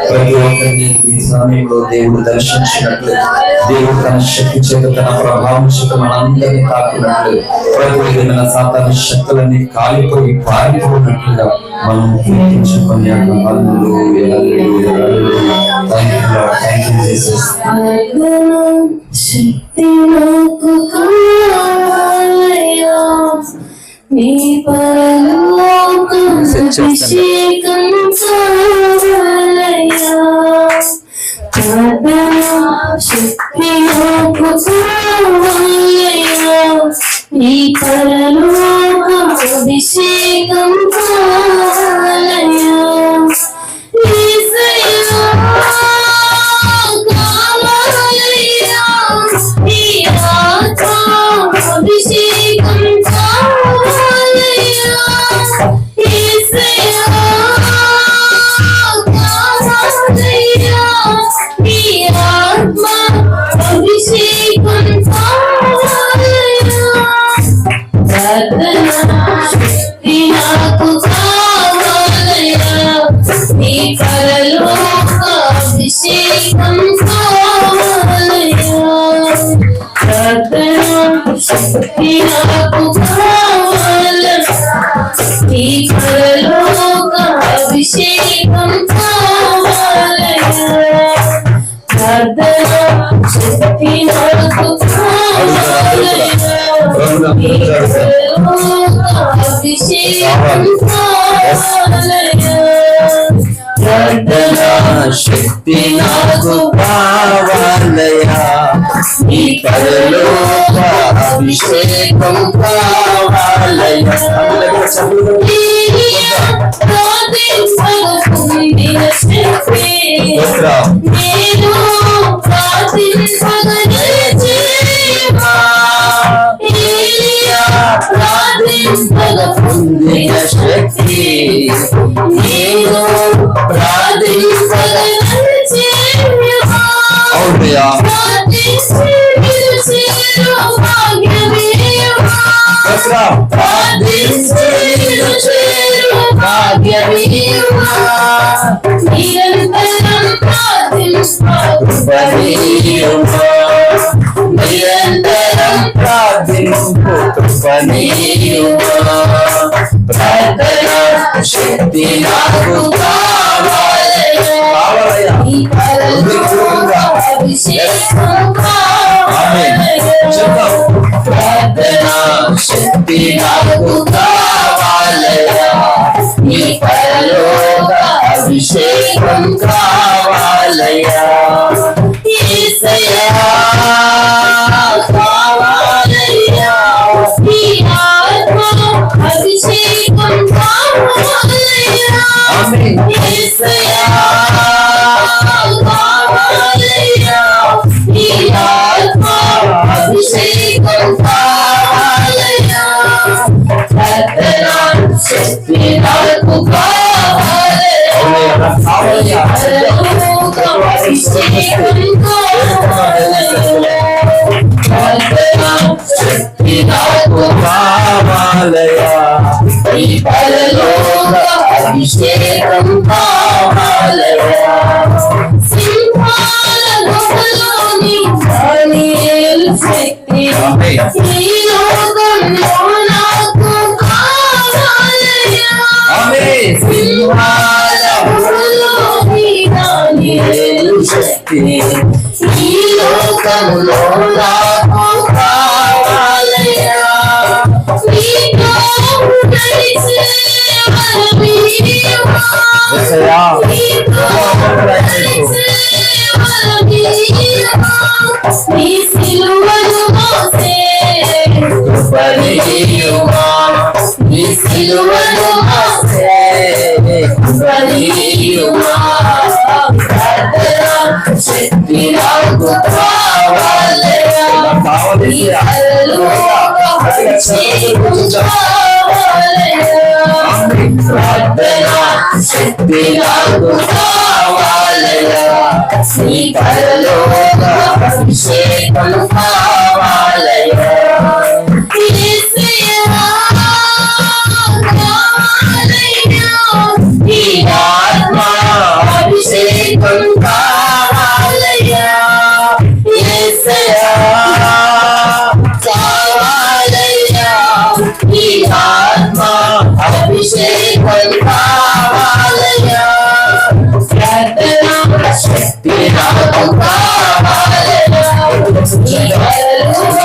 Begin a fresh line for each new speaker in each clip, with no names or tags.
ప్రతి ఒక్కరిని ఈ సమయంలో దేవుడు దర్శించినట్లు, దేవుడు తన శక్తి చేత తన ప్రభావం చేత మనందరినీ తాకినట్లు, ప్రతి విధమైన సాతాను శక్తులన్నీ కాలిపోయి పారిపోయినట్లుగా మనం కీర్తించుకొని
నీ పరలోకాభిషేకం చాలయ్యా, శక్తి నాకు చాలయ్యా, నీ పరలోకాభిషేకం చాలయ్యా, యేసయ్యా కావాలయ్యా, నీ ఆత్మాభిషేకం చాలయ్యా, యేసయ్యా కావాలయ్యా, నీ ఆత్మాభిషేకం చాలయ్యా, ప్రార్థనా శక్తి నాకు కావాలయ్యా, నీ పరలోకాభిషేకం కావాలయ్యా, ప్రార్థనా శక్తి నాకు కావాలయ్యా, నీ పరలోకాభిషేకం కావాలయ్యా, ప్రార్థనా శక్తి నాకు కావాలయ్యా, నీ పరలోకాభిషేకం కావాలయ్యా, ప్రార్థనా
శక్తి నాకు కావాలయ్యా, నీ పరలోకాభిషేకం కావాలయ్యా.
నేను
పొందిన శక్తి నేను అవునయ్యా, నిరంతరం ప్రార్థింపు ప్రార్థనా శక్తి నాకు కావాలయ్యా, ప్రార్థనా శక్తి నాకు కావాలయ్యా, నీ పరలోకాభిషేకం కావాలయ్యా, యేసయ్యా కావాలయ్యా,
నీ ఆత్మాభిషేకం కావాలయ్యా, యేసయ్యా కావాలయ్యా, నీ ఆత్మాభిషేకం కావాలయ్యా, ప్రార్థనా శక్తి నాకు కావాలయ్యా, పరలోకాభిషేకం కావాలయ్యా, ప్రార్థనా శక్తి నాకు
కావాలయ్యా,
నీ పరలోకాభిషేకం కావాలయ్యా, సింహాల గుహలోని దానియేలు శక్తి ఈ లోకంలో నాకు కావాలయ్యా, సింహాల గుహలోని దానియేలు శక్తి ఈ లోకంలో నాకు కావాలయ్యా, నీతో నడిచే బలమీయుమా, నీతో నడిచే బలమీయుమా, నీ సిలువను మోసే కృపనీయుమా, నీ సిలువను మోసే కృపనీయుమా, ప్రార్థనా శక్తి నాకు కావాలయ్యా, నీ పరలోకాభిషేకం కావాలయ్యా, ప్రార్థనా శక్తి నాకు కావాలయ్యా, నీ పరలోకాభిషేకం కావాలయ్యా, యేసయ్యా కావాలయ్యా, అభిషేకం కావాలయ్యా ప్రార్థన శక్తి నాకు కావాలయ్యా నీ పరలోక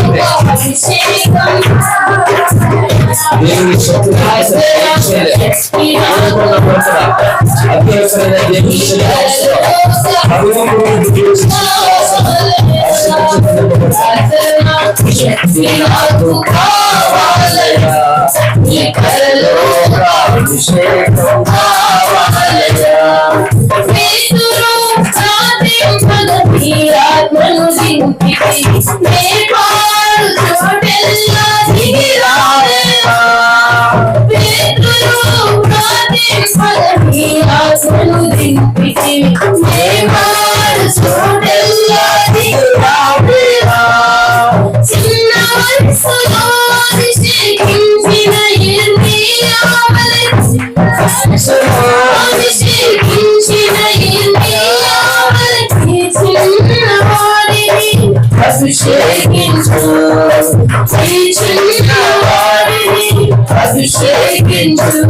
అభిషేకం
దేవుని శక్తి
శక్తి నాకు కావాలయ్యా నీ పరలోక అభిషేకం కావాలయ్యా పేతురు ప్రార్థింపగతి ఆత్మను దింపితి నేపాడు చోటెల్లా దిగిరాలేవా పేతురు ప్రార్థింపగతి ఆత్మను దింపితి నేపాడు చోటెల్లా దిగిరాలేవా చిన్న వయసులో అభిషేకించిన ఇర్మియావలె అభిషేకించిన ఇర్మియావలె చిన్నవాడిని అభిషేకించు ఈ చిన్నవాడిని అభిషేకించు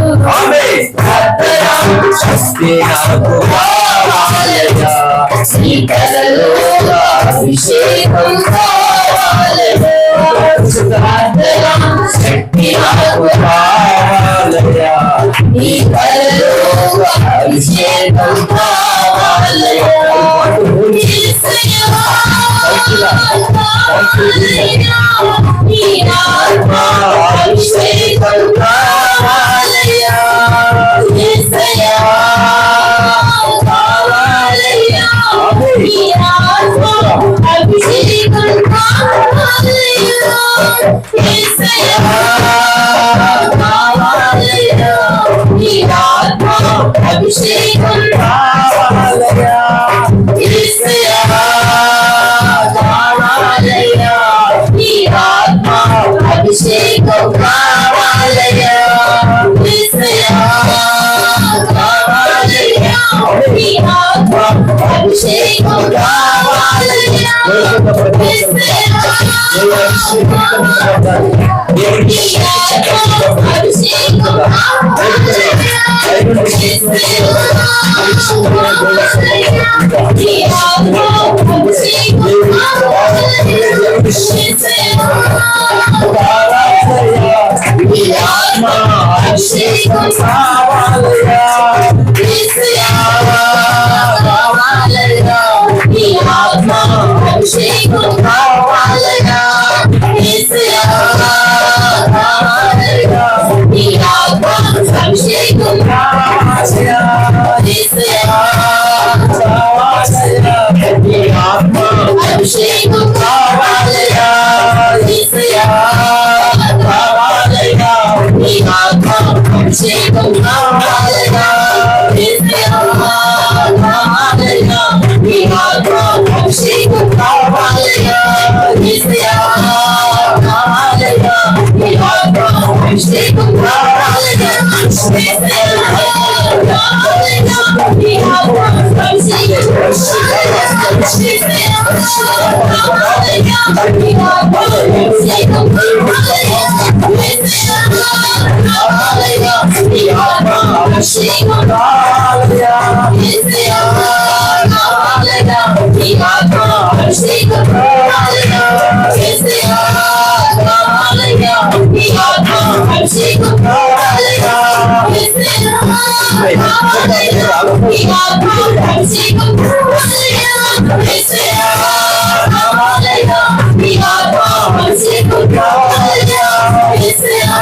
శక్తి నాకు
కావాలయ్యా నీ కలలోక అభిషేకం కావాలయ్యా శక్తి నాకు కావాలయ్యా నీ కలలోక అభిషేకం కావాలయ్యా నీ ఆత్మ అభిషేకం కావాలయ్యా యేసయ్యా కావాలయ్యా నీ ఆత్మ అభిషేకం కావాలయ్యా యేసయ్యా కావాలయ్యా నీ ఆత్మ అభిషేకం కావాలయ్యా యేసయ్యా కావాలయ్యా నీ ఆత్మ అభిషేకం కావాలయ్యా యేసయ్యా కావాలయ్యా నీ ఆత్మ అభిషేకం కావాలయ్యా యేసయ్యా అభిషేకం కావాలయ్యా యేసయ్యా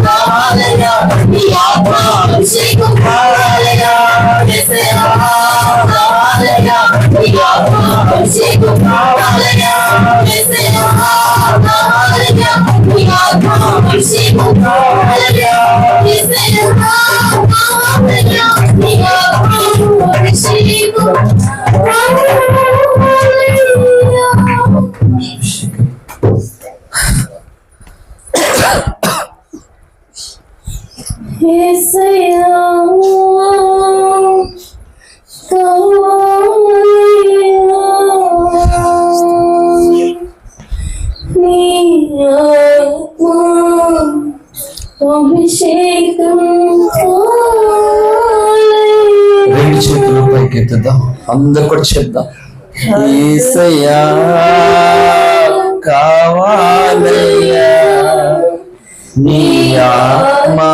కావాలయ్యా నీ ఆత్మ అభిషేకం కావాలయ్యా యేసయ్యా కావాలయ్యా నీ ఆత్మ అభిషేకం కావాలయ్యా యేసయ్యా కావాలయ్యా నీ ఆత్మ అభిషేకం కావాలయ్యా యేసయ్యా కావాలయ్యా నీ ఆత్మ అభిషేకం అభిషేకం
పరుగెత్తుదాం, అందరు కూడా చెప్దాం. యేసయ్యా కావాలయ్యా నీ ఆత్మా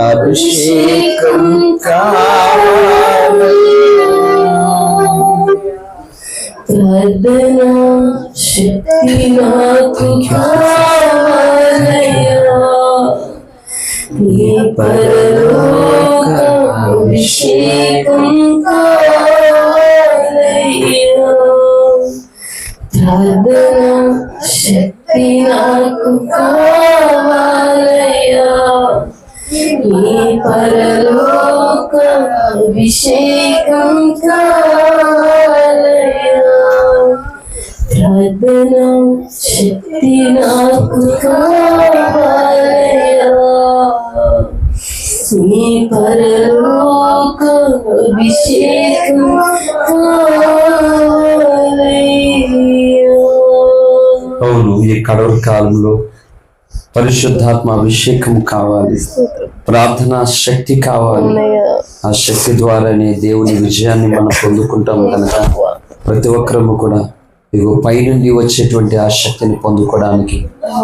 అభిషేకం కావాలయ్యా.
ప్రార్థనా శక్తి నాకు కావాలయ్యా నీ పరలోక అభిషేకం కావాలయ్యా. ప్రార్థనా శక్తి నాకు కావాలయ్యా నీ పరలోక అభిషేకం కావాలయ్యా. ప్రార్థనా శక్తి నాకు కావాలయ్యా నీ పరలోక అభిషేకం కావాలయ్యా.
అవును, ఈ కడవరి కాలంలో పరిశుద్ధాత్మ అభిషేకం కావాలి, ప్రార్థనా శక్తి కావాలి. ఆ శక్తి ద్వారానే దేవుని విజయాన్ని మనం పొందుకుంటాం కనుక ప్రతి ఒక్కరము కూడా ఇగో పైనుండి వచ్చేటువంటి ఆ శక్తిని పొందుకోవడానికి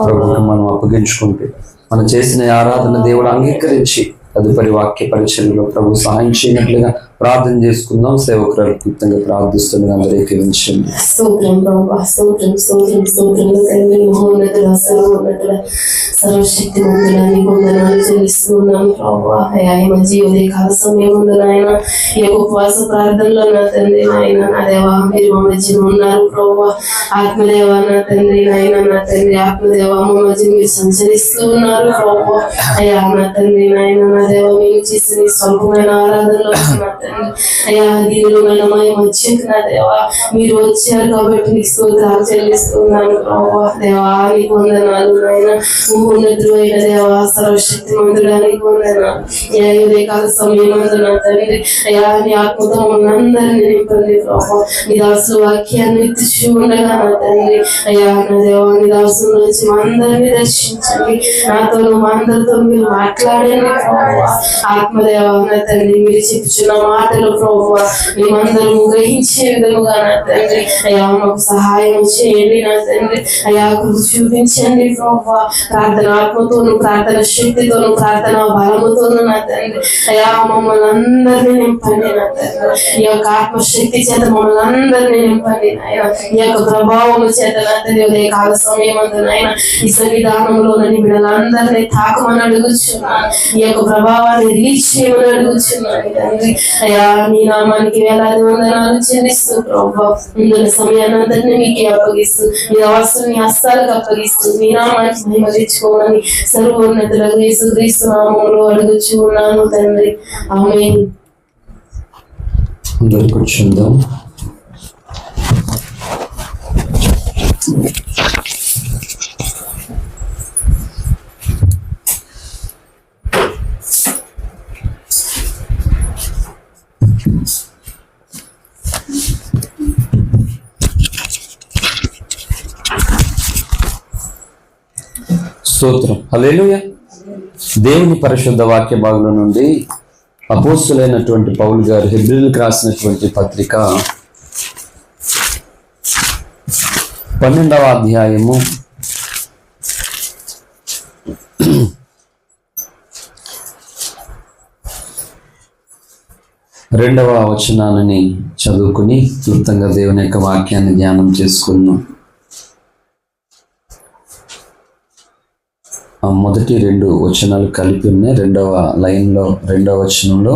ప్రభువుకి మనం అప్పగించుకుంటూ మనం చేసిన ఆరాధన దేవుడు అంగీకరించి తదుపరి వాక్య పరిచయంలో ప్రభు సహాయం చేయనట్లుగా ప్రార్థన చేసుకుందాం. సేవకురాలు క్లుప్తంగా ప్రార్థిస్తుంది, అందరూ ఏకీవించండి.
స్తోత్రం ప్రభా, స్తోత్రం స్తోత్రం స్తోత్రం తండ్రి, మహోన్నతుల సర్వోన్నతుల సర్వశక్తిమంతుల నీకు వందనాలు చెల్లిస్తున్నాను ప్రభా. అయ్యా ఈ మధ్య ఉదయ కాల సమయం ఉంది నాయన, ఈ యొక్క ఉపవాస ప్రార్థనలో నా తండ్రి నాయన నా దేవా మీరు మా మధ్యన ఉన్నారు ప్రభా. ఆత్మదేవ నా తండ్రి నాయన నా తండ్రి ఆత్మదేవ మా మధ్య మీరు సంచరిస్తూ ఉన్నారు ప్రభా. అయ్యా నా తండ్రి నాయన నా దేవ మేము చేసిన ఈ స్వల్పమైన ఆరాధనలో నా తండ్రి అయ్యా దీనిలో మా మధ్యకు నా దేవా మీరు వచ్చారు కాబట్టి నీకు స్తోత్రాలు చెల్లిస్తున్నాను ప్రభా. దేవా నీకు వందనాలు నాయన, ఉన్నతుడు అయిన దేవా సర్వశక్తిమంతుడా నీకు వందనాలు. ఉదయ కాల సమయం నా తండ్రి అయ్యా నీ ఆత్మతో మనందరినీ నింపండి ప్రభా. నీ దాసులు వాక్యాన్ని ఎత్తుచూ ఉండగా నా తండ్రి అయ్యా నా దేవా నీ దాసుల నుంచి మా అందరినీ దర్శించండి, నాతో మా అందరితో మీరు మాట్లాడండి ప్రభా. ఆత్మదేవ నా తండ్రి మీరు చెప్పుచున్న మాటలు ప్రభా మేమందరము గ్రహించే విధముగా నా తండ్రి అయ్యా మాకు సహాయం చేయండి నా తండ్రి. అయ్యా కృప చూపించండి ప్రభా. ప్రార్థన ఆత్మతోను ప్రార్థన శక్తితోను ప్రార్థన బలముతోను నా తండ్రి అయ్యా మమ్మల్ని అందరినీ నింపండి నా తండ్రి. ఈ యొక్క ఆత్మశక్తి చేత మమ్మల్ని అందరినీ నింపండి నాయన. ఈ యొక్క ప్రభావము చేత నా తండ్రి ఉదయ కాల సమయం అందు నాయన ఈ సన్నిధానంలోని బిడ్డలందరినీ తాకమని అడుగుచున్నాను. ఈ యొక్క ప్రభావాన్ని రిలీజ్ చేయమని అడుగుచున్నాను తండ్రి. అయ్యా నీ నామానికి వేలాది వందనాలు చెల్లిస్తూ ప్రభా ముందున్న సమయాన్ని అందరినీ మీకే అప్పగిస్తూ మీ అవసరం మీ హస్తాలకు అప్పగిస్తూ మీ నామానికి మహిమ తెచ్చుకోమని సర్వోన్నతులకు యేసుక్రీస్తు నామములో అడుగుచూ ఉన్నాను తండ్రి, ఆమేన్.
అందరూ కూర్చుందాం. స్తోత్రం, హల్లెలూయా. దేవుని పరిశుద్ధ వాక్య భాగంలో నుండి అపోస్తులైనటువంటి పౌలు గారు హెబ్రీయులకు రాసినటువంటి పత్రిక 12వ అధ్యాయము 2వ వచనాన్ని చదువుకుని క్లుప్తంగా దేవుని యొక్క వాక్యాన్ని ధ్యానం చేసుకున్నాం. మొదటి 2 వచనాలు కలిపి ఉన్నాయి. 2వ లైన్లో 2వ వచనంలో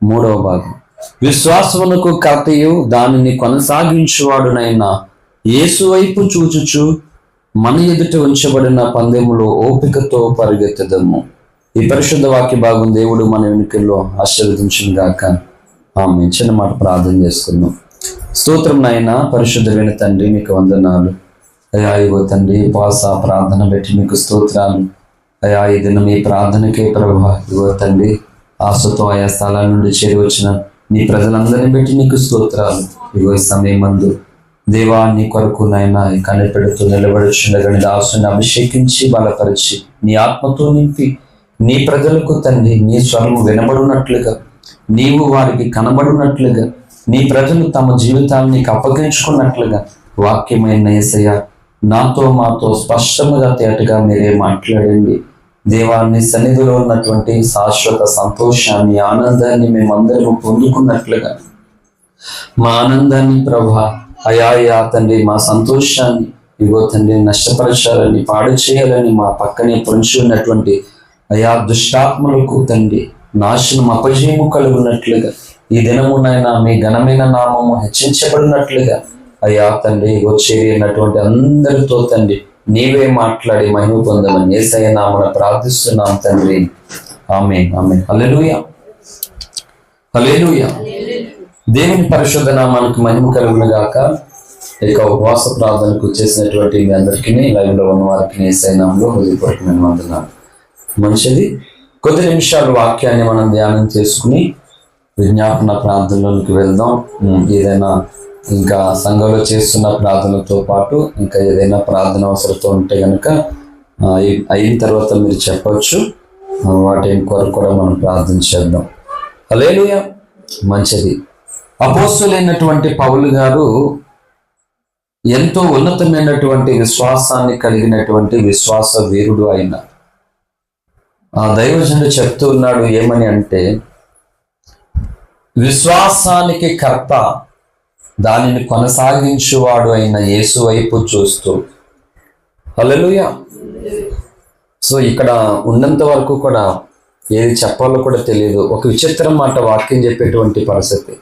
3వ భాగం, విశ్వాసమునకు కర్తయు దానిని కొనసాగించువాడునైనా యేసు వైపు చూచుచు మన ఎదుట ఉంచబడిన పందెములో ఓపికతో పరిగెత్తదము. ఈ పరిశుద్ధ వాక్య భాగం దేవుడు మన వెనుకల్లో ఆశీర్వదించును గాక. ఆమె చిన్న మాట ప్రార్థన చేసుకుందాం. స్తోత్రం నాయన, పరిశుద్ధమైన తండ్రి మీకు వందనాలు అయ్యా. ఇగో తండ్రి ఉపవాస ప్రార్థన పెట్టి మీకు స్తోత్రాలు అయ్యా. ఈ దినం ఈ ప్రార్థనకే ప్రభా ఇగో తండ్రి ఆశతో ఆయా స్థలాల నుండి చేరి వచ్చిన నీ ప్రజలందరినీ బట్టి నీకు స్తోత్రాలు. ఇగో ఈ సమయం మందు దేవా నీ కొరకు నాయన కనిపెడుతూ నిలబడుచుండగా దాసుని అభిషేకించి బలపరిచి నీ ఆత్మతో నింపి నీ ప్రజలకు తండ్రి నీ స్వరము వినబడినట్లుగా నీవు వారికి కనబడినట్లుగా నీ ప్రజలు తమ జీవితాన్ని నీకు అప్పగించుకున్నట్లుగా వాక్యమైన యేసయ్య నాతో మాతో స్పష్టముగా తేటగా మీరే మాట్లాడండి. దేవాన్ని సన్నిధిలో ఉన్నటువంటి శాశ్వత సంతోషాన్ని, ఆనందాన్ని మేమందరం పొందుకున్నట్లుగా మా ఆనందాన్ని ప్రభా అయా తండ్రి, మా సంతోషాన్ని ఇగో తండ్రి నష్టపరచాలని, పాడు చేయాలని మా పక్కనే పొంచి ఉన్నటువంటి అయా దుష్టాత్మలకు తండ్రి నాశనం అపజయము కలుగున్నట్లుగా ఈ దినమునైనా మీ ఘనమైన నామము హెచ్చించబడినట్లుగా అయా తండ్రి చేరినటువంటి అందరితో తండ్రి నీవే మాట్లాడి మహిమ పొందమని యేసయ్య నామమున ప్రార్థిస్తున్నాం తండ్రి. ఆమేన్ ఆమేన్. హల్లెలూయా హల్లెలూయా. దేవుని పరిశుద్ధ నామానికి మహిమ కలుగును గాక. ఇక ఉపవాస ప్రార్థనకు చేసినటువంటి మీ అందరికీ, లైవ్ లో ఉన్న వారికి యేసయ్య నామములో హృదయపూర్వకమైన వందనాలు. మంచిది, కొద్ది నిమిషాలు వాక్యాన్ని మనం ధ్యానం చేసుకుని విజ్ఞాపన ప్రార్థనలోకి వెళ్దాం. ఏదైనా ఇంకా సంఘంలో చేస్తున్న ప్రార్థనతో పాటు ఇంకా ఏదైనా ప్రార్థన అవసరంతో ఉంటే కనుక అయిన తర్వాత మీరు చెప్పవచ్చు. వాటి కొరకు కూడా మనం ప్రార్థన చేద్దాం. హల్లెలూయా. మంచిది. అపోస్తలుడైనటువంటి పౌలు గారు ఎంతో ఉన్నతమైనటువంటి విశ్వాసాన్ని కలిగినటువంటి విశ్వాస వీరుడు అయిన ఆ దైవజనుడు చెప్తూ ఉన్నాడు. ఏమని అంటే, విశ్వాసానికి కర్త దానిని కొనసాగించువాడు అయిన యేసు వైపు చూస్తూ. హల్లెలూయా. సో ఇక్కడ ఉన్నంత వరకు కూడా ఏది చెప్పాలో కూడా తెలియదు. ఒక విచిత్రం మాట వాక్యం చెప్పేటువంటి పరిస్థితి.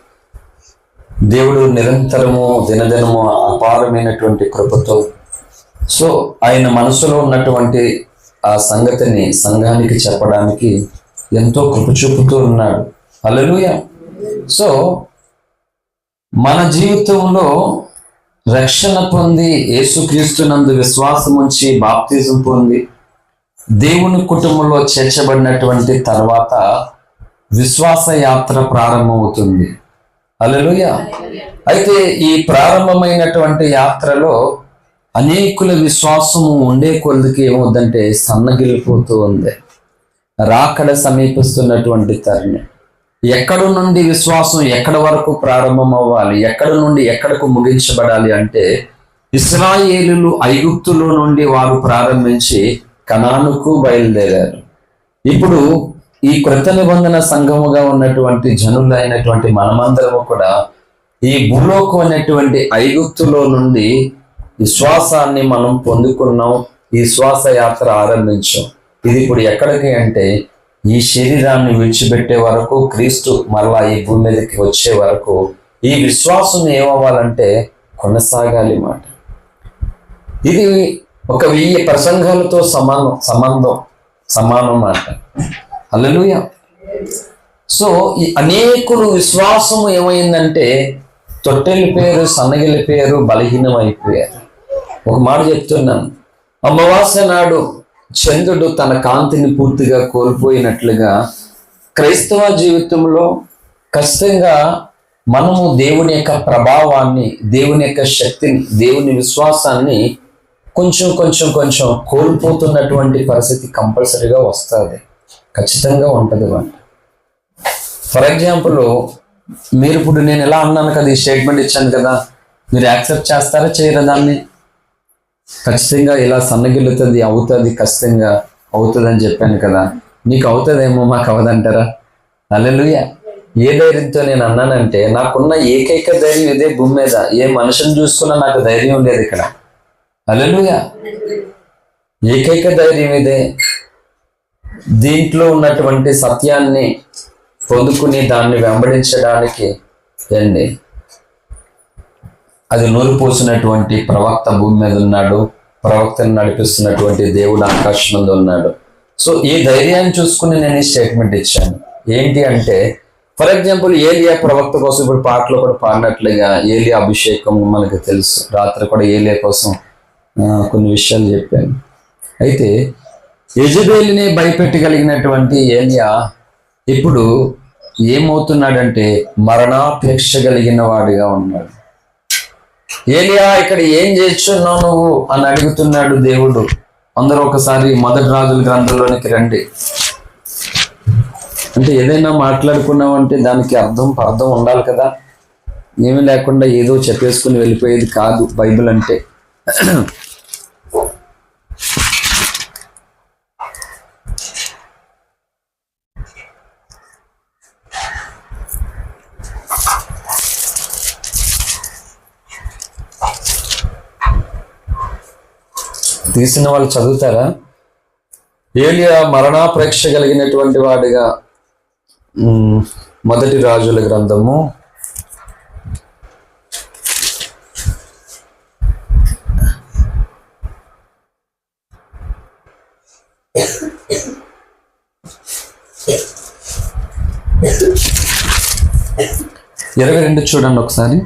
దేవుడు నిరంతరము దినదినము అపారమైనటువంటి కృపతో సో ఆయన మనసులో ఉన్నటువంటి ఆ సంగతిని సంఘానికి చెప్పడానికి ఎంతో కృప చూపుతూ ఉన్నాడు. హల్లెలూయా. సో మన జీవితంలో రక్షణ పొంది యేసుక్రీస్తునందు విశ్వాసం ఉంచి బాప్తిజం పొంది దేవుని కుటుంబంలో చేర్చబడినటువంటి తర్వాత విశ్వాస యాత్ర ప్రారంభమవుతుంది. హల్లెలూయా. అయితే ఈ ప్రారంభమైనటువంటి యాత్రలో అనేకుల విశ్వాసము ఉండే కొద్దికి ఏమవుద్దంటే సన్నగిల్లిపోతూ ఉంది. రాకడ సమీపిస్తున్నటువంటి తరుణం. ఎక్కడి నుండి విశ్వాసం ఎక్కడి వరకు ప్రారంభం అవ్వాలి, ఎక్కడి నుండి ఎక్కడకు ముగించబడాలి అంటే, ఇశ్రాయేలులు ఐగుప్తులో నుండి వారు ప్రారంభించి కనానుకు బయలుదేరారు. ఇప్పుడు ఈ కృత నిబంధన సంఘముగా ఉన్నటువంటి జనులైనటువంటి మనమందరము కూడా ఈ భూలోకం అనేటువంటి ఐగుప్తులో నుండి విశ్వాసాన్ని మనం పొందుకున్నాం. ఈ విశ్వాస యాత్ర ఆరంభించాం. ఇది ఇప్పుడు ఎక్కడికి అంటే, ఈ శరీరాన్ని విడిచిపెట్టే వరకు, క్రీస్తు మరలా ఈ భూమి మీదకి వచ్చే వరకు ఈ విశ్వాసం ఏమవ్వాలంటే కొనసాగాలి మాట. ఇది ఒక 1000 ప్రసంగాలతో సమానం మాట. హల్లెలూయా. సో ఈ అనేకులు విశ్వాసము ఏమైందంటే తొట్టెళ్ళిపోయారు, సన్నగిలిపోయారు, బలహీనం అయిపోయారు. ఒక మాట చెప్తున్నాను, అమావాస్య నాడు చంద్రుడు తన కాంతిని పూర్తిగా కోల్పోయినట్లుగా క్రైస్తవ జీవితంలో ఖచ్చితంగా మనము దేవుని యొక్క ప్రభావాన్ని, దేవుని యొక్క శక్తిని, దేవుని విశ్వాసాన్ని కొంచెం కోల్పోతున్నటువంటి పరిస్థితి కంపల్సరీగా వస్తుంది. ఖచ్చితంగా ఉంటుంది. ఫర్ ఎగ్జాంపుల్, మీరు ఇప్పుడు నేను ఎలా అన్నాను కదా, ఈ స్టేట్మెంట్ ఇచ్చాను కదా, మీరు యాక్సెప్ట్ చేస్తారా చేయరా దాన్ని? ఖచ్చితంగా ఇలా సన్నగిల్లుతుంది, అవుతుంది, ఖచ్చితంగా అవుతుంది అని చెప్పాను కదా. నీకు అవుతుందేమో, మాకు అవదంటారా? హల్లెలూయా. ఏ ధైర్యంతో నేను అన్నానంటే, నాకున్న ఏకైక ధైర్యం ఇదే భూమి మీద. ఏ మనుషుని చూసుకున్నా నాకు ధైర్యం ఉండేది ఇక్కడ. హల్లెలూయా. ఏకైక ధైర్యం ఇదే. దీంట్లో ఉన్నటువంటి సత్యాన్ని పొందుకుని దాన్ని వెంబడించడానికి అండి, అది నూరు పోసినటువంటి ప్రవక్త భూమి మీద ఉన్నాడు. ప్రవక్తను నడిపిస్తున్నటువంటి దేవుడు ఆకాశం మీద ఉన్నాడు. సో ఈ ధైర్యాన్ని చూసుకుని నేను ఈ స్టేట్మెంట్ ఇచ్చాను. ఏంటి అంటే, ఫర్ ఎగ్జాంపుల్ ఏలియా ప్రవక్త కోసం ఇప్పుడు పాటలో కూడా పాడినట్లుగా ఏలియా అభిషేకం మనకు తెలుసు. రాత్రి కూడా ఏలియా కోసం కొన్ని విషయాలు చెప్పాను. అయితే యెజబెలునే భయపెట్టగలిగినటువంటి ఏలియా ఇప్పుడు ఏమవుతున్నాడంటే మరణాపేక్ష కలిగిన వాడిగా ఉన్నాడు. ఏలియా ఇక్కడ ఏం చేస్తున్నావు నువ్వు అని అడుగుతున్నాడు దేవుడు. అందరూ ఒకసారి 1 రాజుల గ్రంథంలోనికి రండి. అంటే ఏదైనా మాట్లాడుకున్నామంటే దానికి అర్థం ఉండాలి కదా. ఏమీ లేకుండా ఏదో చెప్పేసుకుని వెళ్ళిపోయేది కాదు బైబిల్ అంటే. తీసిన వాళ్ళు చదువుతారా? ఏలియా మరణాపేక్ష కలిగినటువంటి వాడిగా మొదటి రాజుల గ్రంథము 22 చూడండి ఒకసారి.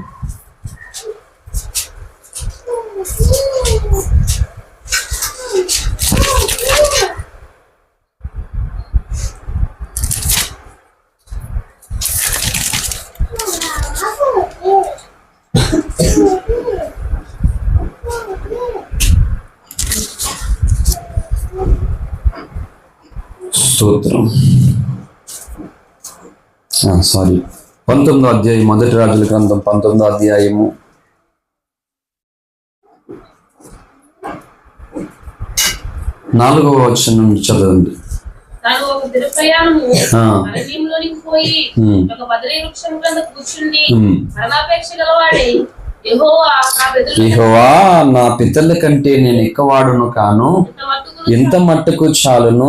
స్తోత్రం. 19వ అధ్యాయం, మొదటి రాజుల గ్రంథం 19వ అధ్యాయము 4వ వచనం నుండి చదవండి. యెహోవా నా పితరుల కంటే నేను ఎక్కువాడును కాను, ఎంత మట్టుకు చాలును.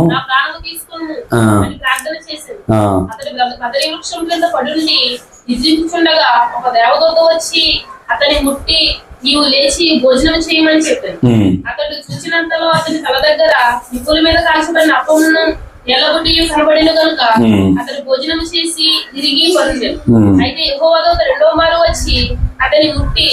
ఒక దేవదూత వచ్చి అతని ముట్టి నీవు లేచి భోజనం చేయమని చెప్పాను. అతడు చూసినంతలో అతని తల దగ్గర నిప్పుల మీద కాల్చబడిన అప్పమును ఎల్లగొట్టి కనబడిన కనుక అతడు భోజనం చేసి తిరిగి పడుండెను. అయితే యెహోవా దూత రెండో మారు వచ్చి అతని ముట్టి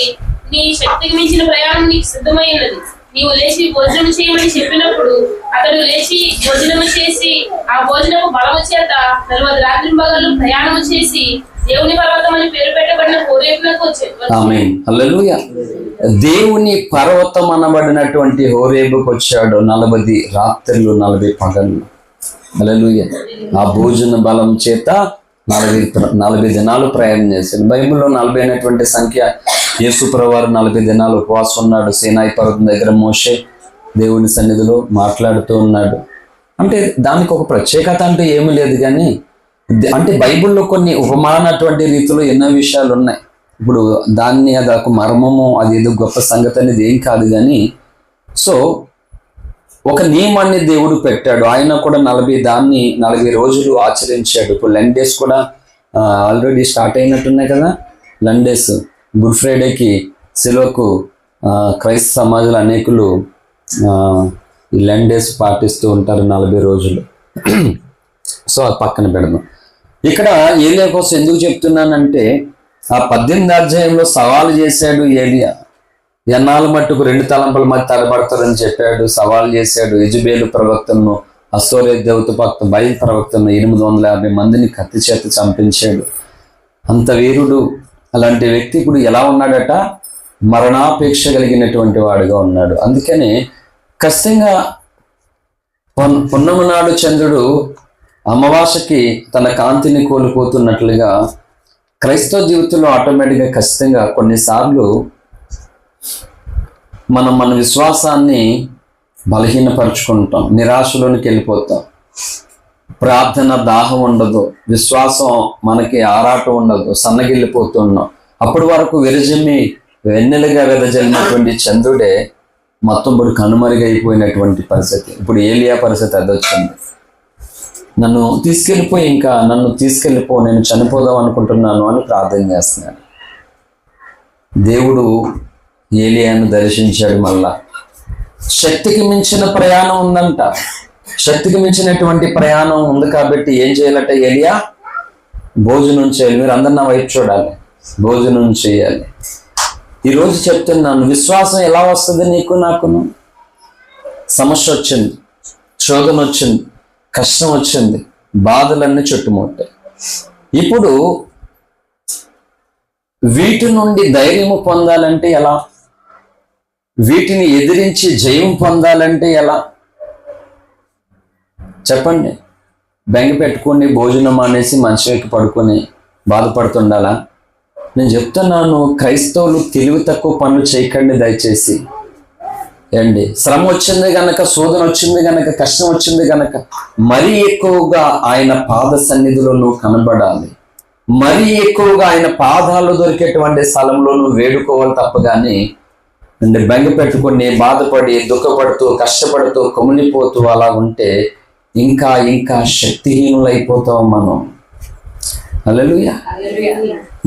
నీ శక్తికి మించిన ప్రయాణం నీకు సిద్ధమైనది, నీవు లేచి భోజనం చేయమని చెప్పినప్పుడు అతడు లేచి భోజనం చేసి ఆ భోజనము బలము చేత 40 రాత్రింబగళ్ళు ప్రయాణం చేసి దేవుని పర్వతం అని పేరు పెట్టబడిన హోరేబునకు వచ్చాడు.
ఆమేన్, హల్లెలూయా. దేవుని పర్వతం అనబడినటువంటి హోరేబుకు వచ్చాడు. 40 రాత్రులు 40 పగళ్ళు. హల్లెలూయా. ఆ భోజన బలం చేత 40 దినాలు ప్రయాణం చేశాడు. బైబిల్లో 40 అనేటువంటి సంఖ్య. యేసుప్రభువారు 40 దినాలు ఉపవాసం ఉన్నాడు. సీనాయి పర్వతం దగ్గర మోషే దేవుని సన్నిధిలో మాట్లాడుతూ ఉన్నాడు. అంటే దానికి ఒక ప్రత్యేకత అంటూ ఏమీ లేదు, కానీ అంటే బైబిల్లో కొన్ని ఉపమానటువంటి రీతిలో ఎన్నో విషయాలు ఉన్నాయి. ఇప్పుడు దాన్ని అదొక మర్మము, అది ఏదో గొప్ప సంగతి అనేది ఏం కాదు, కానీ సో ఒక నియమాన్ని దేవుడు పెట్టాడు. ఆయన కూడా 40 రోజులు ఆచరించాడు. ఇప్పుడు లెంట్ డేస్ కూడా ఆల్రెడీ స్టార్ట్ అయినట్టున్నాయి కదా. లెంట్ డేస్, గుడ్ ఫ్రైడేకి సిలువకు క్రైస్తవ సమాజంలో అనేకులు ఈ లెంట్ డేస్ పాటిస్తూ ఉంటారు 40 రోజులు. సో అది పక్కన పెడదాం. ఇక్కడ ఏలియా కోసం ఎందుకు చెప్తున్నానంటే, ఆ 18వ అధ్యాయంలో సవాలు చేశాడు ఏలియా. ఎన్నాళ్ళ మట్టుకు 2 తలంపుల మధ్య తలబడతారని చెప్పాడు, సవాల్ చేశాడు. యెజబేలు ప్రవక్తను, అసోరేతు దేవత భక్త బయలు ప్రవక్తను 850 మందిని కత్తి చేత చంపించాడు. అంత వీరుడు. అలాంటి వ్యక్తి ఇప్పుడు ఎలా ఉన్నాడట? మరణాపేక్ష కలిగినటువంటి వాడుగా ఉన్నాడు. అందుకనే ఖచ్చితంగా పున్నమ నాడు చంద్రుడు అమావాస్యకి తన కాంతిని కోల్పోతున్నట్లుగా క్రైస్తవ జీవితంలో ఆటోమేటిక్గా ఖచ్చితంగా కొన్నిసార్లు మనం మన విశ్వాసాన్ని బలహీనపరుచుకుంటాం, నిరాశలోనికి వెళ్ళిపోతాం, ప్రార్థన దాహం ఉండదు, విశ్వాసం మనకి ఆరాటం ఉండదు, సన్నగిల్లిపోతున్నాం. అప్పటి వరకు వెన్నెలుగా వెదజల్లినటువంటి చంద్రుడే మొత్తం ఇప్పుడు కనుమరుగైపోయినటువంటి పరిస్థితి. ఇప్పుడు ఏలియా పరిస్థితి అది వచ్చింది. నన్ను తీసుకెళ్ళిపో, నేను చనిపోదాం అనుకుంటున్నాను అని ప్రార్థన చేస్తున్నాడు. దేవుడు ఏలియాను దర్శించాడు. మళ్ళా శక్తికి మించిన ప్రయాణం ఉందంట. శక్తికి మించినటువంటి ప్రయాణం ఉంది కాబట్టి ఏం చేయాలట? ఏలియా భోజనం చేయాలి. మీరు అందరు నా వైపు చూడాలి, భోజనం చేయాలి. ఈరోజు చెప్తున్నాను, విశ్వాసం ఎలా వస్తుంది నీకు నాకును? సమస్య వచ్చింది, శోధన వచ్చింది, కష్టం వచ్చింది, బాధలన్నీ చుట్టుముట్టాయి. ఇప్పుడు వీటి నుండి ధైర్యము పొందాలంటే ఎలా? వీటిని ఎదిరించి జయం పొందాలంటే ఎలా? చెప్పండి. బెంగ పెట్టుకుని భోజనం అనేసి మంచం ఎక్కి పడుకొని బాధపడుతుండాలా?
నేను చెప్తున్నాను, క్రైస్తవులు తెలివి తక్కువ పనులు చేయకండి దయచేసి. ఏండి, శ్రమ వచ్చింది గనక, శోధన వచ్చింది గనక, కష్టం వచ్చింది గనక మరీ ఎక్కువగా ఆయన పాద సన్నిధిలో నువ్వు కనబడాలి. మరీ ఎక్కువగా ఆయన పాదాలు దొరికేటువంటి స్థలంలో నువ్వు వేడుకోవాలి తప్ప కానీ బెంగ పెట్టుకుని బాధపడి దుఃఖపడుతూ కష్టపడుతూ కుమిలిపోతూ అలా ఉంటే ఇంకా ఇంకా శక్తిహీనులైపోతాం మనం. హల్లెలూయా.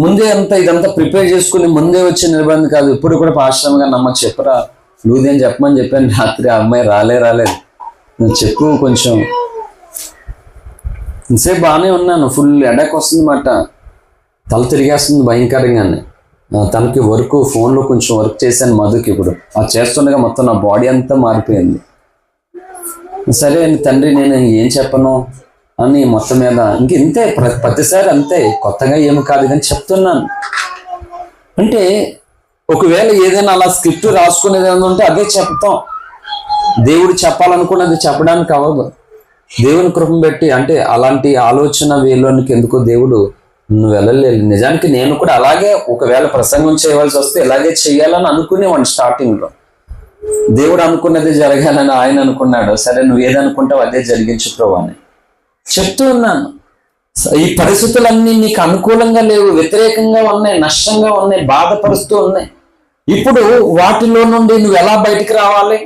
ముందే ఇదంతా ప్రిపేర్ చేసుకుని ముందే వచ్చి నిలబడింది కాదు. ఇప్పుడు కూడా పాశ్రమంగా నమ్మ చెప్పరా లూదేం చెప్పమని చెప్పాను. రాత్రి ఆ అమ్మాయి రాలేదు. నువ్వు చెప్పు కొంచెం. ఇంతసేపు బాగానే ఉన్నాను, ఫుల్ ఎడాక్ వస్తుంది మాట, తల తిరిగేస్తుంది భయంకరంగానే. తనకి ఫోన్లో కొంచెం వర్క్ చేశాను మధుకి. ఇప్పుడు అది చేస్తుండగా మొత్తం నా బాడీ అంతా మారిపోయింది. సరే తండ్రి నేను ఏం చెప్పను అని మొత్తం మీద ఇంతే, ప్రతిసారి అంతే, కొత్తగా ఏమి కాదు కానీ చెప్తున్నాను. అంటే ఒకవేళ ఏదైనా అలా స్క్రిప్ట్ రాసుకునేది ఏదైనా ఉంటే అదే చెప్తాం. దేవుడు చెప్పాలనుకున్నది చెప్పడానికి అవ్వదు. దేవుని కృపను బట్టి అంటే అలాంటి ఆలోచన వేలోనికి ఎందుకో దేవుడు నువ్వు వెళ్ళలేదు. నిజానికి నేను కూడా అలాగే ఒకవేళ ప్రసంగం చేయవలసి వస్తే ఇలాగే చెయ్యాలని అనుకునేవాడిని స్టార్టింగ్లో. దేవుడు అనుకున్నది జరగాలని ఆయన అనుకున్నాడు. సరే నువ్వు ఏదనుకుంటావు అదే జరిగించు ప్రభు అని చెప్తూ ఉన్నాను. ఈ పరిస్థితులన్నీ నీకు అనుకూలంగా లేవు, వ్యతిరేకంగా ఉన్నాయి, నష్టంగా ఉన్నాయి, బాధపరుస్తూ ఉన్నాయి. ఇప్పుడు వాటిలో నుండి నువ్వు ఎలా బయటికి రావాలి,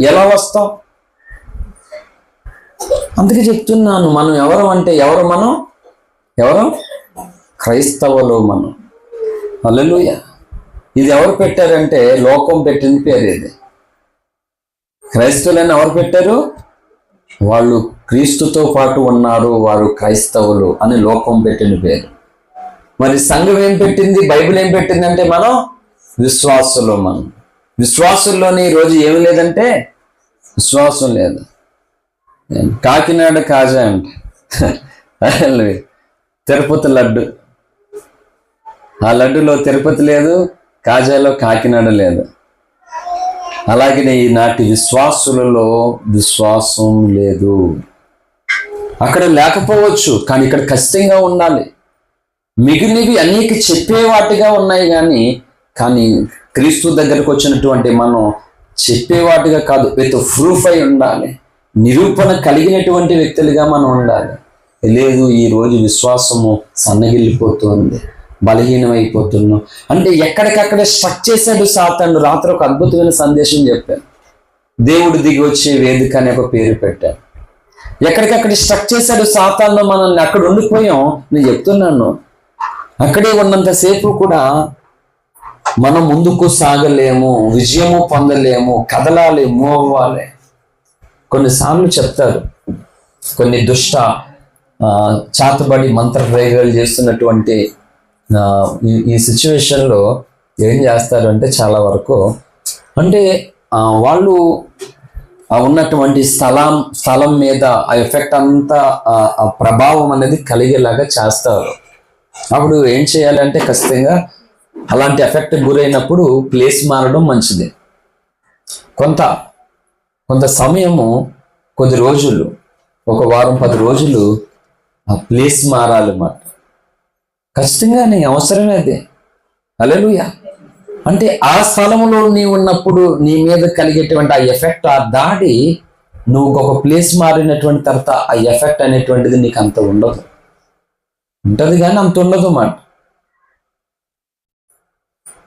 ఎలా వస్తావు? అందుకే చెప్తున్నాను, మనం ఎవరు క్రైస్తవులు మనం. హల్లెలూయా. ఇది ఎవరు పెట్టారంటే లోకం పెట్టిన పేరు ఇది. క్రైస్తవులని ఎవరు పెట్టారు? వాళ్ళు క్రీస్తుతో పాటు ఉన్నారు, వారు క్రైస్తవులు అని లోకం పెట్టిన పేరు. మరి సంఘం ఏం పెట్టింది, బైబిల్ ఏం పెట్టిందంటే మనం విశ్వాసులు. మనం విశ్వాసుల్లోని ఈరోజు ఏమి లేదంటే విశ్వాసం లేదు. కాకినాడ కాజా అంటే తిరుపతి లడ్డు, ఆ లడ్డులో తిరుపతి లేదు, కాజాలో కాకినాడ లేదు. అలాగే ఈనాటి విశ్వాసులలో విశ్వాసం లేదు. అక్కడ లేకపోవచ్చు కానీ ఇక్కడ ఖచ్చితంగా ఉండాలి. మిగిలినవి అనేక చెప్పేవాటిగా ఉన్నాయి కానీ క్రీస్తు దగ్గరకు వచ్చినటువంటి మనం చెప్పేవాటిగా కాదు, విత్ ప్రూఫ్ అయి ఉండాలి, నిరూపణ కలిగినటువంటి వ్యక్తులుగా మనం ఉండాలి. లేదు, ఈరోజు విశ్వాసము సన్నగిల్లిపోతుంది, బలహీనమైపోతున్నాం అంటే ఎక్కడికక్కడే స్ట్రక్ చేశాడు సాతాను. రాత్రి ఒక అద్భుతమైన సందేశం చెప్పాను. దేవుడు దిగి వచ్చే వేదిక అనే ఒక పేరు పెట్టారు. ఎక్కడికక్కడ స్ట్రక్ చేశాడు సాతాను, మనల్ని అక్కడ ఉండిపోయాం. నేను చెప్తున్నాను, అక్కడే ఉన్నంతసేపు కూడా మనం ముందుకు సాగలేము, విజయము పొందలేము, కదలాలి, మూవ్ అవ్వాలి. కొన్నిసార్లు చెప్తారు, కొన్ని దుష్ట చాతబడి మంత్ర ప్రయోగాలు చేస్తున్నటువంటి ఈ సిచ్యువేషన్లో ఏం చేస్తారు అంటే చాలా వరకు అంటే వాళ్ళు ఉన్నటువంటి స్థలం మీద ఆ ఎఫెక్ట్ అంతా ఆ ప్రభావం అనేది కలిగేలాగా చేస్తారు. అప్పుడు ఏం చేయాలంటే ఖచ్చితంగా అలాంటి ఎఫెక్ట్ గురైనప్పుడు ప్లేస్ మారడం మంచిది. కొంత సమయము, కొద్ది రోజులు, ఒక వారం 10 రోజులు ఆ ప్లేస్ మారాలన్నమాట. ఖచ్చితంగా నీ అవసరమే అదే. హల్లెలూయా. అంటే ఆ స్థలంలో నీ ఉన్నప్పుడు నీ మీద కలిగేటువంటి ఆ ఎఫెక్ట్, ఆ దాడి, నువ్వు ఒక ప్లేస్ మారినటువంటి తర్వాత ఆ ఎఫెక్ట్ అనేటువంటిది నీకు అంత ఉండదు. ఉంటుంది కానీ అంత ఉండదు అన్నమాట.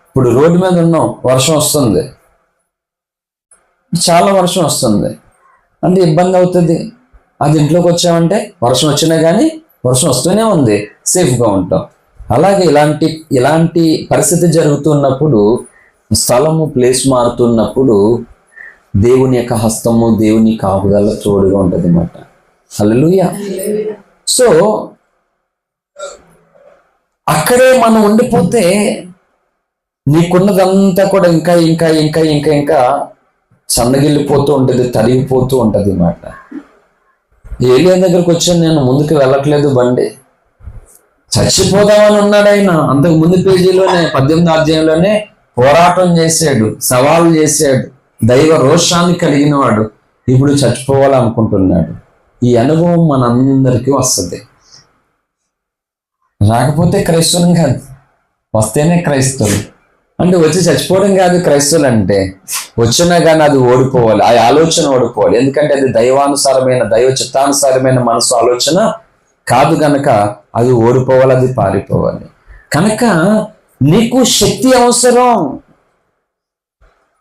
ఇప్పుడు రోడ్డు మీద ఉన్నాం, వర్షం వస్తుంది, చాలా వర్షం వస్తుంది అంటే ఇబ్బంది అవుతుంది. అది ఇంట్లోకి వచ్చామంటే వర్షం వచ్చినా కానీ వర్షం వస్తూనే ఉంది, సేఫ్గా ఉంటాం. అలాగే ఇలాంటి పరిస్థితి జరుగుతున్నప్పుడు, స్థలము ప్లేస్ మారుతున్నప్పుడు దేవుని యొక్క హస్తము, దేవుని కాపుదల తోడుగా ఉంటుంది అన్నమాట. హల్లెలూయా. సో అక్కడే మనం ఉండిపోతే నీకున్నదంతా కూడా ఇంకా ఇంకా ఇంకా ఇంకా ఇంకా సన్నగిల్లిపోతూ ఉంటుంది, తరిగిపోతూ ఉంటుంది అన్నమాట. ఏలియా దగ్గరకు వచ్చాను నేను, ముందుకు వెళ్ళట్లేదు బండి, చచ్చిపోదామని ఉన్నాడు ఆయన. అంతకు ముందు పేజీలోనే 18వ అధ్యాయంలోనే పోరాటం చేశాడు, సవాలు చేశాడు, దైవ రోషాన్ని కలిగిన వాడు. ఇప్పుడు చచ్చిపోవాలనుకుంటున్నాడు. ఈ అనుభవం మనందరికీ వస్తుంది. రాకపోతే క్రైస్తవం కాదు. వస్తేనే క్రైస్తవులు. అంటే వచ్చి చచ్చిపోవడం కాదు క్రైస్తవులు అంటే, వచ్చినా కానీ అది ఓడిపోవాలి, ఆ ఆలోచన ఓడిపోవాలి. ఎందుకంటే అది దైవానుసారమైన, దైవ చిత్తానుసారమైన మనసు ఆలోచన కాదు కనుక అది ఓడిపోవాలి, అది పారిపోవాలి. కనుక నీకు శక్తి అవసరం.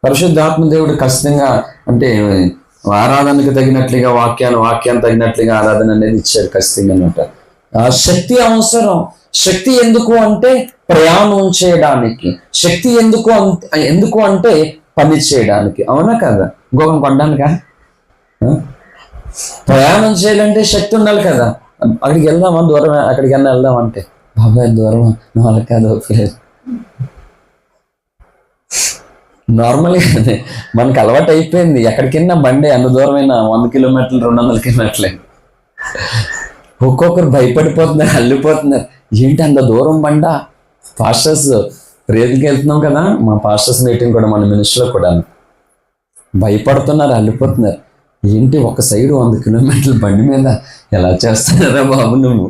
పరిశుద్ధాత్మ దేవుడు ఖచ్చితంగా అంటే ఆరాధనకు తగినట్లుగా వాక్యాన్ని తగినట్లుగా ఆరాధన అనేది ఇచ్చారు ఖచ్చితంగా అనమాట. ఆ శక్తి అవసరం. శక్తి ఎందుకు అంటే ప్రయాణం చేయడానికి, శక్తి ఎందుకు అంటే పని చేయడానికి, అవునా కదా? ఇంకొకరిని కొనడానికా? ప్రయాణం చేయాలంటే శక్తి ఉండాలి కదా. అక్కడికి వెళ్దామా, దూరం అక్కడికన్నా వెళ్దాం అంటే బాబాయ్ దూరం వాళ్ళకి కాదు లేదు. నార్మల్గా మనకు అలవాటు అయిపోయింది, ఎక్కడికైనా బండి అన్న దూరమైనా 100 కిలోమీటర్లు 200 కిలోమీటర్లే. ఒక్కొక్కరు భయపడిపోతున్నారు, అల్లిపోతున్నారు. ఏంటి అంత దూరం బండా? పాస్టర్స్ ప్రేయర్కి వెళ్తున్నాం కదా, మా పాస్టర్స్ మీటింగ్ కూడా, మన మినిస్టర్లో కూడా భయపడుతున్నారు, అల్లిపోతున్నారు. ఏంటి ఒక సైడ్ 100 కిలోమీటర్ల బండి మీద ఎలా చేస్తున్నారా బాబు, నువ్వు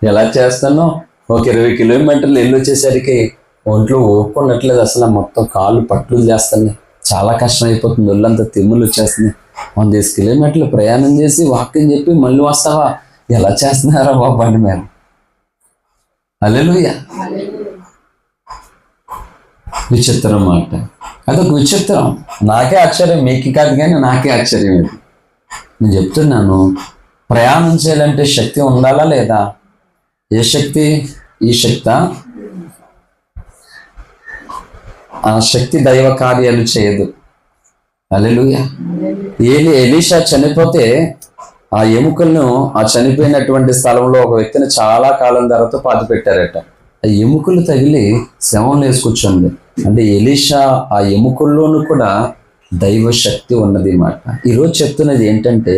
ఎలా చేస్తున్నావు? ఒక 20 కిలోమీటర్లు వెళ్ళి వచ్చేసరికి ఒంట్లో ఓపుకున్నట్లేదు, అసలు మొత్తం కాళ్ళు పట్లు చేస్తున్నాయి, చాలా కష్టం అయిపోతుంది, ఒళ్ళంతా తిమ్ములు వచ్చేస్తున్నాయి. 100 కిలోమీటర్లు ప్రయాణం చేసి వాక్యం చెప్పి మళ్ళీ వస్తావా? ఎలా చేస్తున్నారా బాబు బండి మీద? హల్లెలూయా. విచిత్రం మాట, అదొక విచిత్రం. నాకే ఆశ్చర్యం, మీకు కాదు కానీ నాకే ఆశ్చర్యం. ఇది నేను చెప్తున్నాను. ప్రయాణం చేయాలంటే శక్తి ఉండాలా లేదా? ఏ శక్తి? ఈ శక్తి. ఆ శక్తి దైవ కార్యాలు చేయదు. హల్లెలూయా. ఎలీషా చనిపోతే ఆ ఎముకలను ఆ చనిపోయినటువంటి స్థలంలో ఒక వ్యక్తిని చాలా కాలం తర్వాత పాతి పెట్టారట. ఆ ఎముకలు తగిలి శవం వేసుకొచ్చింది. అంటే ఎలీషా ఆ ఎముకల్లోనూ కూడా దైవ శక్తి ఉన్నది మాట. ఈరోజు చెప్తున్నది ఏంటంటే,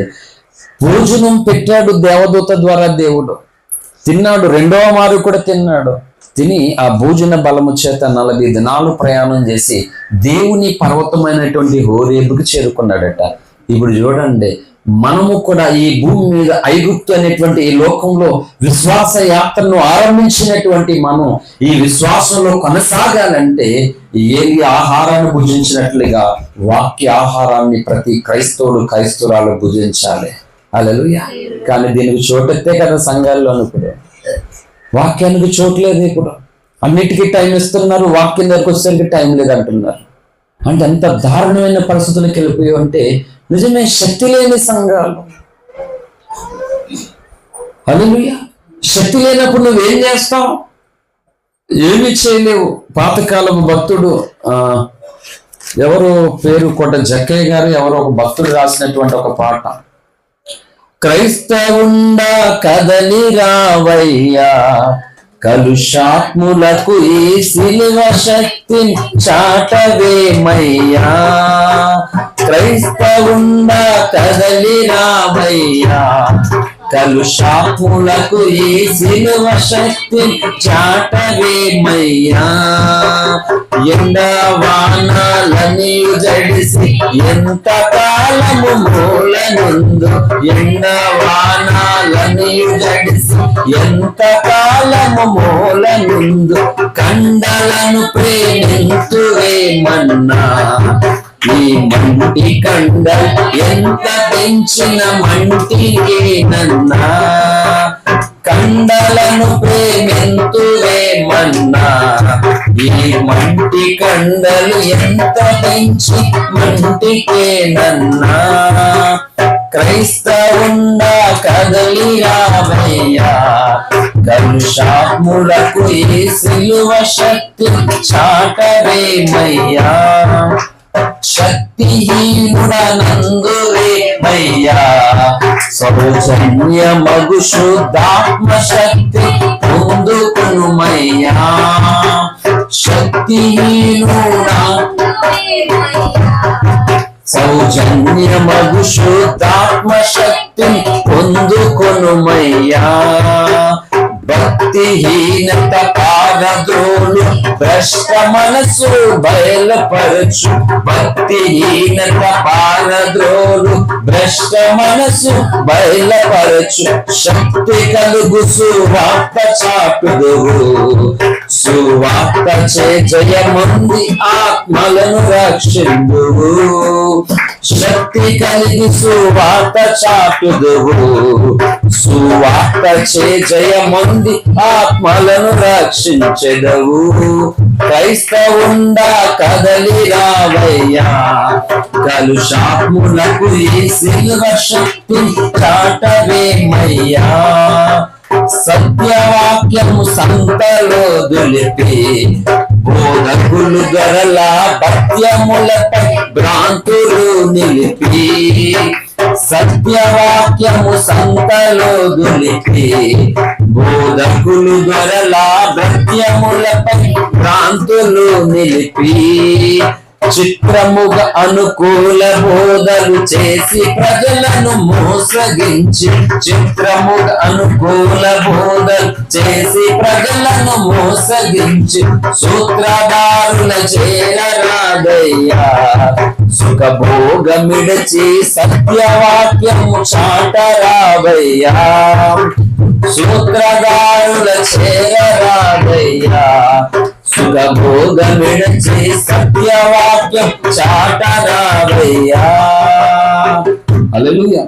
భోజనం పెట్టాడు దేవదూత ద్వారా, దేవుడు తిన్నాడు, 2వ మారు కూడా తిన్నాడు. తిని ఆ భోజన బలము చేత 40 దినాలు ప్రయాణం చేసి దేవుని పర్వతమైనటువంటి హోరేబుకి చేరుకున్నాడట. ఇప్పుడు చూడండి, మనము కూడా ఈ భూమి మీద ఐగుప్తు అనేటువంటి ఈ లోకంలో విశ్వాస యాత్రను ఆరంభించినటువంటి మనం ఈ విశ్వాసంలో కొనసాగాలంటే ఏలి ఆహారాన్ని భుజించినట్లుగా వాక్య ఆహారాన్ని ప్రతి క్రైస్తవురాలు భుజించాలి. హల్లెలూయా. కానీ దీనికి చోటెత్తే కదా సంఘాల్లోనూ కూడా. వాక్యానికి చోట్లేదు. ఇప్పుడు అన్నిటికీ టైం ఇస్తున్నారు, వాక్యం దగ్గరకు వచ్చేసరికి టైం లేదంటున్నారు. అంటే అంత దారుణమైన పరిస్థితులకు వెళ్ళిపోయావు. అంటే నిజమే, శక్తి లేని సంఘాలు. హల్లెలూయా. శక్తి లేనప్పుడు నువ్వేం చేస్తావు? ఏమీ చేయలేవు. పాతకాలపు భక్తుడు ఎవరు పేరు కోట జక్కయ్య గారు ఎవరో ఒక భక్తుడు రాసినటువంటి ఒక పాట, క్రైస్తవుండా కదలి రావయ్యా, కలుషాత్ములకు ఈ సిలువ శక్తిని చాటవేమయ్యా, క్రైస్తవుండా కదలి రావయ్యా, కలుషాత్ములకు ఈ సిలువ శక్తిని చాటవేమయ్యా, ఎండవానాలని జడిసి ఎంత కాలము మూలనుందు, ఎండవానాలని జడిసి ఎంత కాలము మూలనుందు, కండలను ప్రేమింతువేమన్నా, ఈ మంటి కండ ఎంత పెంచిన మంటికేనన్నా, కండలను ప్రేమింతువేమన్నా, ఈ మంటి కండలు ఎంత పెంచి మంటికేనన్నా, క్రైస్తవుండా కదలి రావయ్యా, కలుషాత్ములకు ఈ సిలువ శక్తి చాటవేమయ్యా, శక్తిహీనుడనందువేమయ్యా, సౌజన్యమగు శుద్ధాత్మ శక్తి పొందుకొనుమయ్యా, శక్తిహీనుడా సౌజన్యమగు శుద్ధాత్మ శక్తిని పొందుకొనుమయ్యా, భక్తి భక్తిహీనత పారద్రోలు భ్రష్ట మనసు బయలుపరచు. భక్తిహీనత పారద్రోలు భ్రష్ట మనసు బయలుపరచు. శక్తి కలుగు సువార్త చాటుదువు. సువార్త చే జయముంది ఆత్మలను రక్షిందువు. శక్తి కలిగి సువార్త చాటుదువు. సువార్త చే జయముంది ఆత్మలను రక్షించెదవు. క్రైస్తవుండా కదలి రావయ్యా, కలుషాత్ములకు ఈ సిల్వ శక్తి చాటవేమయ్యా. సత్యవాక్యము సంతలో దులిపి బోధకులు దొరల భక్త్యములపై భ్రాంతులు నిలిపి. సత్యవాక్యము సంతలో దులిపి బోధకులు దొరల భక్త్యములపై భ్రాంతులు నిలిపి. చిత్రముగా అనుకూల బోధలు చేసి ప్రజలను మోసగించి. చిత్రముగా అనుకూల బోధలు చేసి ప్రజలను మోసగించి. సూత్రధారుల చేరరాదయ్యా, సుఖభోగమిడిచి సత్యవాక్యము చాటరావయ్యా. సూత్రధారుల చేరరాదయ్యా, సుఖభోగమిడిచి సత్యవాక్యం చాటరావయ్యా. హల్లెలూయా.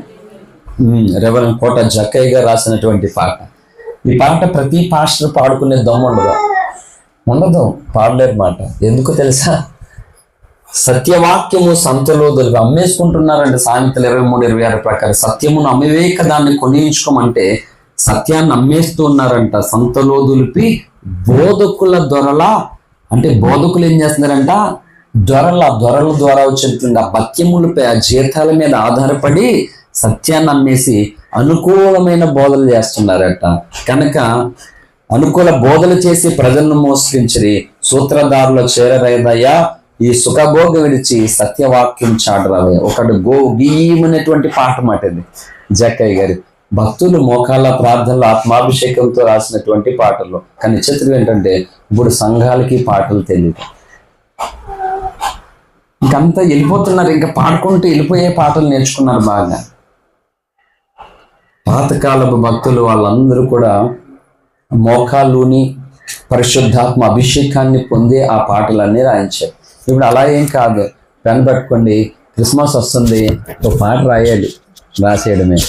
రెవరెండ్ కోట జక్కయ్య గారు రాసినటువంటి పాట. ఈ పాట ప్రతి పాస్టర్ పాడుకునే దమ్ము ఉండదు, పాడలేరు మాట. ఎందుకు తెలుసా? సత్యవాక్యము సంతలో దొరికి అమ్మేసుకుంటున్నారంటే సామెతలు 23-26 ప్రకారం సత్యమును అమ్మివేక దాన్ని కొనియించుకోమంటే సత్యాన్ని అమ్మేస్తూ ఉన్నారంట. సంతలో దులిపి బోధకుల దొరలా, అంటే బోధకులు ఏం చేస్తున్నారంట? దొరల ద్వారా వచ్చేటువంటి ఆ భక్త్యములపై ఆ జీతాల మీద ఆధారపడి సత్యాన్ని అమ్మేసి అనుకూలమైన బోధలు చేస్తున్నారట. కనుక అనుకూల బోధలు చేసి ప్రజలను మోసగించి సూత్రధారుల చేరరేదయ్యా, ఈ సుఖభోగ విడిచి సత్యవాక్యం చాటరావయ్యా. ఒకటి గీయమనేటువంటి పాట మాట ఇది జక్కయ్య గారి. భక్తులు మోకాళ్ళ ప్రార్థనలు ఆత్మాభిషేకంతో రాసినటువంటి పాటలు. కానీ చిత్రం ఏంటంటే ఇప్పుడు సంఘాలకి పాటలు తెలియదు. ఇంకంతా వెళ్ళిపోతున్నారు, ఇంకా పాడుకుంటూ వెళ్ళిపోయే పాటలు నేర్చుకున్నారు బాగా. పాతకాలపు భక్తులు వాళ్ళందరూ కూడా మోకాళ్ళుని పరిశుద్ధాత్మ అభిషేకాన్ని పొంది ఆ పాటలన్నీ రాయించారు. ఇప్పుడు అలా ఏం కాదు, పెన్ పట్టుకోండి, క్రిస్మస్ వస్తుంది, ఒక పాట రాయాలి, రాసేయడమే.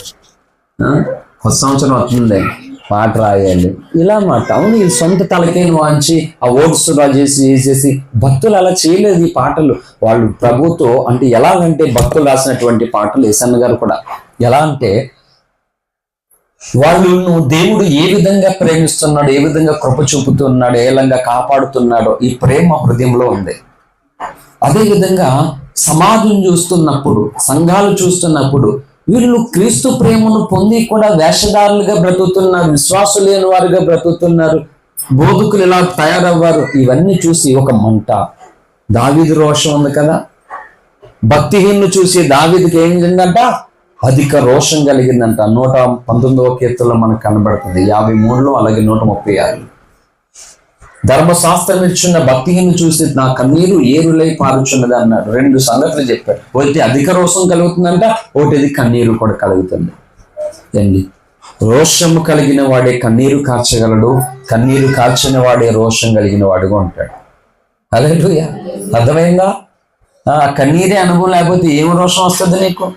కొత్త సంవత్సరం వస్తుంది, పాట రాయాలి, ఇలా మాట. అవును, ఇది సొంత తలకేని వాంచి ఆ ఓట్స్ చేసి భక్తులు అలా చేయలేదు. ఈ పాటలు వాళ్ళు ప్రభుతో, అంటే ఎలాగంటే భక్తులు రాసినటువంటి పాటలు యేసన్న గారు కూడా ఎలా అంటే వాళ్ళు దేవుడు ఏ విధంగా ప్రేమిస్తున్నాడు, ఏ విధంగా కృప చూపుతున్నాడు, ఏ విధంగా కాపాడుతున్నాడో ఈ ప్రేమ హృదయంలో ఉంది. అదేవిధంగా సమాజం చూస్తున్నప్పుడు, సంఘాలు చూస్తున్నప్పుడు వీళ్ళు క్రీస్తు ప్రేమను పొంది కూడా వేషధారులుగా బ్రతుకుతున్నారు, విశ్వాసం లేని వారుగా బ్రతుకుతున్నారు, బోధకులు ఇలా తయారవ్వారు. ఇవన్నీ చూసి ఒక మంట. దావీదు రోషం ఉంది కదా, భక్తిహీనులు చూసి దావీదుకి ఏం జరిగిందంట? అధిక రోషం కలిగిందంట. 119వ కీర్తనలో మనకు కనబడుతుంది, 53లో, అలాగే 136. ధర్మశాస్త్రం ఇచ్చున్న భక్తిహీను చూసి నా కన్నీరు ఏరులై పారుచున్నది అన్నాడు. 2 సంగతులు చెప్పాడు. ఒకటి అధిక రోషం కలుగుతుందంట, ఒకటి కన్నీరు కూడా కలుగుతుంది. ఏంటి? రోషము కలిగిన వాడే కన్నీరు కార్చగలడు, కన్నీరు కార్చిన వాడే రోషం కలిగిన వాడుగా ఉంటాడు. హల్లెలూయా. అర్థమైందా? ఆ కన్నీరే అనుభవం లేకపోతే ఏం రోషం వస్తుంది నీకు?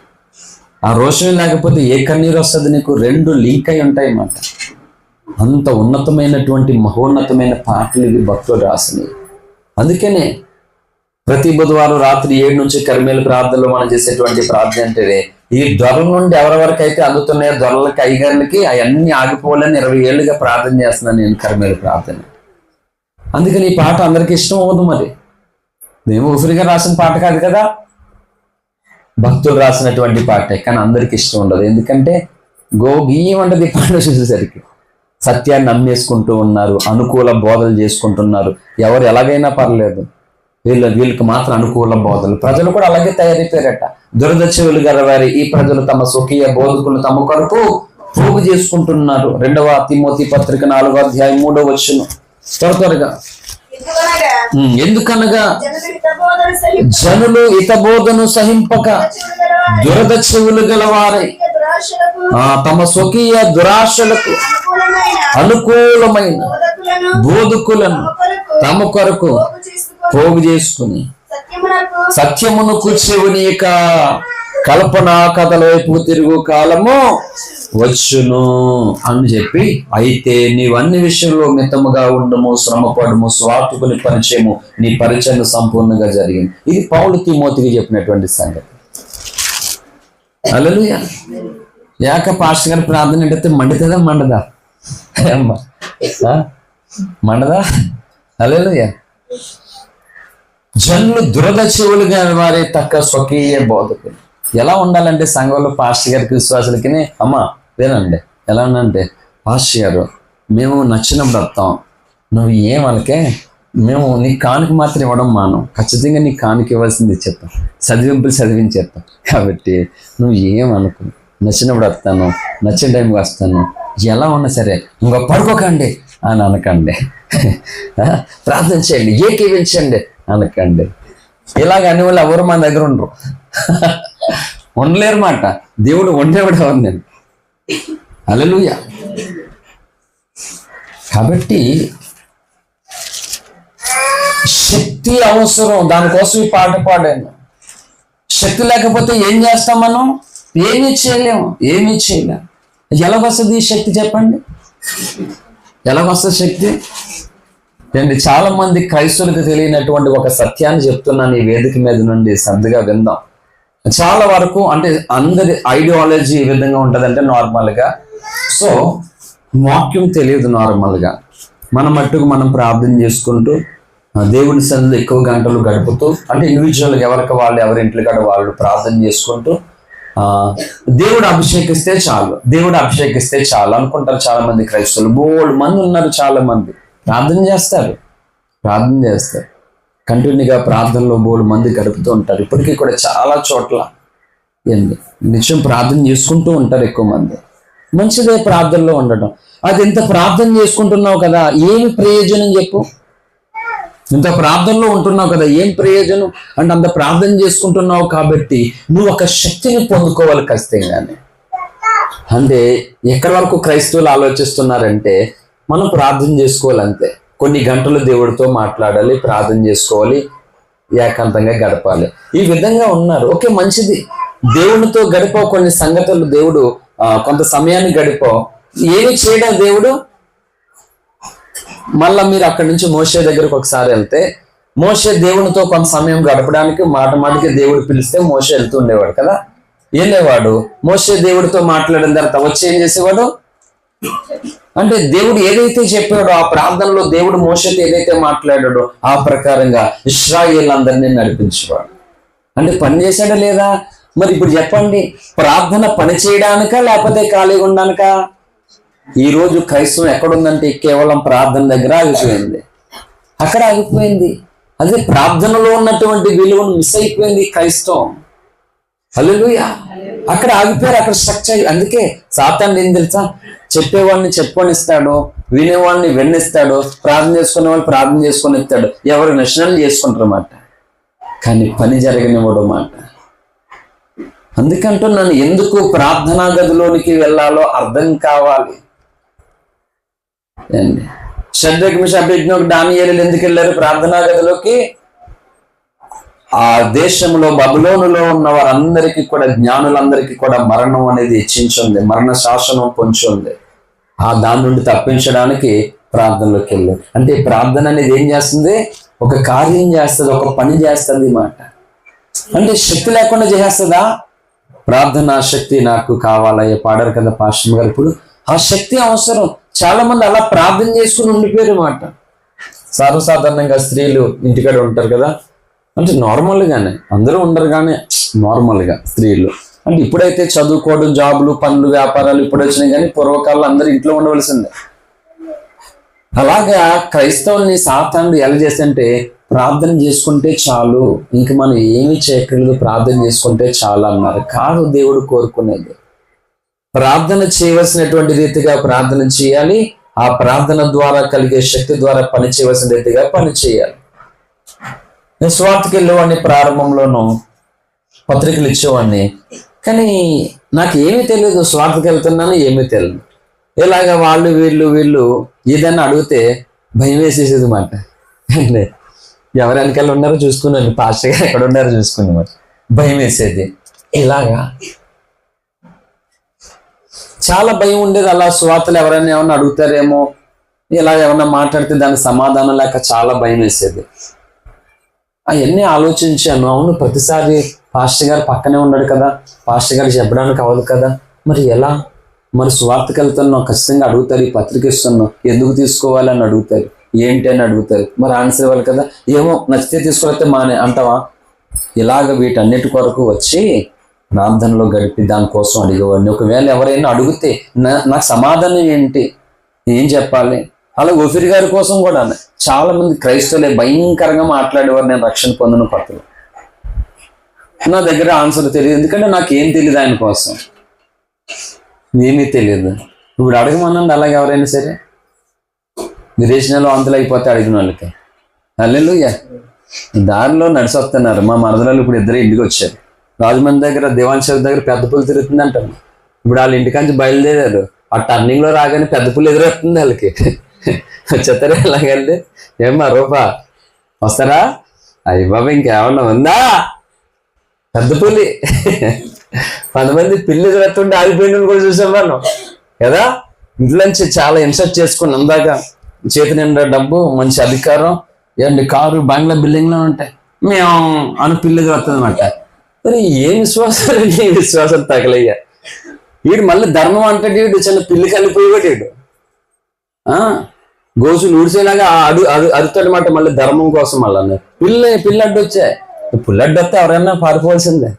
ఆ రోషం లేకపోతే ఏ కన్నీరు వస్తుంది నీకు? 2 లింక్ అయి ఉంటాయి అన్నమాట. అంత ఉన్నతమైనటువంటి మహోన్నతమైన పాటలు ఇవి భక్తులు రాసినవి. అందుకనే ప్రతి బుధవారం రాత్రి 7 నుంచి కర్మేలు ప్రార్థనలో మనం చేసేటువంటి ప్రార్థన అంటే ఈ దొరల నుండి ఎవరెవరికి అయితే అందుతున్నాయో దొరలకి, అయ్యగారులకి అవన్నీ ఆగిపోవాలని 20 ఏళ్ళుగా ప్రార్థన చేస్తున్నాను నేను కర్మేలు ప్రార్థన. అందుకని ఈ పాట అందరికీ ఇష్టం అవ్వదు. మరి మేము ఊపిరిగా రాసిన పాట కాదు కదా, భక్తులు రాసినటువంటి పాటే, కానీ అందరికి ఇష్టం ఉండదు. ఎందుకంటే గీయమంటది పాట చూసేసరికి. సత్యాన్ని నమ్మేసుకుంటూ ఉన్నారు, అనుకూల బోధలు చేసుకుంటున్నారు. ఎవరు ఎలాగైనా పర్లేదు, వీళ్ళకి మాత్రం అనుకూల బోధలు. ప్రజలు కూడా అలాగే తయారైపోయారట. దురద చెవులు గలవారి ఈ ప్రజలు తమ స్వకీయ బోధకులు తమ కొరకు పోగు చేసుకుంటున్నారు. 2వ తిమోతి పత్రిక 4వ అధ్యాయం 3వ వచనం త్వరగా. ఎందుకనగా జనులు హితబోధను సహింపక దురద చెవులు గలవారై తమ స్వకీయ దురాశలకు అనుకూలమైన బోధకులను తమ కొరకు పోగు చేసుకుని సత్యమునకు చెవునీక కల్పన కథల వైపు తిరుగు కాలము వచ్చును అని చెప్పి, అయితే నీవు అన్ని విషయంలో మితముగా ఉండము, శ్రమపడము, స్వార్థకుని పరిచయము, నీ పరిచయం సంపూర్ణంగా జరిగింది. ఇది పౌలు తిమోతికి చెప్పినటువంటి సంగతి. హల్లెలూయా. యాక పాస్టర్ గారి ప్రార్థన అంటే మండుతుందా మండదా? మండదా? హల్లెలూయా. జనులు దురద చెవులుగా వారే తక్క స్వకీయ బోధకులు. ఎలా ఉండాలంటే సంఘంలో పాస్టర్ గారికి విశ్వాసులకి, అమ్మ లేదండి ఎలా ఉందంటే, పాస్టర్ గారు మేము నచ్చినప్పుడు వస్తాం, నువ్వు ఏమనకే, మేము నీ కానుక మాత్రం ఇవ్వడం మానం, ఖచ్చితంగా నీ కానుక ఇవ్వాల్సింది చెప్తాం, చదివింపులు చదివించేస్తాం, కాబట్టి నువ్వు ఏమనుకు, నచ్చినప్పుడు వస్తాను, నచ్చిన టైంకి వస్తాను, ఎలా ఉన్నా సరే ఇంకా పడుకోకండి అని అనకండి, ప్రార్థన చేయండి, ఏకీవించండి అనకండి. ఇలాగ అన్ని వాళ్ళు ఎవరు మన దగ్గర ఉండరు, ఉండలేరు మాట. దేవుడు ఉండేవాడు ఎవరు? నేను. హల్లెలూయా. కాబట్టి శక్తి అవసరం, దానికోసం ఈ పాట పాడాను. శక్తి లేకపోతే ఏం చేస్తాం మనం? ఏమీ చేయలేము. ఎలాగొస్తుంది ఈ శక్తి చెప్పండి? ఎలాగొస్తుంది శక్తి? ఏంటి, చాలా మంది క్రైస్తవులకు తెలియనటువంటి ఒక సత్యాన్ని చెప్తున్నాను ఈ వేదిక మీద నుండి, శ్రద్ధగా విందాం. చాలా వరకు అంటే అందరి ఐడియాలజీ ఈ విధంగా ఉంటుందంటే నార్మల్గా, సో వాక్యం తెలియదు నార్మల్గా. మన మట్టుకు మనం ప్రార్థన చేసుకుంటూ దేవుని సన్నిధిలో ఎక్కువ గంటలు గడుపుతూ, అంటే ఇండివిజువల్గా ఎవరికి వాళ్ళు ఎవరి ఇంట్లో కాడ వాళ్ళు ప్రార్థన చేసుకుంటూ దేవుడు అభిషేకిస్తే చాలు అనుకుంటారు చాలా మంది క్రైస్తవులు. బోల్డ్ మంది ఉన్నారు, చాలా మంది ప్రార్థన చేస్తారు, కంటిన్యూగా ప్రార్థనలో బోల్డ్ మంది గడుపుతూ ఉంటారు. ఇప్పటికీ కూడా చాలా చోట్ల నిత్యం ప్రార్థన చేసుకుంటూ ఉంటారు ఎక్కువ మంది. మంచిదే ప్రార్థనలో ఉండడం. అది ఇంత ప్రార్థన చేసుకుంటున్నావు కదా, ఏమి ప్రయోజనం చెప్పు? ఇంత ప్రార్థనలో ఉంటున్నావు కదా, ఏం ప్రయోజనం అంటే, అంత ప్రార్థన చేసుకుంటున్నావు కాబట్టి నువ్వు ఒక శక్తిని పొందుకోవాలి ఖచ్చితంగానే. అంటే ఎక్కడి వరకు క్రైస్తవులు ఆలోచిస్తున్నారంటే, మనం ప్రార్థన చేసుకోవాలి అంతే, కొన్ని గంటలు దేవుడితో మాట్లాడాలి, ప్రార్థన చేసుకోవాలి, ఏకాంతంగా గడపాలి, ఈ విధంగా ఉన్నారు. ఓకే, మంచిది. దేవునితో గడిపో కొన్ని సంగతులు, దేవుడు కొంత సమయాన్ని గడిపో, ఏమి చేయడం దేవుడు. మళ్ళా మీరు అక్కడి నుంచి మోషే దగ్గరకు ఒకసారి వెళ్తే, మోషే దేవునితో కొంత సమయం గడపడానికి మాటికి దేవుడు పిలిస్తే మోషే వెళ్తూ ఉండేవాడు కదా, వెళ్ళేవాడు. మోషే దేవుడితో మాట్లాడిన తర్వాత వచ్చి ఏం చేసేవాడు అంటే, దేవుడు ఏదైతే చెప్పాడో ఆ ప్రార్థనలో దేవుడు మోషేతో ఏదైతే మాట్లాడాడో ఆ ప్రకారంగా ఇశ్రాయేలందరినీ నడిపించేవాడు. అంటే పని చేశాడా లేదా? మరి ఇప్పుడు చెప్పండి, ప్రార్థన పని చేయడానికా లేకపోతే ఖాళీగా ఉండడానికా? ఈరోజు క్రైస్తవం ఎక్కడుందంటే కేవలం ప్రార్థన దగ్గర ఆగిపోయింది, అక్కడ ఆగిపోయింది. అదే ప్రార్థనలో ఉన్నటువంటి విలువను మిస్ అయిపోయింది క్రైస్తవం. హల్లెలూయా. అక్కడ ఆగిపోయారు, అక్కడ స్ట్రక్చర్. అందుకే సాతాను ఏం తెలుసా, చెప్పేవాడిని చెప్పుకొనిస్తాడు, వినేవాడిని విన్నిస్తాడు, ప్రార్థన చేసుకునే వాళ్ళు ప్రార్థన చేసుకొని ఇస్తాడు, ఎవరు నశనం చేసుకుంటారు అన్నమాట, కానీ పని జరగనివ్వడం మాట. అందుకంటున్నాను, ఎందుకు ప్రార్థనా గదిలోనికి వెళ్ళాలో అర్థం కావాలి. షడ్రక్ మిషక్ అబేద్నెగో దానియేలు ఎందుకు వెళ్ళారు ప్రార్థనా గదిలోకి? ఆ దేశంలో బబులోనులో ఉన్న వారందరికీ కూడా, జ్ఞానులందరికీ కూడా మరణం అనేది హెచ్చించింది, మరణ శాసనం పొంచి ఉంది. దాని నుండి తప్పించడానికి ప్రార్థనలోకి వెళ్ళారు. అంటే ప్రార్థన అనేది ఏం చేస్తుంది? ఒక కార్యం చేస్తుంది, ఒక పని చేస్తుంది మాట. అంటే శక్తి లేకుండా చేస్తుందా? ప్రార్థనా శక్తి నాకు కావాలయ్యే పాడారు కదా పాస్టర్ గారు. ఇప్పుడు ఆ శక్తి అవసరం. చాలా మంది అలా ప్రార్థన చేసుకుని ఉండిపోయారు మాట. సర్వసాధారణంగా స్త్రీలు ఇంటికాడ ఉంటారు కదా, అంటే నార్మల్గానే, అందరూ ఉండరు కానీ నార్మల్గా స్త్రీలు అంటే, ఇప్పుడైతే చదువుకోవడం, జాబులు, పనులు, వ్యాపారాలు ఇప్పుడు వచ్చినాయి, కానీ పూర్వకాలంలో అందరూ ఇంట్లో ఉండవలసిందే. అలాగా క్రైస్తవుల్ని సాతానుడు ఎలా చేస్తే, ప్రార్థన చేసుకుంటే చాలు, ఇంక మనం ఏమి చేయక్కర్లేదు, ప్రార్థన చేసుకుంటే చాలు అన్నారు. కాదు దేవుడు కోరుకునేది. ప్రార్థన చేయవలసినటువంటి రీతిగా ప్రార్థన చేయాలి. ఆ ప్రార్థన ద్వారా కలిగే శక్తి ద్వారా పని చేయవలసిన రీతిగా పని చేయాలి. నేను స్వార్థకి వెళ్ళేవాడిని, ప్రారంభంలోనూ పత్రికలు ఇచ్చేవాడిని. కానీ నాకు ఏమీ తెలియదు, స్వార్థకి వెళ్తున్నాను ఏమీ తెలియదు. ఇలాగ వాళ్ళు వీళ్ళు ఏదైనా అడిగితే భయం వేసేసేది మాట. ఎవరు వెనకాల ఉన్నారో చూసుకున్నాను, పాస్టర్ గారు ఎక్కడ ఉన్నారో చూసుకుని మరి భయం వేసేది. ఇలాగా చాలా భయం ఉండేది. అలా స్వార్థలు ఎవరైనా ఏమన్నా అడుగుతారేమో, ఇలా ఏమన్నా మాట్లాడితే దానికి సమాధానం లేక చాలా భయం వేసేది. అవన్నీ ఆలోచించాను. అవును, ప్రతిసారి పాస్టర్ గారు పక్కనే ఉన్నాడు కదా, పాస్టర్ గారు చెప్పడానికి అవ్వదు కదా, మరి ఎలా? మరి స్వార్థకి వెళ్తున్నావు, ఖచ్చితంగా అడుగుతారు, ఈ పత్రిక ఇస్తున్నావు ఎందుకు తీసుకోవాలని అడుగుతారు, ఏంటి అని అడుగుతారు, మరి ఆన్సర్ ఇవ్వాలి కదా. ఏమో నచ్చితే తీసుకువస్తే మానే అంటావా? ఇలాగ వీటన్నిటి కొరకు వచ్చి ప్రార్థనలో గడిపి దానికోసం అడిగేవాడిని. ఒకవేళ ఎవరైనా అడిగితే నాకు సమాధానం ఏంటి, ఏం చెప్పాలి? అలా ఓఫీర్ గారి కోసం కూడా చాలా మంది క్రైస్తవులే భయంకరంగా మాట్లాడేవారు. నేను రక్షణ పొందిన కొత్తలో నా దగ్గర ఆన్సర్ తెలియదు, ఎందుకంటే నాకు ఏం తెలియదు, ఆయన కోసం ఏమీ తెలియదు. ఇప్పుడు అడగమనండి అలాగే ఎవరైనా సరే, విరేచనలో అంతలు అయిపోతే అడిగిన వాళ్ళకి. హల్లెలూయా. దారిలో నడిచి వస్తున్నారు మా మరదలు, ఇప్పుడు ఇద్దరు ఇంటికి వచ్చారు. రాజమండ్రి దగ్గర దేవాంశ దగ్గర పెద్ద పుల్లు తిరుగుతుంది అంటాను. ఇప్పుడు వాళ్ళ ఇంటికాంచి బయలుదేరారు, ఆ టర్నింగ్ లో రాగానే పెద్ద పుల్లు ఎదురొస్తుంది వాళ్ళకి. చెత్తరా ఎలాగండి, ఏమ్మా రూపా వస్తారా? అయ్యి బాబా ఇంకేమన్నా ఉందా? పెద్ద పులి 10 మంది పిల్లి ఎదురొస్తుంటే ఆగిపోయిన కూడా చూసాం మనం కదా. ఇంట్లోంచి చాలా ఇన్సర్ట్ చేసుకుని అందాక చేతి నిండా డబ్బు, మంచి అధికారం, ఏంటి కారు, బంగ్లా, బిల్డింగ్లో ఉంటాయి, మేము అను పిల్లి ఎదురొస్తుంది అన్నమాట. మరి ఏ విశ్వాసాలు, ఏ విశ్వాసాలు తగలయ్యా. వీడు మళ్ళీ ధర్మం అంటే వీడు చిన్న పిల్లి కలిపోయేవాడు. వీడు గోసులు ఊడిసేలాగా అరుతాడనమాట మళ్ళీ ధర్మం కోసం. మళ్ళీ పిల్లడ్డు వచ్చాయి, పుల్లడ్డు వస్తే ఎవరైనా పారిపోవాల్సిందే.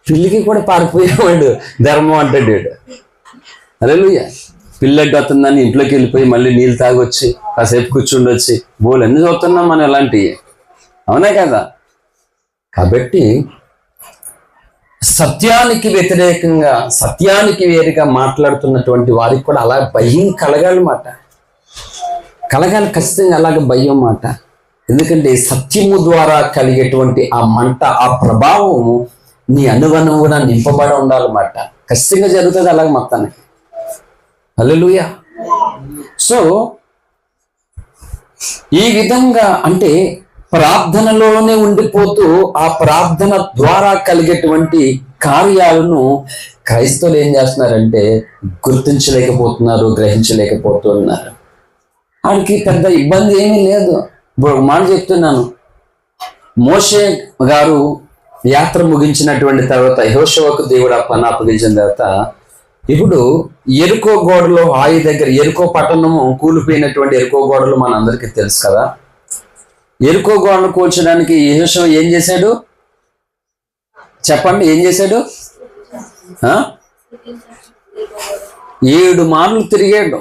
పిల్లికి కూడా పారిపోయేవాడు ధర్మం అంటే వీడు. హల్లెలూయా. పిల్లడ్డు వస్తుందని ఇంట్లోకి వెళ్ళిపోయి మళ్ళీ నీళ్ళు తాగొచ్చి కాసేపు కూర్చుండొచ్చి బోలు అన్ని చూస్తున్నాం మనం ఇలాంటివి, అవునా కదా. కాబట్టి సత్యానికి వ్యతిరేకంగా, సత్యానికి వేరుగా మాట్లాడుతున్నటువంటి వారికి కూడా అలా భయం కలగాలన్నమాట. కలగాలి ఖచ్చితంగా, అలాగే భయం మాట. ఎందుకంటే సత్యము ద్వారా కలిగేటువంటి ఆ మంట, ఆ ప్రభావము నీ అనువనువున నింపబడి ఉండాలన్నమాట. ఖచ్చితంగా జరుగుతుంది అలాగే మొత్తానికి. హల్లెలూయా. సో ఈ విధంగా అంటే ప్రార్థనలోనే ఉండిపోతూ ఆ ప్రార్థన ద్వారా కలిగేటువంటి కార్యాలను క్రైస్తవులు ఏం చేస్తున్నారంటే గుర్తించలేకపోతున్నారు, గ్రహించలేకపోతున్నారు. వాడికి పెద్ద ఇబ్బంది ఏమీ లేదు. ఇప్పుడు ఒక మాట చెప్తున్నాను, మోషే గారు యాత్ర ముగించినటువంటి తర్వాత యెహోషువకు దేవుడు ఆ పని అప్పగించిన తర్వాత ఇప్పుడు ఎరుకో గోడలో ఆయి దగ్గర, ఎరుకో పట్టణము కూలిపోయినటువంటి ఎరుకో గోడలు మనందరికీ తెలుసు కదా. ఎరుకో గోడను కూల్చడానికి యెహోషువ ఏం చేశాడు చెప్పండి? ఏం చేశాడు? 7 మార్లు తిరిగాడు.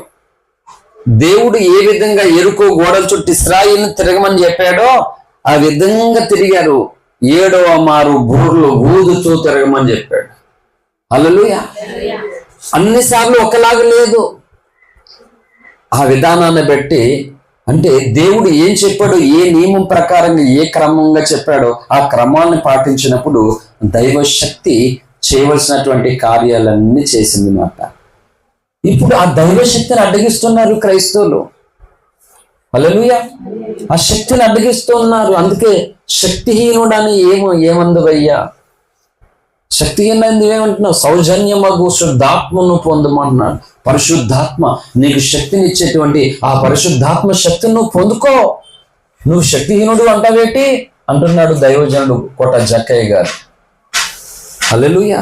దేవుడు ఏ విధంగా ఎరుకో గోడల చుట్టూ ఇశ్రాయేలును తిరగమని చెప్పాడో ఆ విధంగా తిరిగారు. 7వ మారు బూర్లు ఊదుతూ తిరగమని చెప్పాడు. హల్లెలూయా. అన్నిసార్లు ఒకలాగా లేదు. ఆ విధానాన్ని బట్టి అంటే దేవుడు ఏం చెప్పాడో, ఏ నియమం ప్రకారంగా ఏ క్రమంగా చెప్పాడో ఆ క్రమాన్ని పాటించినప్పుడు దైవశక్తి చేయవలసినటువంటి కార్యాలన్నీ చేసింది మాట. ఇప్పుడు ఆ దైవశక్తిని అడ్డగిస్తున్నారు క్రైస్తవులు. హల్లెలూయా. ఆ శక్తిని అడ్డగిస్తున్నారు. అందుకే శక్తిహీనుడని ఏమందువయ్యా, శక్తిహీనది ఏమంటున్నావు? సౌజన్యమగు శుద్ధాత్మను పొందమంటున్నాడు. పరిశుద్ధాత్మ నీకు శక్తినిచ్చేటువంటి ఆ పరిశుద్ధాత్మ శక్తిని నువ్వు పొందుకో. నువ్వు శక్తిహీనుడు అంటావేటి అంటున్నాడు దైవజనుడు కోట జక్కయ్య గారు. హల్లెలూయా.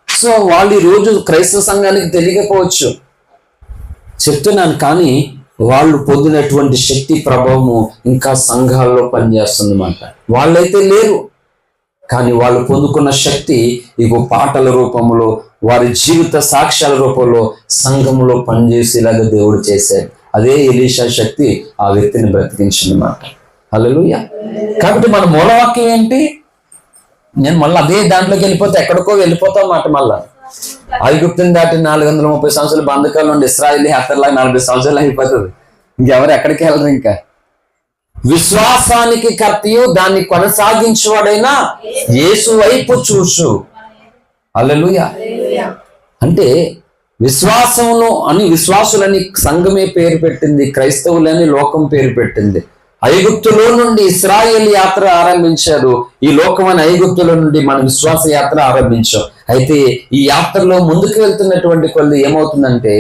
సో వాళ్ళు ఈరోజు క్రైస్తవ సంఘానికి తెలియకపోవచ్చు, చెప్తున్నాను, కానీ వాళ్ళు పొందినటువంటి శక్తి ప్రభావము ఇంకా సంఘాల్లో పనిచేస్తుంది అన్నమాట. వాళ్ళైతే లేరు, కానీ వాళ్ళు పొందుకున్న శక్తి ఇగో పాటల రూపంలో, వారి జీవిత సాక్ష్యాల రూపంలో సంఘంలో పనిచేసేలాగా దేవుడు చేశాడు. అదే ఎలీషా శక్తి ఆ వ్యక్తిని బ్రతికించింది అన్నమాట. హల్లెలూయా. కాబట్టి మన మూలవాక్యం ఏంటి? నేను మళ్ళీ అదే దాంట్లోకి వెళ్ళిపోతే ఎక్కడికో వెళ్ళిపోతాం మాట. మళ్ళా ఐగుప్తుని దాటి 430 సంవత్సరాలు బంధకాలు ఉండి ఇశ్రాయేలు యాత్రలాగా 40 సంవత్సరాలు అయిపోతుంది. ఇంకెవరు ఎక్కడికి వెళ్ళరు. ఇంకా విశ్వాసానికి కర్తయు దాన్ని కొనసాగించేవాడైనా యేసు వైపు చూసు. హల్లెలూయా. అంటే విశ్వాసంలో అని విశ్వాసులని సంఘమే పేరు పెట్టింది, క్రైస్తవులని లోకం పేరు పెట్టింది. ఐగుప్తులో నుండి ఇశ్రాయేల్ యాత్ర ఆరంభించారు. ఈ లోకమైన ఐగుప్తులో నుండి మన విశ్వాస యాత్ర ఆరంభించాం. అయితే ఈ యాత్రలో ముందుకు వెళ్తున్నటువంటి కొద్ది ఏమవుతుందంటే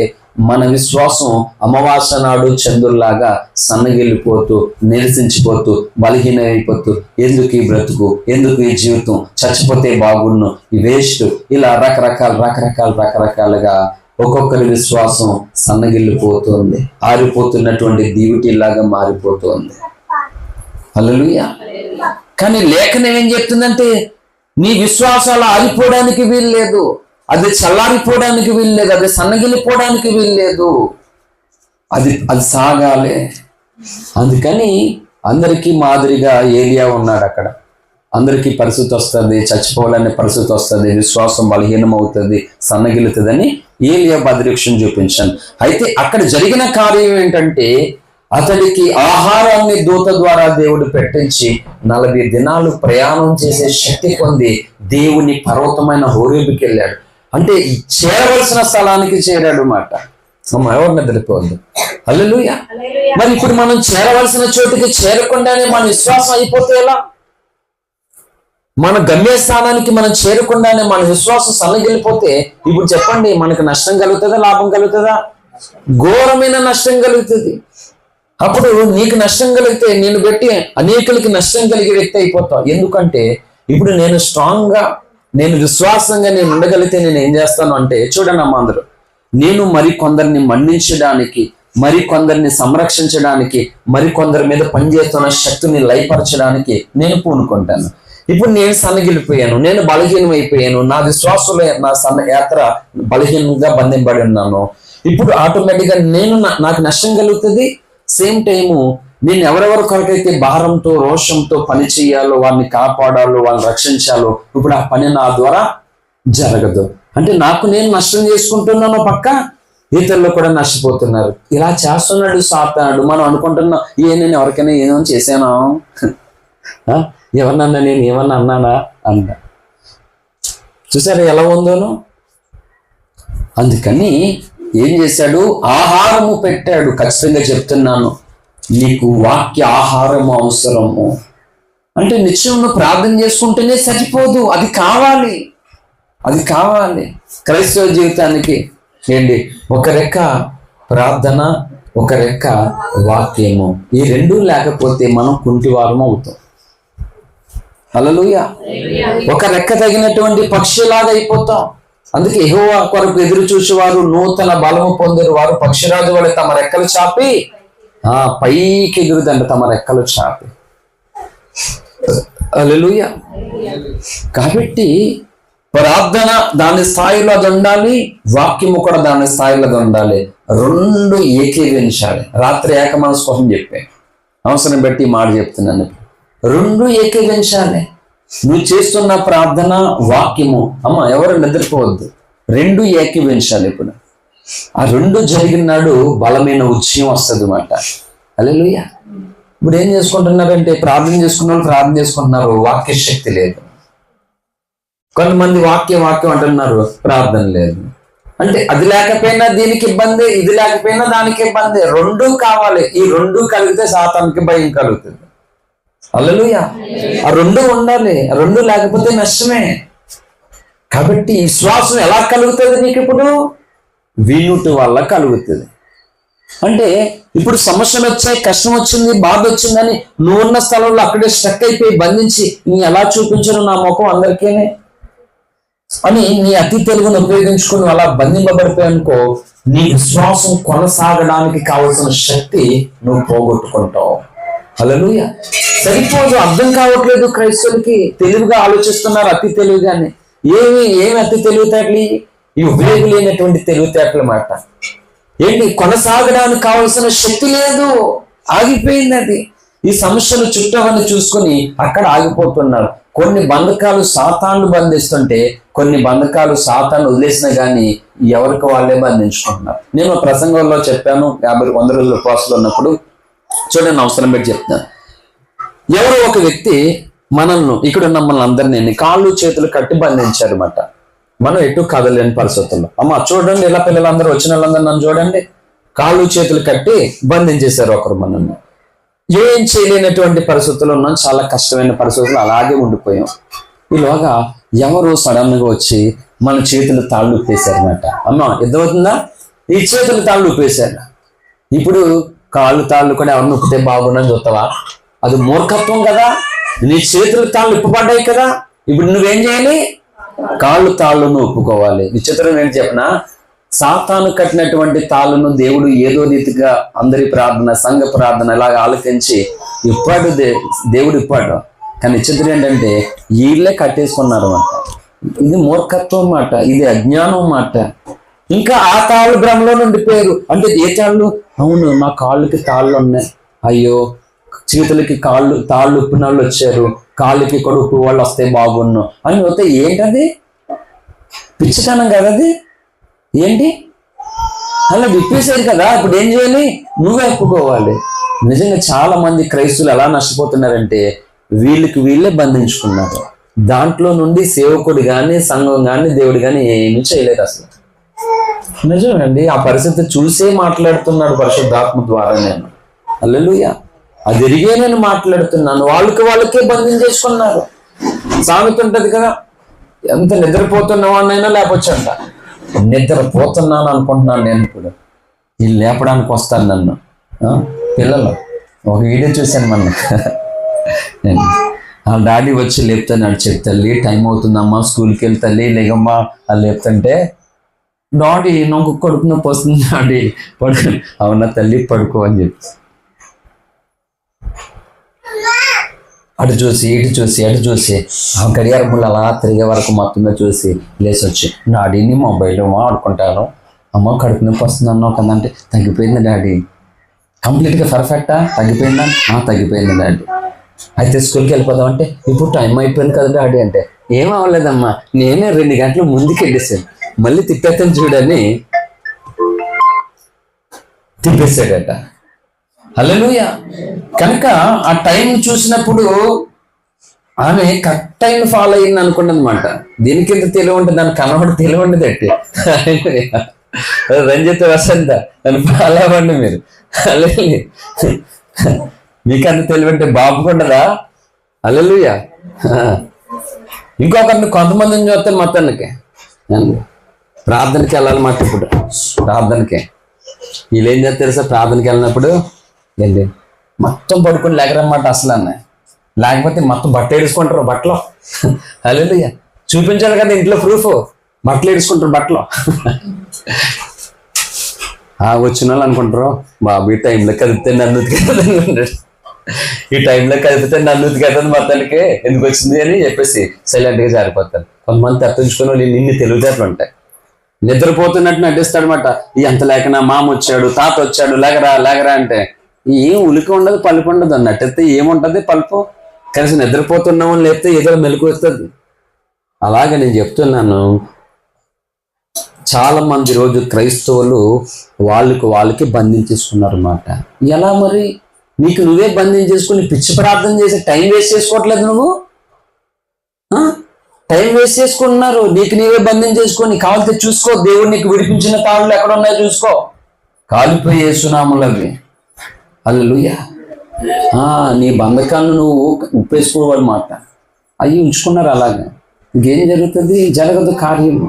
మన విశ్వాసం అమావాస్య నాడు చంద్రుల్లాగా సన్నగిల్లిపోతూ, నిరసించిపోతూ, బలహీనమైపోతూ, ఎందుకు ఈ బ్రతుకు, ఎందుకు ఈ జీవితం, చచ్చిపోతే బాగుండు, ఈ వేస్ట్, ఇలా రకరకాలుగా ఒక్కొక్కరి విశ్వాసం సన్నగిల్లిపోతుంది, ఆరిపోతున్నటువంటి దీవిటిలాగా మారిపోతుంది. హల్లెలూయా. కానీ లేఖనం ఏం చెప్తుందంటే నీ విశ్వాసాలు ఆరిపోవడానికి వీల్లేదు, అది చల్లారిపోవడానికి వీల్లేదు, అది సన్నగిల్లిపోవడానికి వీల్లేదు, అది సాగాలి. అందుకని అందరికీ మాదిరిగా ఏలియా ఉన్నాడు. అక్కడ అందరికీ పరిస్థితి వస్తుంది, చచ్చిపోవాలనే పరిస్థితి వస్తుంది, విశ్వాసం బలహీనం అవుతుంది, సన్నగిలుతుందని ఏలియా బద్రీక్షను చూపించాను. అయితే అక్కడ జరిగిన కార్యం ఏంటంటే అతడికి ఆహారాన్ని దూత ద్వారా దేవుడు పెట్టించి 40 దినాలు ప్రయాణం చేసే శక్తి పొంది దేవుని పర్వతమైన హోరేబుకి వెళ్ళాడు. అంటే చేరవలసిన స్థలానికి చేరాడు మాట. ఎవరు నిద్రపోవద్దు. హల్లెలూయా. మరి ఇప్పుడు మనం చేరవలసిన చోటుకి చేరకుండానే మన విశ్వాసం అయిపోతే ఎలా? మన గమ్యస్థానానికి మనం చేరకుండానే మన విశ్వాసం సన్నగిల్లిపోతే ఇప్పుడు చెప్పండి, మనకు నష్టం కలుగుతుందా, లాభం కలుగుతుందా? ఘోరమైన నష్టం కలుగుతుంది. అప్పుడు నీకు నష్టం కలిగితే నేను బట్టి అనేకులకి నష్టం కలిగే వ్యక్తి అయిపోతావు. ఎందుకంటే ఇప్పుడు నేను స్ట్రాంగ్గా, నేను విశ్వాసంగా నేను ఉండగలిగితే నేను ఏం చేస్తాను అంటే, చూడండి అమ్మ అందరూ, నేను మరికొందరిని మన్నించడానికి, మరికొందరిని సంరక్షించడానికి, మరికొందరి మీద పనిచేస్తున్న శక్తిని లయపరచడానికి నేను పూనుకుంటాను. ఇప్పుడు నేను సన్నగిలిపోయాను, నేను బలహీనమైపోయాను, నా విశ్వాసంలో నా యాత్ర బలహీనంగా బంధింపబడి ఉన్నాను. ఇప్పుడు ఆటోమేటిక్గా నాకు నష్టం కలుగుతుంది. సేమ్ టైము నేను ఎవరెవరి కొరకైతే భారంతో, రోషంతో పని చేయాలో, వారిని కాపాడాలో, వాళ్ళని రక్షించాలో, ఇప్పుడు ఆ పని నా ద్వారా జరగదు. అంటే నాకు నేను నష్టం చేసుకుంటున్నాను, పక్క ఇతరులు కూడా నష్టపోతున్నారు. ఇలా చేస్తున్నాడు సాతానుడు. మనం అనుకుంటున్నాం, నేను ఎవరికైనా ఏదో చేశానా, ఎవరినన్నా నేను ఏమన్నా అన్నానా అంట. చూసారా ఎలా ఉందోను? అందుకని ఏం చేశాడు? ఆహారము పెట్టాడు. ఖచ్చితంగా చెప్తున్నాను, నీకు వాక్య ఆహారము అవసరము. అంటే నిత్యం నువ్వు ప్రార్థన చేసుకుంటేనే సరిపోదు, అది కావాలి, అది కావాలి. క్రైస్తవ జీవితానికి ఏంటి? ఒక రెక్క ప్రార్థన, ఒక రెక్క వాక్యము. ఈ రెండూ లేకపోతే మనం కుంటివారము అవుతాం. హల్లెలూయా. ఒక రెక్క తగినటువంటి పక్షిలాగా అయిపోతాం. అందుకే యెహోవా కొరకు ఎదురు చూసేవారు నూతన బలము పొందిన వారు పక్షిరాజు వలె తమ రెక్కలు చాపి పైకి ఎగురుదంట, తమ రెక్కలు చాపి. హల్లెలూయా. కాబట్టి ప్రార్థన దాని స్థాయిలో అది ఉండాలి, వాక్యము కూడా దాని స్థాయిలో అది ఉండాలి. రెండు ఏకీవించాలి. రాత్రి ఏక మనసు కోసం చెప్పాను, అవసరం బట్టి మాట చెప్తున్నాను. రెండు ఏకీవించాలి. నువ్వు చేస్తున్న ప్రార్థన, వాక్యము, అమ్మ ఎవరు నిద్రపోవద్దు, రెండు ఏకీవించాలి. ఇప్పుడు ఆ రెండు జరిగిన నాడు బలమైన ఉద్యమం వస్తుంది అన్నమాట. హల్లెలూయా. ఇప్పుడు ఏం చేసుకుంటున్నారంటే ప్రార్థన చేసుకుంటున్నారు, వాక్య శక్తి లేదు. కొంతమంది వాక్యం అంటున్నారు, ప్రార్థన లేదు. అంటే అది లేకపోయినా దీనికి ఇబ్బంది, ఇది లేకపోయినా దానికి ఇబ్బంది. రెండూ కావాలి. ఈ రెండు కలిగితే సాతానికి భయం కలుగుతుంది. హల్లెలూయా. ఆ రెండు ఉండాలి, ఆ రెండు లేకపోతే నష్టమే. కాబట్టి విశ్వాసం ఎలా కలుగుతుంది నీకు? ఇప్పుడు వినుట వల్ల కలుగుతుంది. అంటే ఇప్పుడు సమస్యలు వచ్చాయి, కష్టం వచ్చింది, బాధ వచ్చిందని నువ్వున్న స్థలంలో అక్కడే స్టక్ అయిపోయి బంధించి నీ ఎలా చూపించను నా ముఖం అందరికీ అని నీ అతి తెలుగును ఉపయోగించుకుని అలా బంధింపబడిపోయానుకో, నీ విశ్వాసం కొనసాగడానికి కావలసిన శక్తి నువ్వు పోగొట్టుకుంటావు. హల్లెలూయా. సరిపోదు, అర్థం కావట్లేదు క్రైస్తవులకి. తెలివిగా ఆలోచిస్తున్నారు, అతి తెలివిగానే. ఏమి అతి తెలివితేటలు? ఈ ఉపయోగం లేనటువంటి తెలివితేటలు మాట. ఏంటి? కొనసాగడానికి కావలసిన శక్తి లేదు, ఆగిపోయింది అది. ఈ సమస్యలు చుట్టవన్నీ చూసుకొని అక్కడ ఆగిపోతున్నారు. కొన్ని బంధకాలు సాతాను బంధిస్తుంటే కొన్ని బంధకాలు సాతాను వదిలేసినా కానీ ఎవరికి వాళ్ళే బంధించుకుంటున్నారు. నేను ప్రసంగంలో చెప్పాను 100 రోజుల ఉపవాసాలు ఉన్నప్పుడు, చూడండి అవసరం పెట్టి చెప్తాను. ఎవరో ఒక వ్యక్తి మనల్ని ఇక్కడ ఉన్న మనల్ని అందరినీ కాళ్ళు చేతులు కట్టి బంధించారన్నమాట. మనం ఎటు కదలేని పరిస్థితుల్లో. అమ్మ చూడండి, ఇలా పిల్లలందరూ వచ్చిన వాళ్ళందరూ నన్ను చూడండి, కాళ్ళు చేతులు కట్టి బంధించేశారు ఒకరు మనల్ని. ఏం చేయలేనటువంటి పరిస్థితుల్లో ఉన్నాం, చాలా కష్టమైన పరిస్థితుల్లో అలాగే ఉండిపోయాం. ఈలోగా ఎవరు సడన్ గా వచ్చి మన చేతులు తాళ్ళు ఉప్పేశారన్నమాట. అమ్మ ఎద్దవుతుందా? ఈ చేతులు తాళ్ళు ఉప్పేశారు. ఇప్పుడు కాళ్ళు తాళ్ళు కూడా ఎవరిని ఉప్పితే బాగుండని చూస్తావా? అది మూర్ఖత్వం కదా. నీ చేతులు తాళ్ళు ఉప్పుపడ్డాయి కదా, ఇప్పుడు నువ్వేం చేయాలి? కాళ్ళు తాళ్ళను ఒప్పుకోవాలి. విచిత్రం ఏంటి చెప్పనా, సాతాను కట్టినటువంటి తాళ్ళను దేవుడు ఏదో రీతిగా అందరి ప్రార్థన, సంఘ ప్రార్థన ఇలాగ ఆలకించి ఇప్పాడు, దేవుడు ఇప్పాడు. కానీ విచిత్రం ఏంటంటే వీళ్ళే కట్టేసుకున్నారు అన్నమాట. ఇది మూర్ఖత్వం మాట, ఇది అజ్ఞానం మాట. ఇంకా ఆ తాళ్ళు భ్రమలో ఉండిపోయారు. అంటే ఏ తాళ్ళు? అవును, మా కాళ్ళకి తాళ్ళు ఉన్నాయి, అయ్యో చేతులకి తాళ్ళు ఉప్పిన వాళ్ళు వచ్చారు, కాళ్ళకి కూడా ఉప్పు వాళ్ళు వస్తే బాగున్ను అని పోతే ఏంటది? పిచ్చితనం కదా అది. ఏంటి అలా విప్పేశారు కదా, ఇప్పుడు ఏం చేయాలి? నువ్వే ఒప్పుకోవాలి. నిజంగా చాలా మంది క్రైస్తువులు ఎలా నష్టపోతున్నారంటే వీళ్ళకి వీళ్ళే బంధించుకున్నారు. దాంట్లో నుండి సేవకుడు కానీ, సంఘం కానీ, దేవుడు కానీ ఏమీ చేయలేదు అసలు. నిజమేనండి, ఆ పరిస్థితి చూసే మాట్లాడుతున్నాడు పరిశుద్ధాత్మ ద్వారా. నేను హల్లెలూయా, అది ఎరిగే నేను మాట్లాడుతున్నాను. వాళ్ళకే బంధించేసుకున్నారు. సామెత ఉంటది కదా, ఎంత నిద్రపోతున్నవాడినైనా లేపొచ్చంట. నిద్రపోతున్నాను అనుకుంటున్నాను నేను. ఇప్పుడు వీళ్ళు లేపడానికి వస్తాను నన్ను. పిల్లలు ఒక వీడియో చూశాను మొన్న. నేను ఆ డాడీ వచ్చి లేపుతాను, చెప్తాలి టైం అవుతుందమ్మా స్కూల్కి వెళ్తాలి లేకమ్మా అది లేపుతుంటే, డాడీ నాకు కడుపు నొప్పి వస్తుంది డాడీ పడుకో. అవునా తల్లి పడుకో అని చెప్పి అటు చూసి అటు చూసి ఆ గడియార ముళ్ళు అలా తిరిగే వరకు మొత్తం చూసి లేచి వచ్చి, డాడీని మొబైల్ ఆడుకుంటాను, అమ్మ కడుపు నొప్పి వస్తుంది అన్నావు కదా అంటే, తగ్గిపోయింది డాడీ. కంప్లీట్గా పర్ఫెక్టా? తగ్గిపోయిందా? తగ్గిపోయింది డాడీ. అయితే స్కూల్కి వెళ్ళిపోదాం అంటే, ఇప్పుడు టైం అయిపోయింది కదా డాడీ అంటే, ఏం అవ్వలేదమ్మా, నేనే 2 గంటలు ముందుకు వెళ్ళేసాను, మళ్ళీ తిప్పేస్తాను చూడని తిప్పేసాడట. హల్లెలూయా. కనుక ఆ టైం చూసినప్పుడు ఆమె కరెక్ట్ టైం ఫాలో అయింది అనుకున్నది అనమాట. దీనికి ఎంత తెలివి ఉంటుంది, దానికి కనబడి తెలివి ఉండదు అట్టి. రంజిత్ వసంత నన్ను ఫాలో అవ్వండి మీరు. మీకు అంత తెలివి అంటే బాబుకు ఉండదా? హల్లెలూయా. ఇంకొకరిని కొంతమందిని చూస్తే మొత్తానికి ప్రార్థనకి వెళ్ళాలన్నమాట. ఇప్పుడు ప్రార్థనకి వీళ్ళు ఏం చేస్తారు తెలుసా? ప్రార్థనకి వెళ్ళినప్పుడు ఏంటి మొత్తం పడుకొని లేకరన్నమాట అసలు అన్న, లేకపోతే మొత్తం బట్ట ఏడుచుకుంటారు బట్టలో. హల్లెలూయా. చూపించాలి కదా ఇంట్లో ప్రూఫ్, బట్టలు ఏడుచుకుంటారు బట్టలో. వచ్చిన వాళ్ళు అనుకుంటారు, బాబు ఈ టైంలో కదిపితే నన్ను ఉతికేది, ఈ టైంలో కదిపితే నన్ను ఉతికేది మొత్తానికి ఎందుకు వచ్చింది అని చెప్పేసి సైలెంట్గా జారిపోతారు. కొంతమంది తప్పించుకుని వాళ్ళు ఇన్ని తెలివితేటలు ఉంటాయి. నిద్రపోతున్నట్టు నటిస్తాడనమాట. ఎంత లేకనా మామ వచ్చాడు, తాత వచ్చాడు, లేగరా అంటే ఏం ఉలికి ఉండదు, పలుపు ఉండదు. నటిస్తే ఏముంటది పలుపు? కనీసం నిద్రపోతున్నామని లేపితే ఏదో మెలకు వస్తుంది. అలాగే నేను చెప్తున్నాను, చాలా మంది రోజు క్రైస్తవులు వాళ్ళకి బంధించేసుకున్నారు అన్నమాట. ఎలా మరి? నీకు నువ్వే బంధించేసుకుని పిచ్చి ప్రార్థన చేసి టైం వేస్ట్ చేసుకోవట్లేదు నువ్వు. టైం వేస్ట్ చేసుకుంటున్నారు, నీకు నీవే బంధించేసుకొని. కావాలితే చూసుకో, దేవుడు నీకు విడిపించిన తాళ్ళు ఎక్కడ ఉన్నాయో చూసుకో. కాలిపోయే సునాములు అవి. హల్లెలూయా. నీ బంధకాలను నువ్వు ఉప్పేసుకోవాలన్నమాట. అవి ఉంచుకున్నారు అలాగే. ఇంకేం జరుగుతుంది? జరగదు కార్యము.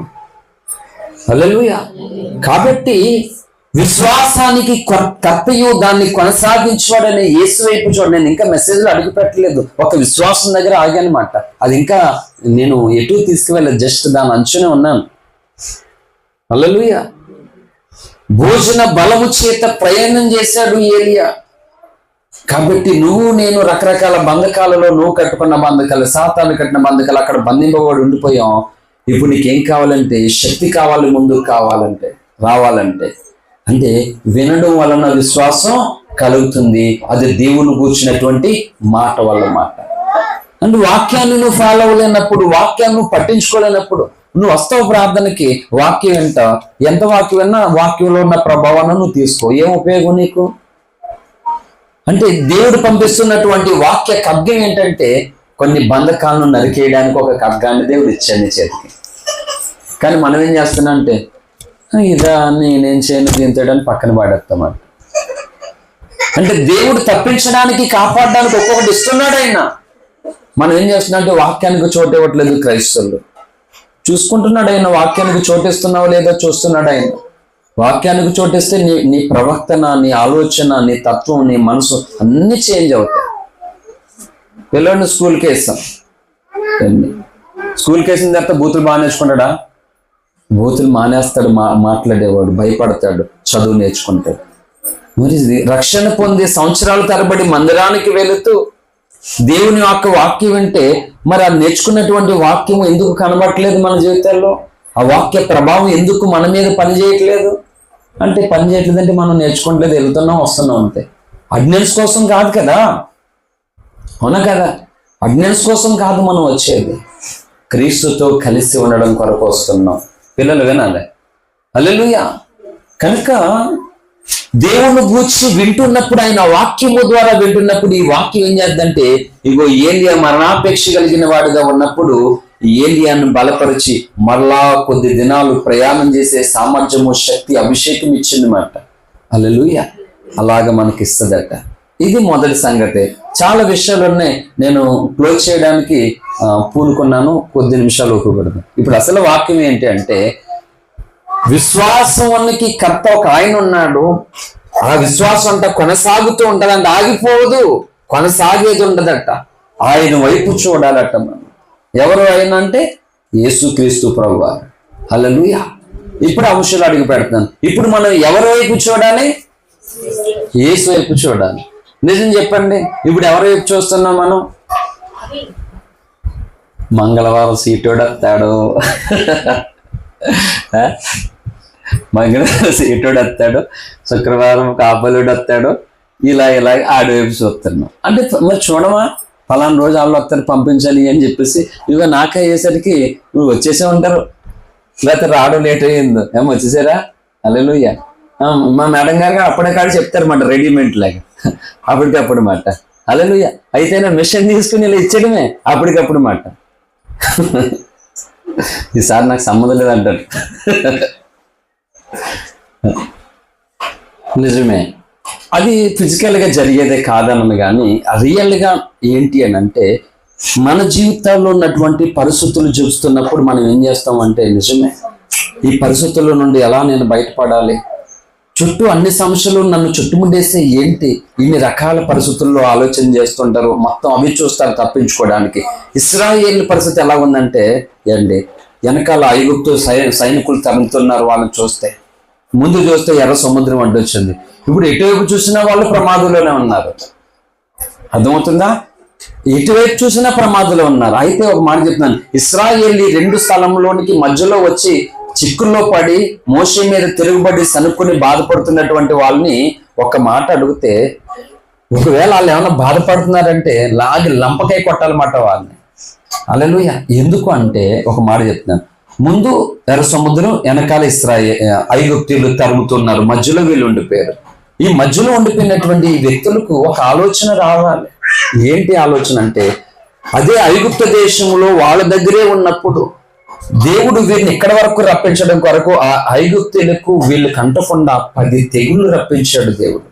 హల్లెలూయా. కాబట్టి విశ్వాసానికి కర్తయు దాన్ని కొనసాగించేవాడనే యేసు వైపు చూడండి. నేను ఇంకా మెసేజ్లో అడుగు పెట్టలేదు, ఒక విశ్వాసం దగ్గర ఆగానమాట. అది ఇంకా నేను ఎటు తీసుకువెళ్ళలేదు, జస్ట్ దాని అంచునే ఉన్నాను. హల్లెలూయా. భోజన బలము చేత ప్రయాణం చేశాడు ఏలియా. కాబట్టి నువ్వు నేను రకరకాల బంధకాలలో, నువ్వు కట్టుకున్న బంధకాలు, సాతాను కట్టిన బంధకాలు అక్కడ బంధింపబడి ఉండిపోయాం. ఇప్పుడు నీకేం కావాలంటే శక్తి కావాలి, ముందుకు రావాలంటే అంటే వినడం వలన విశ్వాసం కలుగుతుంది. అది దేవుని కూర్చున్నటువంటి మాట వల్ల మాట. అంటే వాక్యాన్ని నువ్వు ఫాలో అవ్వలేనప్పుడు, వాక్యాన్ని నువ్వు పట్టించుకోలేనప్పుడు, నువ్వు వస్తావు ప్రార్థనకి, వాక్యం వింటావు. ఎంత వాక్యం విన్నా వాక్యంలో ఉన్న ప్రభావాన్ని నువ్వు తీసుకో, ఏం ఉపయోగం నీకు? అంటే దేవుడు పంపిస్తున్నటువంటి వాక్య ఖడ్గం ఏంటంటే కొన్ని బంధకాలను నరికేయడానికి ఒక ఖడ్గాన్ని దేవుడు ఇచ్చాడు నీ చేతికి. కానీ మనం ఏం చేస్తున్నా అంటే ఇదా నేనేం చేయను దీంతోడని పక్కన పాడేస్తామాట. అంటే దేవుడు తప్పించడానికి కాపాడడానికి ఒక్కొక్కటి ఇస్తున్నాడు ఆయన. మనం ఏం చేస్తున్నా అంటే వాక్యానికి చోటు ఇవ్వట్లేదు. క్రైస్తవులు చూసుకుంటున్నాడు ఆయన, వాక్యానికి చోటిస్తున్నావు లేదా చూస్తున్నాడు ఆయన. వాక్యానికి చోటిస్తే నీ ప్రవర్తన, నీ ఆలోచన, నీ తత్వం, నీ మనసు అన్ని చేంజ్ అవుతాయి. పిల్లల్ని స్కూల్కి వేస్తాం, స్కూల్కి వేసిన తర్వాత బూతులు బాగా నేర్చుకుంటాడా? బూతులు మానేస్తాడు, మాట్లాడేవాడు భయపడతాడు, చదువు నేర్చుకుంటాడు. మరి రక్షణ పొంది సంవత్సరాల తరబడి మందిరానికి వెళుతూ దేవుని యొక్క వాక్యం వింటే మరి ఆ నేర్చుకున్నటువంటి వాక్యం ఎందుకు కనబడట్లేదు మన జీవితాల్లో? ఆ వాక్య ప్రభావం ఎందుకు మన మీద పనిచేయట్లేదు? అంటే పని చేయట్లేదంటే మనం నేర్చుకోవట్లేదు, వెళ్తున్నాం వస్తున్నాం అంతే. అటెండెన్స్ కోసం కాదు కదా, అవునా కదా? అటెండెన్స్ కోసం కాదు మనం వచ్చేది, క్రీస్తుతో కలిసి ఉండడం కొరకు వస్తున్నాం. పిల్లలు వినాలి, హల్లెలూయా. కనుక దేవుని గూర్చి వింటున్నప్పుడు, ఆయన వాక్యము ద్వారా వింటున్నప్పుడు ఈ వాక్యం ఏం చేద్దంటే, ఇగో ఏలియా మరణాపేక్ష కలిగిన వాడుగా ఉన్నప్పుడు ఏలియాను బలపరిచి మరలా కొద్ది దినాలు ప్రయాణం చేసే సామర్థ్యము, శక్తి, అభిషేకం ఇచ్చిందన్నమాట. హల్లెలూయా. అలాగ మనకి ఇస్తుందట. ఇది మొదటి సంగతి. చాలా విషయాలు ఉన్నాయి, నేను క్లోజ్ చేయడానికి పూనుకున్నాను, కొద్ది నిమిషాలు ఒప్పుకూడదు. ఇప్పుడు అసలు వాక్యం ఏంటి అంటే, విశ్వాసానికి కర్త ఒక ఆయన ఉన్నాడు. ఆ విశ్వాసం అంట కొనసాగుతూ ఉంటదంట, ఆగిపోదు, కొనసాగేది ఉండదట. ఆయన వైపు చూడాలట మనం. ఎవరు ఆయన అంటే యేసుక్రీస్తు ప్రభువారు. హల్లెలూయా. ఇప్పుడు అంశాలు అడిగి పెడతాను. ఇప్పుడు మనం ఎవరి వైపు చూడాలి? యేసు వైపు చూడాలి. నిజం చెప్పండి, ఇప్పుడు ఎవరి వైపు చూస్తున్నాం మనం? మంగళవారం సీటోడు వస్తాడు, మంగళవారం సీటోడు వస్తాడు, శుక్రవారం కాపలుడు వస్తాడు, ఇలా ఆడవైపు చూస్తున్నాం. అంటే మరి చూడమా, ఫలానా రోజు వాళ్ళు వస్తారు పంపించాలి అని చెప్పేసి ఇక నాకు అయ్యేసరికి నువ్వు వచ్చేసే ఉంటారు, లేకపోతే రావడం లేట్ అయ్యిందో ఏమో వచ్చేసారా. హల్లెలూయా. మా మేడం గారు అప్పుడే కాదు చెప్తారన్నమాట, రెడీమేడ్ లాగా అప్పటికప్పుడు మాట. హల్లెలూయా. అయితే నా మిషన్ తీసుకుని ఇలా ఇచ్చేయడమే అప్పటికప్పుడు మాట. ఈసారి నాకు సంబంధం లేదంటారు. నిజమే, అది ఫిజికల్గా జరిగేదే కాదన్నది. కానీ రియల్గా ఏంటి అని అంటే, మన జీవితాల్లో ఉన్నటువంటి పరిస్థితులు చూస్తున్నప్పుడు మనం ఏం చేస్తామంటే, నిజమే ఈ పరిస్థితుల నుండి ఎలా నేను బయటపడాలి, చుట్టూ అన్ని సమస్యలు నన్ను చుట్టుముట్టేస్తే ఏంటి, ఇన్ని రకాల పరిస్థితుల్లో ఆలోచన చేస్తుంటారు, మొత్తం అవి చూస్తారు తప్పించుకోవడానికి. ఇశ్రాయేల్ పరిస్థితి ఎలా ఉందంటే అండి, వెనకాల ఐగుప్తు సైనికులు తరుగుతున్నారు, వాళ్ళని చూస్తే ముందు చూస్తే ఎర్ర సముద్రం అడ్డొచ్చింది. ఇప్పుడు ఎటువైపు చూసినా వాళ్ళు ప్రమాదంలోనే ఉన్నారు. అర్థమవుతుందా? ఎటువైపు చూసినా ప్రమాదంలో ఉన్నారు. అయితే ఒక మాట చెప్తున్నాను, ఇశ్రాయేలీ రెండు స్థలంలోనికి మధ్యలో వచ్చి చిక్కుల్లో పడి మోషే మీద తిరుగుబడి సనుక్కుని బాధపడుతున్నటువంటి వాళ్ళని ఒక మాట అడిగితే, ఒకవేళ వాళ్ళు ఏమైనా బాధపడుతున్నారంటే లాగి లంపకాయ కొట్టాలన్నమాట వాళ్ళని. హల్లెలూయా. ఎందుకు అంటే ఒక మాట చెప్తున్నాను, ముందు ఎర్ర సముద్రం, వెనకాల ఐగుప్తీయులు తరుగుతున్నారు, మధ్యలో వీళ్ళు ఉండిపోయారు. ఈ మధ్యలో ఉండిపోయినటువంటి ఈ వ్యక్తులకు ఒక ఆలోచన రావాలి. ఏంటి ఆలోచన అంటే, అదే ఐగుప్త దేశంలో వాళ్ళ దగ్గరే ఉన్నప్పుడు దేవుడు వీరిని ఇక్కడ వరకు రప్పించడం కొరకు ఆ ఐగుప్తీయులకు వీళ్ళు కంటకుండా 10 తెగుళ్ళు రప్పించాడు. దేవుడు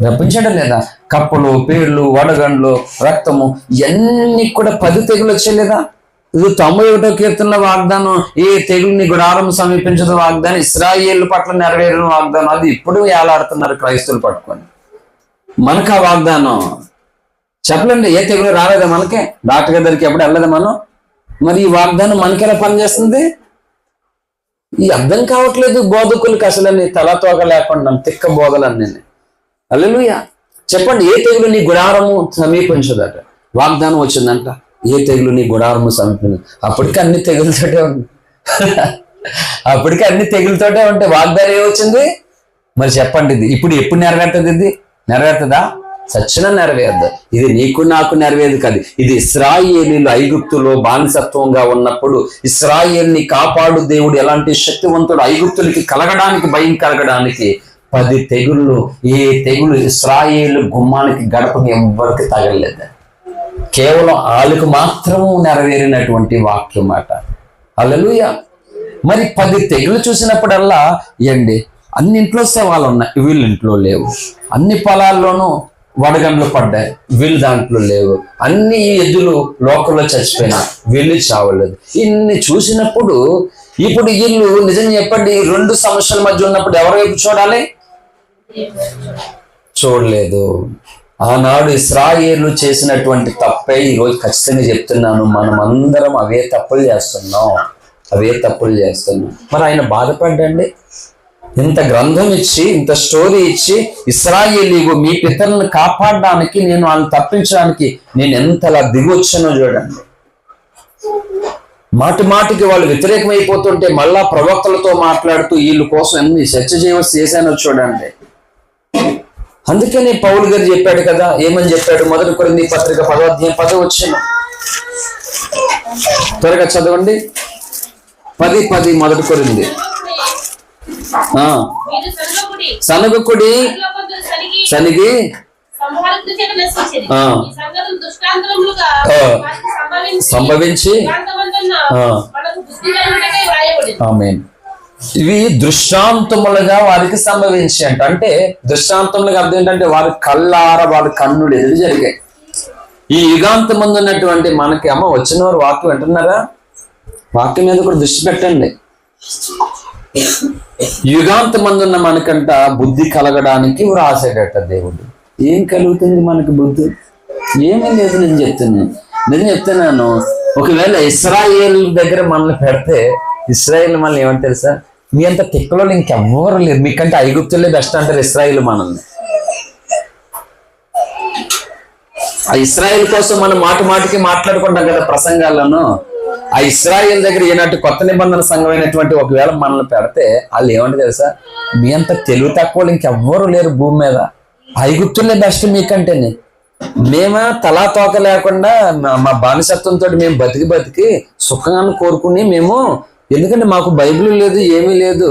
రప్పించడం లేదా? కప్పలు, పేర్లు, వడగండ్లు, రక్తము, ఇవన్నీ కూడా 10 తెగులు వచ్చేలేదా? ఇది 91వ కీర్తనల వాగ్దానం, ఏ తెగుల్ని గుడారం సమీపించదు వాగ్దానం, ఇశ్రాయేలు పట్ల నెరవేరిన వాగ్దానం. అది ఇప్పుడు ఏలాడుతున్నారు క్రైస్తవులు పట్టుకొని. మనకు ఆ వాగ్దానం చెప్పలేండి. ఏ తెగులు రాలేదా మనకే? డాక్టర్ దగ్గరికి ఎప్పుడు వెళ్ళలేదా మనం? మరి ఈ వాగ్దానం మనకెలా పనిచేస్తుంది? ఈ అర్థం కావట్లేదు బోధకులకు అసలు తలతోక లేకుండా తిక్క బోధలన్నీ. హల్లెలూయా. చెప్పండి, ఏ తెగులు నీ గుడారము సమీపించదట? వాగ్దానం వచ్చిందంట, ఏ తెగులు నీ గుడారము సమీపించదు. అప్పటికి అన్ని తెగులతోటే ఉంది. అప్పటికి అన్ని తెగులతోటే ఉంటే వాగ్దానం ఏమొచ్చింది? మరి చెప్పండి, ఇది ఇప్పుడు ఎప్పుడు నెరవేరుతుంది? ఇది నెరవేరుతుందా? సచ్చిన నెరవేరదు. ఇది నీకు నాకు నెరవేరదు కాదు. ఇది ఇశ్రాయేలీలు ఐగుప్తులో బానిసత్వంగా ఉన్నప్పుడు ఇశ్రాయేల్ని కాపాడు దేవుడు ఎలాంటి శక్తివంతుడు, ఐగుప్తులకి కలగడానికి భయం కలగడానికి 10 తెగుళ్ళు, ఏ తెగులు ఇశ్రాయేలు గుమ్మానికి గడపకి ఎవ్వరికి తగలలేదు. కేవలం వాళ్ళకు మాత్రం నెరవేరినటువంటి వాక్యం మాట. హల్లెలూయా. మరి 10 తెగులు చూసినప్పుడల్లా ఏంటి, అన్నింట్లో శవాలు ఉన్నాయి, వీళ్ళ ఇంట్లో లేవు. అన్ని పొలాల్లోనూ వడగండ్లు పడ్డాయి, వీళ్ళు దాంట్లో లేవు. అన్ని ఎద్దులు లోకంలో చచ్చిపోయినా వీళ్ళు చావలేదు. ఇన్ని చూసినప్పుడు ఇప్పుడు వీళ్ళు నిజంగా చెప్పండి, 2 సమస్యల మధ్య ఉన్నప్పుడు ఎవరి వైపు చూడాలి? చూడలేదు. ఆనాడు ఇశ్రాయేలు చేసినటువంటి తప్పే ఈరోజు ఖచ్చితంగా చెప్తున్నాను, మనం అందరం అవే తప్పులు చేస్తున్నాం. మరి ఆయన బాధపడ్డండి. ఇంత గ్రంథం ఇచ్చి, ఇంత స్టోరీ ఇచ్చి, ఇశ్రాయేలీగు మీ పితరులను కాపాడడానికి, నేను వాళ్ళని తప్పించడానికి నేను ఎంతలా దిగొచ్చానో చూడండి. మాటి మాటికి వాళ్ళు వ్యతిరేకమైపోతుంటే మళ్ళా ప్రవక్తలతో మాట్లాడుతూ వీళ్ళ కోసం ఎన్ని చర్చ చేశానో చూడండి. అందుకని పౌలు గారు చెప్పాడు కదా, ఏమని చెప్పాడు? 1 కొరింథీ పత్రిక 10వ అధ్యాయం 10వ వచనం త్వరగా చదవండి. 10:10 1 కొరింథీ. సనగకుడి, సనిగి సంభవించి. ఆమేన్. ఇవి దృష్టాంతములుగా వారికి సంభవించి అంటే దృష్టాంతములుగా అర్థం ఏంటంటే వారి కళ్ళార, వారి కన్నులు ఎదురు జరిగాయి. ఈ యుగాంతం ముందు ఉన్నటువంటి మనకి వచ్చిన వారు వాక్యం వింటున్నారా? వాక్యం మీద కూడా దృష్టి పెట్టండి. యుగాంతం మందు ఉన్న మనకంట బుద్ధి కలగడానికి రాసాడట దేవుడు. ఏం కలుగుతుంది మనకి బుద్ధి? ఏమీ లేదు. నేను చెప్తున్నాను ఒకవేళ ఇశ్రాయేల్ దగ్గర మనల్ని పెడితే ఇశ్రాయేల్ మనల్ని ఏమంటారు తెలుసా? మీ అంత తిక్కలో ఇంకెవ్వరు లేరు, మీకంటే ఐగుప్తులే బెస్ట్ అంటారు ఇశ్రాయేల్ మనల్ని. ఆ ఇశ్రాయేల్ కోసం మనం మాటికి మాట్లాడుకుంటాం కదా ప్రసంగాల్లోనూ. ఆ ఇశ్రాయేల్ దగ్గర ఈనాటి కొత్త నిబంధన సంఘమైనటువంటి ఒకవేళ మనల్ని పెడితే వాళ్ళు ఏమంటారు తెలుసా? మీ అంత తెలివి తక్కువ ఇంకెవ్వరు లేరు భూమి మీద, ఐగుప్తులే బెస్ట్ మీకంటేనే. మేమా తలా తోక లేకుండా మా బానిసత్వంతో మేము బతికి సుఖంగా కోరుకుని మేము, ఎందుకంటే మాకు బైబిల్ లేదు, ఏమీ లేదు,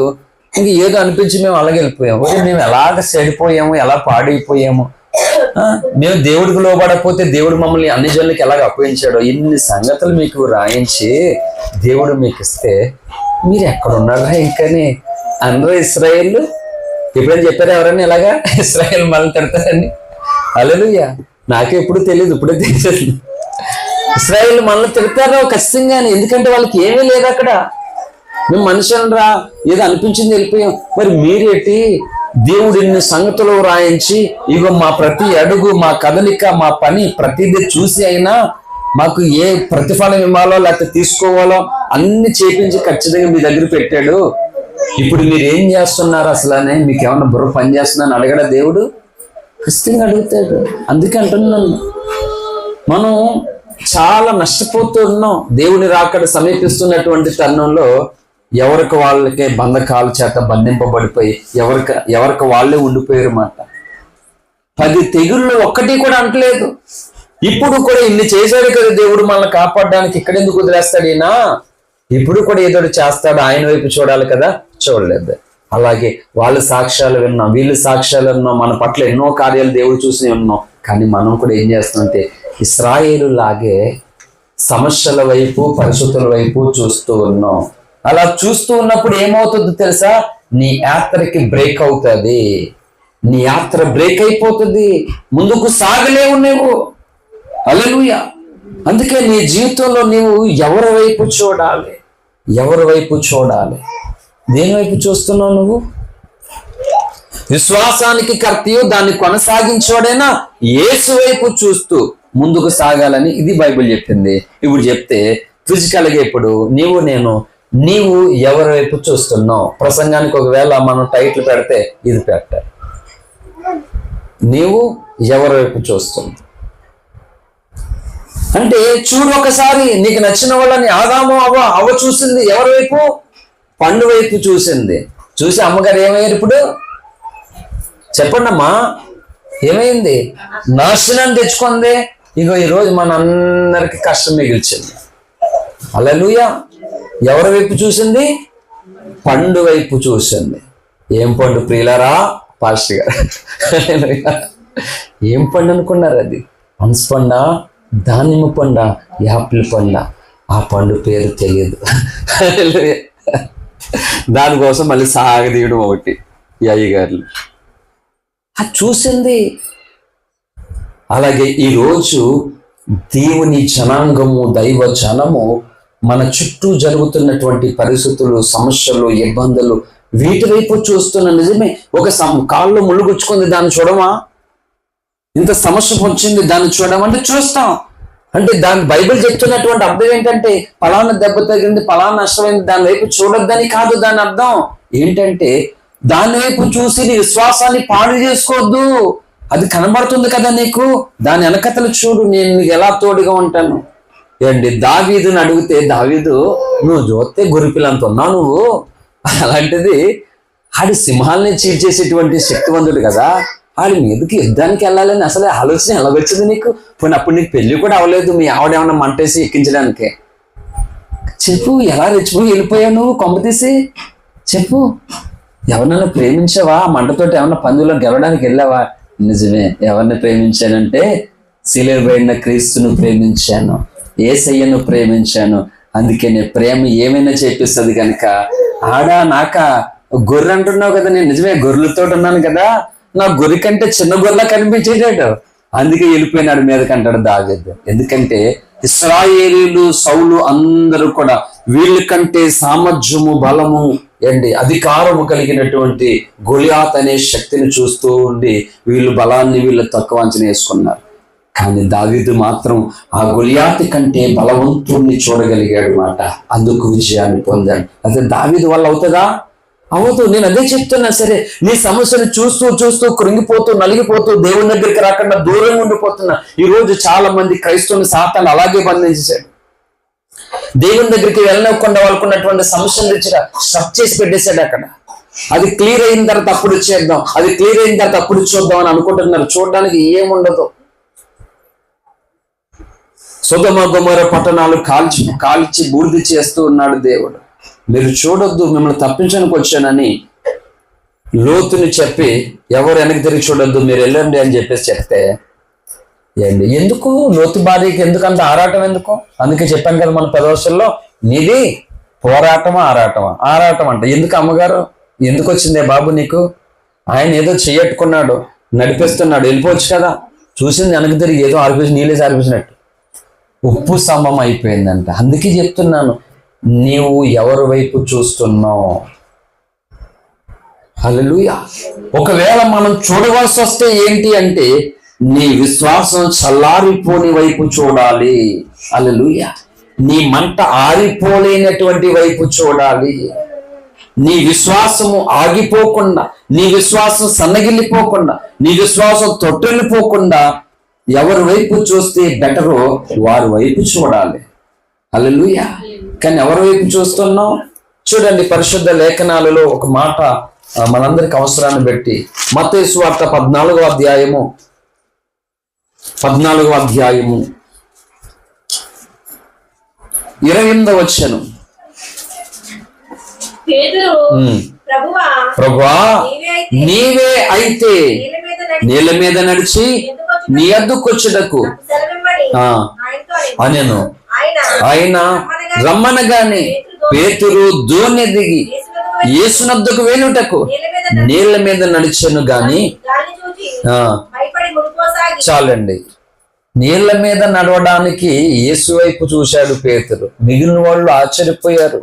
ఇంక ఏదో అనిపించి మేము అలాగే వెళ్ళిపోయాము. మేము ఎలాగ చెడిపోయాము, ఎలా పాడైపోయాము, మేము దేవుడికి లోబడకపోతే దేవుడు మమ్మల్ని అన్ని జనులకి ఎలాగ అప్పగించాడో, ఇన్ని సంగతులు మీకు రాయించి దేవుడు మీకు ఇస్తే మీరు ఎక్కడున్నారా ఇంకని అందరూ ఇశ్రాయేల్. ఎప్పుడైనా చెప్పారు ఎవరన్నా ఇలాగా ఇశ్రాయేల్ మనల్ని తిడతారని? హల్లెలూయా. నాకే ఎప్పుడు తెలియదు, ఇప్పుడే తెలియదు. ఇశ్రాయేల్ మనల్ని తిడతారో ఖచ్చితంగానే, ఎందుకంటే వాళ్ళకి ఏమీ లేదు అక్కడ. మేము మనుషులను రా ఏదో అనిపించింది వెళ్ళిపోయాం. మరి మీరేటి దేవుడు ఇన్ని సంగతులు రాయించి ఇగో మా ప్రతి అడుగు, మా కదలిక, మా పని ప్రతిదీ చూసి అయినా మాకు ఏ ప్రతిఫలం ఇవ్వాలో లేకపోతే తీసుకోవాలో అన్ని చేపించి ఖచ్చితంగా మీ దగ్గర పెట్టాడు. ఇప్పుడు మీరు ఏం చేస్తున్నారు అసలు? మీకు ఏమన్నా బుర్ర పని చేస్తున్నాను అడగడా దేవుడు? ఖచ్చితంగా అడుగుతాడు. అందుకే అంటున్నాను, మనం చాలా నష్టపోతూ ఉన్నాం. దేవుని రాకడ సమీపిస్తున్నటువంటి తరుణంలో ఎవరికి వాళ్ళకే బంధకాల చేత బంధింపబడిపోయి ఎవరికి వాళ్ళే ఉండిపోయారు మాట. 10 తెగుళ్ళు ఒక్కటి కూడా అంటలేదు. ఇప్పుడు కూడా ఇన్ని చేశాడు కదా దేవుడు మనల్ని కాపాడడానికి, ఇక్కడెందుకు వదిలేస్తాడైనా? ఇప్పుడు కూడా ఏదో చేస్తాడు, ఆయన వైపు చూడాలి కదా, చూడలేదు. అలాగే వాళ్ళ సాక్ష్యాలు విన్నాం, వీళ్ళు సాక్ష్యాలు విన్నాం, మన పట్ల ఎన్నో కార్యాలు దేవుడు చూసి ఉన్నాం. కానీ మనం కూడా ఏం చేస్తామంటే ఇశ్రాయేలు లాగే సమస్యల వైపు, పరిస్థితుల వైపు చూస్తూ ఉన్నాం. అలా చూస్తూ ఉన్నప్పుడు ఏమవుతుందో తెలుసా? నీ యాత్రకి బ్రేక్ అవుతుంది, నీ యాత్ర బ్రేక్ అయిపోతుంది, ముందుకు సాగలేవు నువ్వు. హల్లెలూయా. అందుకే నీ జీవితంలో నీవు ఎవరి వైపు చూడాలి? దేని వైపు చూస్తున్నావు నువ్వు? విశ్వాసానికి కర్తయు దాన్ని కొనసాగించోడైనా యేసు వైపు చూస్తూ ముందుకు సాగాలని ఇది బైబిల్ చెప్పింది. ఇప్పుడు చెప్తే ఫిజికల్గా ఇప్పుడు నీవు ఎవరి వైపు చూస్తున్నావు? ప్రసంగానికి ఒకవేళ మనం టైటిల్ పెడితే ఇది పెట్టాలి, నీవు ఎవరి వైపు చూస్తున్నావు అంటే చూడు ఒకసారి. నీకు నచ్చిన వాళ్ళని ఆదాము అవ్వ చూసింది ఎవరి వైపు? పండు వైపు చూసింది. చూసి అమ్మగారు ఏమయ్యారు ఇప్పుడు? చెప్పండి అమ్మా. ఏమైంది? నాశనం తెచ్చుకుంది. ఇగో ఈరోజు మనందరికి కష్టం మిగిల్చింది. హల్లెలూయా. ఎవరి వైపు చూసింది? పండు వైపు చూసింది. ఏం పండు ప్రియులారా? పాస్టర్ గారు హల్లెలూయా. ఏం పండు అనుకున్నారు? అది పనస పండ, దానిమ్మ పండ, యాపిల్ పండ? ఆ పండు పేరు తెలియదు. హల్లెలూయా. దానికోసం మళ్ళీ సాగదీయడం ఒకటి ఈ అయ్యగారులు. అది చూసింది. అలాగే ఈరోజు దేవుని జనాంగము, దైవ జనము మన చుట్టూ జరుగుతున్నటువంటి పరిస్థితులు, సమస్యలు, ఇబ్బందులు వీటి వైపు చూస్తున్న. నిజమే, ఒక కాళ్ళు ముళ్ళుగుచ్చుకుంది, దాన్ని చూడమా? ఇంత సమస్య వచ్చింది, దాన్ని చూడమంటే చూస్తాం. అంటే దాని బైబిల్ చెప్తున్నటువంటి అర్థం ఏంటంటే పలానా దెబ్బ తగిలింది, పలానా నష్టమైంది, దాని వైపు చూడొద్దని కాదు. దాని అర్థం ఏంటంటే దాని వైపు చూసి నీ విశ్వాసాన్ని పాడు చేసుకోవద్దు. అది కనబడుతుంది కదా నీకు, దాని వెనకతలు చూడు, నేను నీకు ఎలా తోడుగా ఉంటాను. ఏంటి దావీదుని అడిగితే, దావీదు నువ్వు చూస్తే గొర్రెపిల్లంత ఉన్నావు నువ్వు, అలాంటిది ఆడి సింహాలని చీల్చేసేటువంటి శక్తివంతుడు కదా, ఆడి మీదకి యుద్ధానికి వెళ్ళాలని అసలు ఆలోచన ఎలాగొచ్చింది నీకు? పోనీ అప్పుడు నీకు పెళ్లి కూడా అవ్వలేదు, మీ ఆవిడేమన్నా మంటేసి ఎక్కించడానికి. చెప్పు, ఎలా రెచ్చిపోయి వెళ్ళిపోయావు నువ్వు కొంప తీసి? చెప్పు, ఎవరినైనా ప్రేమించావా? మంటతోటి ఏమన్నా పందులో గెలవడానికి వెళ్ళావా? నిజమే, ఎవరిని ప్రేమించానంటే శిలువబడిన క్రీస్తును ప్రేమించాను, యేసయ్యను ప్రేమించాను. అందుకే నేను ప్రేమ ఏమైనా చేపిస్తుంది కనుక. ఆడా నాక గొర్రె అంటున్నావు కదా, నేను నిజమే గొర్రెలతో ఉన్నాను కదా, నా గొర్రె కంటే చిన్న గొర్రెలా కనిపించేటాడు, అందుకే వెళ్ళిపోయినాడు మీదకంటాడు దావీదు. ఎందుకంటే ఇశ్రాయేలీలు, సౌలు అందరూ కూడా వీళ్ళ కంటే సామర్థ్యము, బలము, అధికారము కలిగినటువంటి గొలియాత్ అనే శక్తిని చూస్తూ ఉండి వీళ్ళు బలాన్ని వీళ్ళు తక్కువ అంచనా వేసుకున్నారు. కానీ దావీదు మాత్రం ఆ గొలియాత్ కంటే బలవంతుణ్ణి చూడగలిగాడు మాట, అందుకు విజయాన్ని పొందాడు. అదే దావీదు వల్ల అవుతుందా? అవదు. నేను అదే చెప్తున్నా. సరే, నీ సమస్యను చూస్తూ చూస్తూ కృంగిపోతూ నలిగిపోతూ దేవుని దగ్గరికి రాకుండా దూరంగా ఉండిపోతున్నా. ఈ రోజు చాలా మంది క్రైస్తవుని సాతాను అలాగే బంధించేశాడు. దేవుని దగ్గరికి వెళ్ళకుండా వాళ్ళకున్నటువంటి సమస్యలు తెచ్చిగా స్టక్ చేసి పెట్టేశాడు అక్కడ. అది క్లియర్ అయిన తర్వాత అప్పుడు చేద్దాం, అది క్లియర్ అయిన తర్వాత అప్పుడు చూద్దాం అని అనుకుంటున్నారు. చూడడానికి ఏముండదు. సొదొమ గొమొర్రా పట్టణాలు కాల్చి బూడిద చేస్తూ ఉన్నాడు దేవుడు. మీరు చూడొద్దు, మిమ్మల్ని తప్పించడానికి వచ్చానని లోతుని చెప్పి ఎవరు వెనక్కి తిరిగి చూడొద్దు, మీరు వెళ్ళండి అని చెప్పేసి చెప్తే ఎందుకు లోతు భార్యకి ఎందుకంత ఆరాటం ఎందుకు? అందుకే చెప్పాను కదా మన పెదవర్షంలో, నీది పోరాటమా ఆరాటమా? ఆరాటం అంట. ఎందుకు అమ్మగారు, ఎందుకు వచ్చిందే బాబు నీకు? ఆయన ఏదో చెయ్యట్టుకున్నాడు, నడిపిస్తున్నాడు, వెళ్ళిపోవచ్చు కదా. చూసింది వెనక్కి తిరిగి ఏదో ఆర్పిసి నీళ్ళే ఆర్పిసినట్టు ఉప్పు స్తంభం అయిపోయిందంట. అందుకే చెప్తున్నాను, నీవు ఎవరి వైపు చూస్తున్నావు? హల్లెలూయా. ఒకవేళ మనం చూడవలసి వస్తే ఏంటి అంటే నీ విశ్వాసం చల్లారిపోని వైపు చూడాలి. హల్లెలూయా. నీ మంట ఆరిపోలేనటువంటి వైపు చూడాలి. నీ విశ్వాసము ఆగిపోకుండా, నీ విశ్వాసం సన్నగిల్లిపోకుండా, నీ విశ్వాసం తొట్టిల్లిపోకుండా ఎవరి వైపు చూస్తే బెటరో వారి వైపు చూడాలి. హల్లెలూయా. కానీ ఎవరి వైపు చూస్తున్నాం? చూడండి, పరిశుద్ధ లేఖనాలలో ఒక మాట మనందరికి అవసరాన్ని బట్టి మత్తయి సువార్త 14వ అధ్యాయము 28వ వచనం. ప్రభువా, నీవే అయితే నీళ్ళ మీద నడిచి నీ యొద్దకొచ్చుటకు అనెను. ఆయన రమ్మనగానే పేతురు దోణి దిగి యేసునొద్దకు వెళ్ళుటకు నీళ్ళ మీద నడిచెను గాని. చాలండి, నీళ్ళ మీద నడవడానికి యేసు వైపు చూశాడు పేతురు. మిగిలిన వాళ్ళు ఆశ్చర్యపోయారు.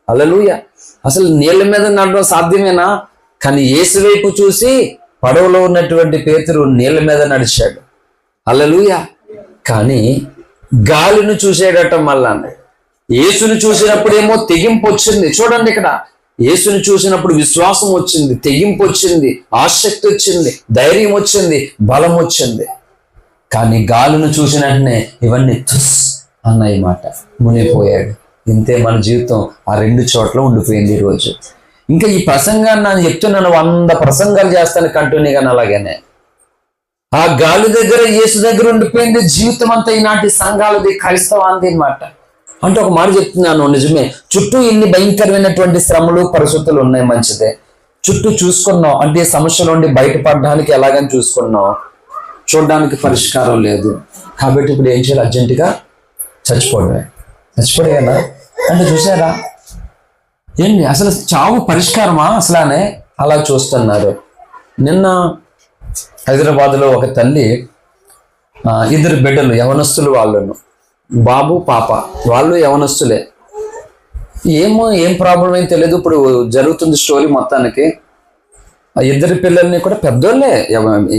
హల్లెలూయా. అసలు నీళ్ళ మీద నడవడం సాధ్యమేనా? కానీ యేసు వైపు చూసి పడవలో ఉన్నటువంటి పేతురు నీళ్ళ మీద నడిచాడు. హల్లెలూయా. కానీ గాలిని చూసేటట్టు మళ్ళా యేసుని చూసినప్పుడేమో తెగింపు వచ్చింది. చూడండి, ఇక్కడ యేసుని చూసినప్పుడు విశ్వాసం వచ్చింది, తెగింపు వచ్చింది, ఆసక్తి వచ్చింది, ధైర్యం వచ్చింది, బలం వచ్చింది. కానీ గాలిని చూసిన వెంటనే ఇవన్నీ తుస్ అన్నాయి మాట, మునిగిపోయాడు. ఇంతే మన జీవితం ఆ రెండు చోట్ల ఉండిపోయింది ఈరోజు. ఇంకా ఈ ప్రసంగాన్ని నేను చెప్తున్నాను, 100 ప్రసంగాలు చేస్తాను కంటిన్యూగా అలాగనే. ఆ గాలి దగ్గర యేసు దగ్గర ఉండిపోయింది జీవితం అంతా. ఈనాటి సంఘాలది, క్రైస్తవాంది అన్నమాట. అంటే ఒక మాట చెప్తున్నాను, నిజమే, చుట్టూ ఇన్ని భయంకరమైనటువంటి శ్రమలు పరిస్థితులు ఉన్నాయి, మంచిదే. చుట్టూ చూసుకున్నాం అంటే సమస్య నుండి బయటపడడానికి ఎలాగని చూసుకున్నాం, చూడడానికి పరిష్కారం లేదు. కాబట్టి ఇప్పుడు ఏం చేయాలి? అర్జెంటుగా చచ్చిపోయానా అంటే చూసారా ఏంటి అసలు చావు పరిష్కారమా అసలానే అలా చూస్తున్నారు. నిన్న హైదరాబాద్లో ఒక తల్లి 2 బిడ్డలు, యవనస్తులు, వాళ్ళను బాబు పాప, వాళ్ళు యవనస్తులే. ఏం ప్రాబ్లం ఏం తెలియదు. ఇప్పుడు జరుగుతుంది స్టోరీ మొత్తానికి. ఆ 2 పిల్లల్ని కూడా పెద్దోళ్ళే,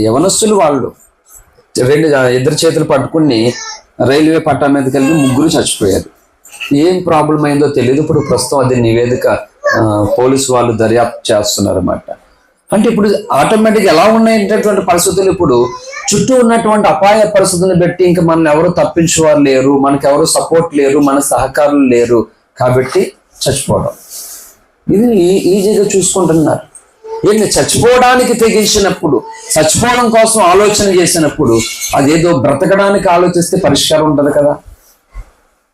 యవనస్తులు వాళ్ళు. 2 చేతులు పట్టుకుని రైల్వే పట్టా మీదకి వెళ్ళి 3 చచ్చిపోయారు. ఏం ప్రాబ్లం అయిందో తెలియదు. ఇప్పుడు ప్రస్తుతం అది నివేదిక పోలీసు వాళ్ళు దర్యాప్తు చేస్తున్నారు అన్నమాట. అంటే ఇప్పుడు ఆటోమేటిక్ ఎలా ఉన్నాయంటటువంటి పరిస్థితులు, ఇప్పుడు చుట్టూ ఉన్నటువంటి అపాయ పరిస్థితులను బట్టి ఇంకా మనం ఎవరు తప్పించేవారు లేరు, మనకు ఎవరు సపోర్ట్ లేరు, మన సహకారులు లేరు, కాబట్టి చచ్చిపోవడం ఇది ఈజీగా చూసుకుంటున్నారు. ఏంటి చచ్చిపోవడానికి తెగించినప్పుడు, చచ్చిపోవడం కోసం ఆలోచన చేసినప్పుడు, అదేదో బ్రతకడానికి ఆలోచిస్తే పరిష్కారం ఉంటుంది కదా,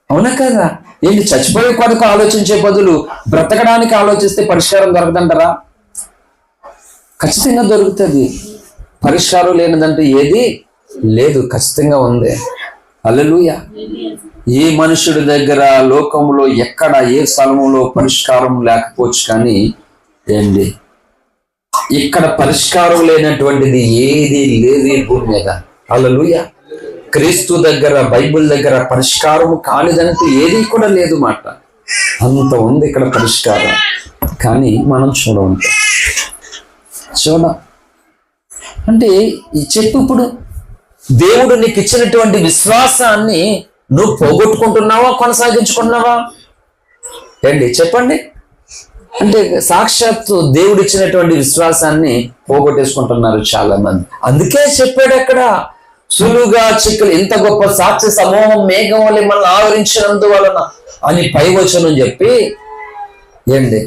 అవునా కదా? ఏంటి చచ్చిపోయే కొరకు ఆలోచించే బదులు బ్రతకడానికి ఆలోచిస్తే పరిష్కారం దొరకదంటారా? ఖచ్చితంగా దొరుకుతుంది. పరిష్కారం లేనిదంటూ ఏది లేదు, ఖచ్చితంగా ఉంది. హల్లెలూయా. ఏ మనుషుడి దగ్గర లోకంలో ఎక్కడ ఏ స్థలంలో పరిష్కారం లేకపోవచ్చు, కానీ ఏంటి ఇక్కడ పరిష్కారం లేనటువంటిది ఏది లేదు ఈ భూమి మీద. హల్లెలూయా. క్రీస్తు దగ్గర, బైబిల్ దగ్గర పరిష్కారం కానిదంటూ ఏది కూడా లేదు మాట. అంత ఉంది ఇక్కడ పరిష్కారం, కానీ మనం చూడ అంటే చెప్పు. ఇప్పుడు దేవుడు నీకు ఇచ్చినటువంటి విశ్వాసాన్ని నువ్వు పోగొట్టుకుంటున్నావా, కొనసాగించుకుంటున్నావా? ఏంటి చెప్పండి. అంటే సాక్షాత్తు దేవుడు ఇచ్చినటువంటి విశ్వాసాన్ని పోగొట్టేసుకుంటున్నారు చాలా మంది. అందుకే చెప్పాడు అక్కడ, సులువుగా చిక్కులు, ఇంత గొప్ప సాక్షి సమూహం మేఘం వల్ల మనల్ని ఆవరించినందువలన అని పైవచనం చెప్పి, ఏంటి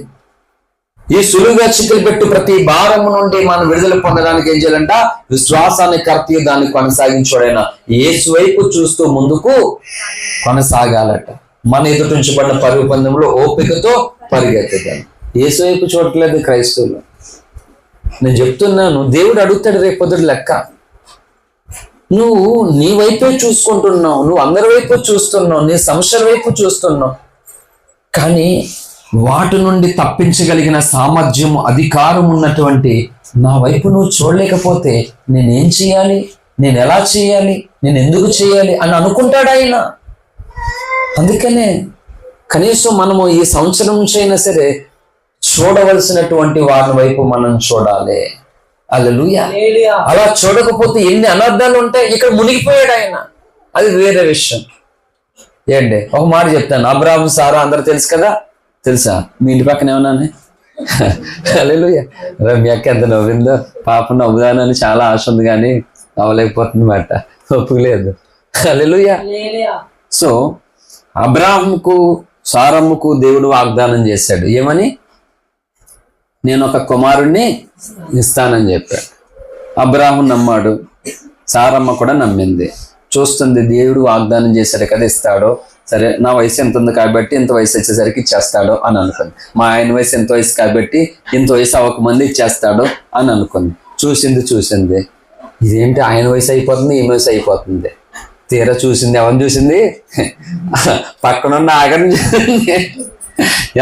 ఈ సులువుగా చిక్కులు పెట్టు ప్రతి భారము నుండి మనం విడుదల పొందడానికి ఏం చేయాలంట? విశ్వాసాన్ని కర్తీ దాన్ని కొనసాగించోడైనా యేసు వైపు చూస్తూ ముందుకు కొనసాగాలట. మన ఎదుటించబడిన పరుగు పందెంలో ఓపికతో పరిగెత్తాలి. యేసు వైపు చూడట్లేదు క్రైస్తవులు. నేను చెప్తున్నాను, దేవుడు అడుగుతాడు రేపు పొద్దుట లెక్క. నువ్వు నీ వైపే చూసుకుంటున్నావు, నువ్వు అందరి వైపు చూస్తున్నావు, నీ సమస్యల వైపు చూస్తున్నావు, కానీ వాటి నుండి తప్పించగలిగిన సామర్థ్యం, అధికారం ఉన్నటువంటి నా వైపు నువ్వు చూడలేకపోతే నేనేం చేయాలి, నేను ఎలా చేయాలి, నేను ఎందుకు చేయాలి అని అనుకుంటాడు ఆయన. అందుకనే కనీసం మనము ఈ సంవత్సరం నుంచి అయినా సరే చూడవలసినటువంటి వారి వైపు మనం చూడాలి. హల్లెలూయా. అలా చూడకపోతే ఎన్ని అనర్థాలు ఉంటాయి. ఇక్కడ మునిగిపోయాడు ఆయన, అది వేరే విషయం. ఏంటి ఒక మాట చెప్తాను, అబ్రాహాము సారా అందరూ తెలుసు కదా, తెలుసా? మీ ఇంటి పక్కన ఏమన్నానే? హల్లెలూయా. మీ అక్క ఎంత నవ్విందో, పాప నవ్వుదానని చాలా ఆశ ఉంది కానీ అవ్వలేకపోతుంది మాట, ఒప్పులేదు. హల్లెలూయా. సో అబ్రాహాముకు సారమ్మకు దేవుడు వాగ్దానం చేశాడు, ఏమని? నేను ఒక కుమారుణ్ణి ఇస్తానని చెప్పాడు. అబ్రాహాము నమ్మాడు, సారమ్మ కూడా నమ్మింది. చూస్తుంది, దేవుడు వాగ్దానం చేశాడు కదా ఇస్తాడో, సరే నా వయసు ఎంత ఉంది కాబట్టి ఇంత వయసు వచ్చేసరికి ఇచ్చేస్తాడు అని అనుకుంది. మా ఆయన వయసు ఎంత వయసు కాబట్టి ఇంత వయసు అవ్వకముందు ఇచ్చేస్తాడు అని అనుకుంది. చూసింది ఇదేంటి ఆయన వయసు అయిపోతుంది, ఈమె వయసు అయిపోతుంది. తీరా చూసింది, ఎవరిని చూసింది? పక్కనున్న ఆగని చూసింది.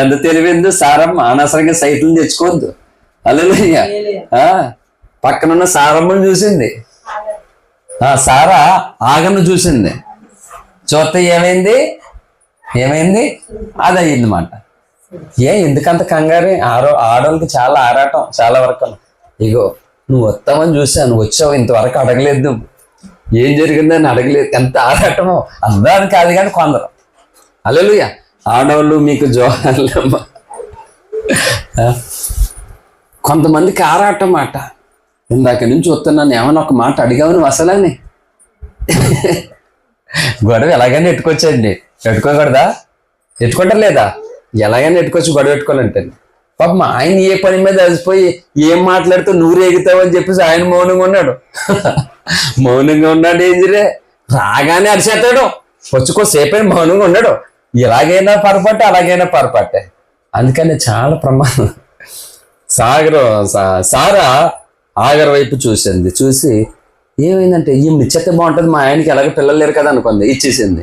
ఎంత తెలివిందో సారమ్మ, అనవసరంగా సైట్లు తెచ్చుకోవద్దు. హల్లెలూయా. పక్కనున్న సారమ్మను చూసింది, సారా ఆగను చూసింది. చూస్తే ఏమైంది? అది అయ్యింది మాట. ఎందుకంత కంగారే? ఆడవాళ్ళకి చాలా ఆరాటం, చాలా వరకు. ఇగో నువ్వు వస్తావని చూసాను, వచ్చావు, ఇంతవరకు అడగలేదు, ఏం జరిగిందని అడగలేదు. ఎంత ఆరాటమో అందరూ కాదు కానీ కొందరు. హల్లెలూయా. ఆడవాళ్ళు మీకు జోహార్లమ్మ. కొంతమందికి ఆరాటం మాట. ఇందాక నుంచి వస్తున్నాను, ఏమన్నా ఒక మాట అడిగావు నువ్వు అసలని? గొడవ ఎలాగైనా ఎట్టుకోవచ్చండి, ఎట్టుకోకూడదా? ఎట్టుకుంటారు లేదా? ఎలాగైనా ఎట్టుకోవచ్చు, గొడవ పెట్టుకోవాలంటే. పాపం ఆయన ఏ పని మీద అలసిపోయి ఏం మాట్లాడుతూ నువ్వు రేగుతావు అని చెప్పేసి ఆయన మౌనంగా ఉన్నాడు. మౌనంగా ఉన్నాడు ఏంజిరే, రాగానే అరిచేస్తాడు, వచ్చుకోసేపైన మౌనంగా ఉన్నాడు. ఎలాగైనా పొరపాటే, అలాగైనా పొరపాటే. అందుకని చాలా ప్రమాదం. సారా ఆగర్ వైపు చూసింది. చూసి ఏమైందంటే ఈ నిశ్చిత బాగుంటుంది, మా ఆయనకి ఎలాగ పిల్లలు లేరు కదా అనుకుంది, ఇచ్చేసింది.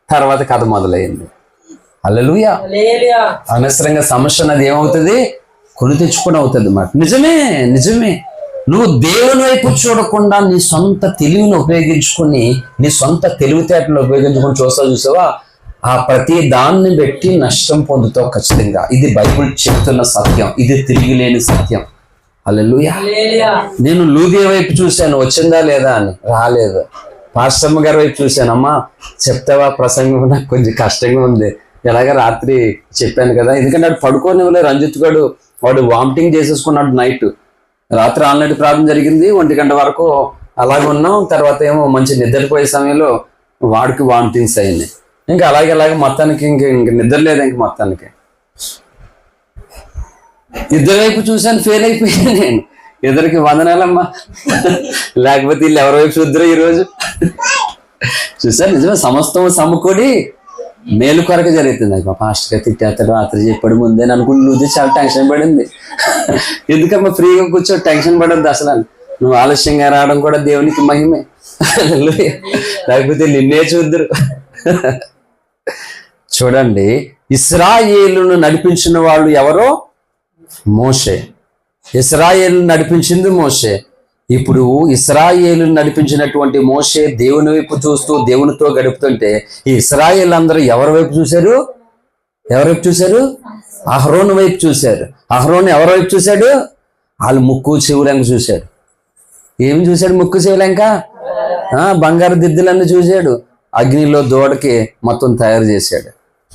తర్వాత కథ మొదలైంది. హల్లెలూయా. అనవసరంగా సమస్య అన్నది ఏమవుతుంది, కొని తెచ్చుకొని అవుతుంది అన్నమాట. నిజమే. నువ్వు దేవుని వైపు చూడకుండా నీ సొంత తెలివిని ఉపయోగించుకొని, నీ సొంత తెలివితేటలను ఉపయోగించుకొని చూసావా, ఆ ప్రతి దాన్ని బట్టి నష్టం పొందుతావు ఖచ్చితంగా. ఇది బైబిల్ చెప్తున్న సత్యం, ఇది తిరిగిలేని సత్యం. హల్లెలూయా. నేను లూదియా వైపు చూశాను, వచ్చిందా లేదా అని, రాలేదు. పాస్టమ్మ గారి వైపు చూశాను, అమ్మా చెప్తావా ప్రసంగం, నాకు కొంచెం కష్టంగా ఉంది. ఎలాగ రాత్రి చెప్పాను కదా, ఎందుకంటే వాడు పడుకోనివ్వలే. రంజిత్ గారు వాడు వామిటింగ్ చేసేసుకున్నాడు నైట్. రాత్రి ఆల్రెడీ ప్రాబ్లం జరిగింది, 1 గంట వరకు అలాగే ఉన్నాం. తర్వాత ఏమో మంచి నిద్రపోయే సమయంలో వాడికి వామిటింగ్స్ అయినాయి. ఇంకా అలాగే మొత్తానికి ఇంక నిద్ర లేదు. ఇంక మొత్తానికి ఇద్దరు వైపు చూశాను, ఫెయిల్ అయిపోయాను నేను. ఇద్దరికి వందనాలమ్మా, లేకపోతే వీళ్ళు ఎవరి వైపు చూద్దరు ఈరోజు. చూసాను, నిజమే, సమస్తం సమకూడి మేలు కొరకు జరుగుతుంది. మా పాస్టర్ గారు తిట్టేస్తాడు, రాత్రి చెప్పాడు ముందే అనుకుంటు. నువ్వు చాలా టెన్షన్ పడింది. ఎందుకమ్మా ఫ్రీగా కూర్చో, టెన్షన్ పడద్దు అసలు. నువ్వు ఆలస్యంగా రావడం కూడా దేవునికి మహిమే. లేకపోతే నిన్నే చూద్దరు. చూడండి, ఇశ్రాయేలును నడిపించిన వాళ్ళు ఎవరో, మోషే. ఇశ్రాయేలును నడిపించింది మోషే. ఇప్పుడు ఇశ్రాయేలును నడిపించినటువంటి మోషే దేవుని వైపు చూస్తూ దేవునితో గడుపుతుంటే, ఈ ఇశ్రాయేల్ అందరూ ఎవరి వైపు చూశారు? అహరోను వైపు చూశారు. అహరోను ఎవరి వైపు చూశాడు? వాళ్ళు ముక్కు చెవులంక చూశాడు. ఏమి చూశాడు? ముక్కు చెవులంక, బంగారు దిద్దులన్నీ చూశాడు. అగ్నిలో దూడకి మొత్తం తయారు చేశాడు.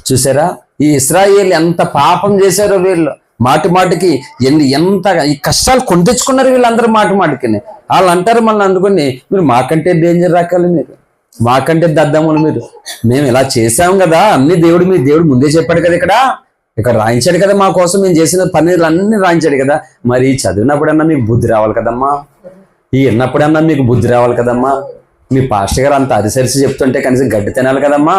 చూసారా, ఈ ఇశ్రాయేల్ ఎంత పాపం చేశారో వీళ్ళు. మాటికి ఎంత ఈ కష్టాలు కొని తెచ్చుకున్నారు వీళ్ళందరూ. మాటికి వాళ్ళు అంటారు మళ్ళీ అందుకొని, మీరు మాకంటే డేంజర్ రకాలు, మీరు మాకంటే దద్దములు, మీరు మేము ఇలా చేసాం కదా అన్ని మీ దేవుడు ముందే చెప్పాడు కదా, ఇక్కడ రాయించాడు కదా మా కోసం, మేము చేసిన పనులు అన్ని రాయించాడు కదా. మరి చదివినప్పుడన్నా మీకు బుద్ధి రావాలి కదమ్మా, విన్నప్పుడన్నా మీకు బుద్ధి రావాలి కదమ్మా. మీ పాస్టర్ గారు అంత అరిసరిసి చెప్తుంటే కనీసం గడ్డి తినాలి కదమ్మా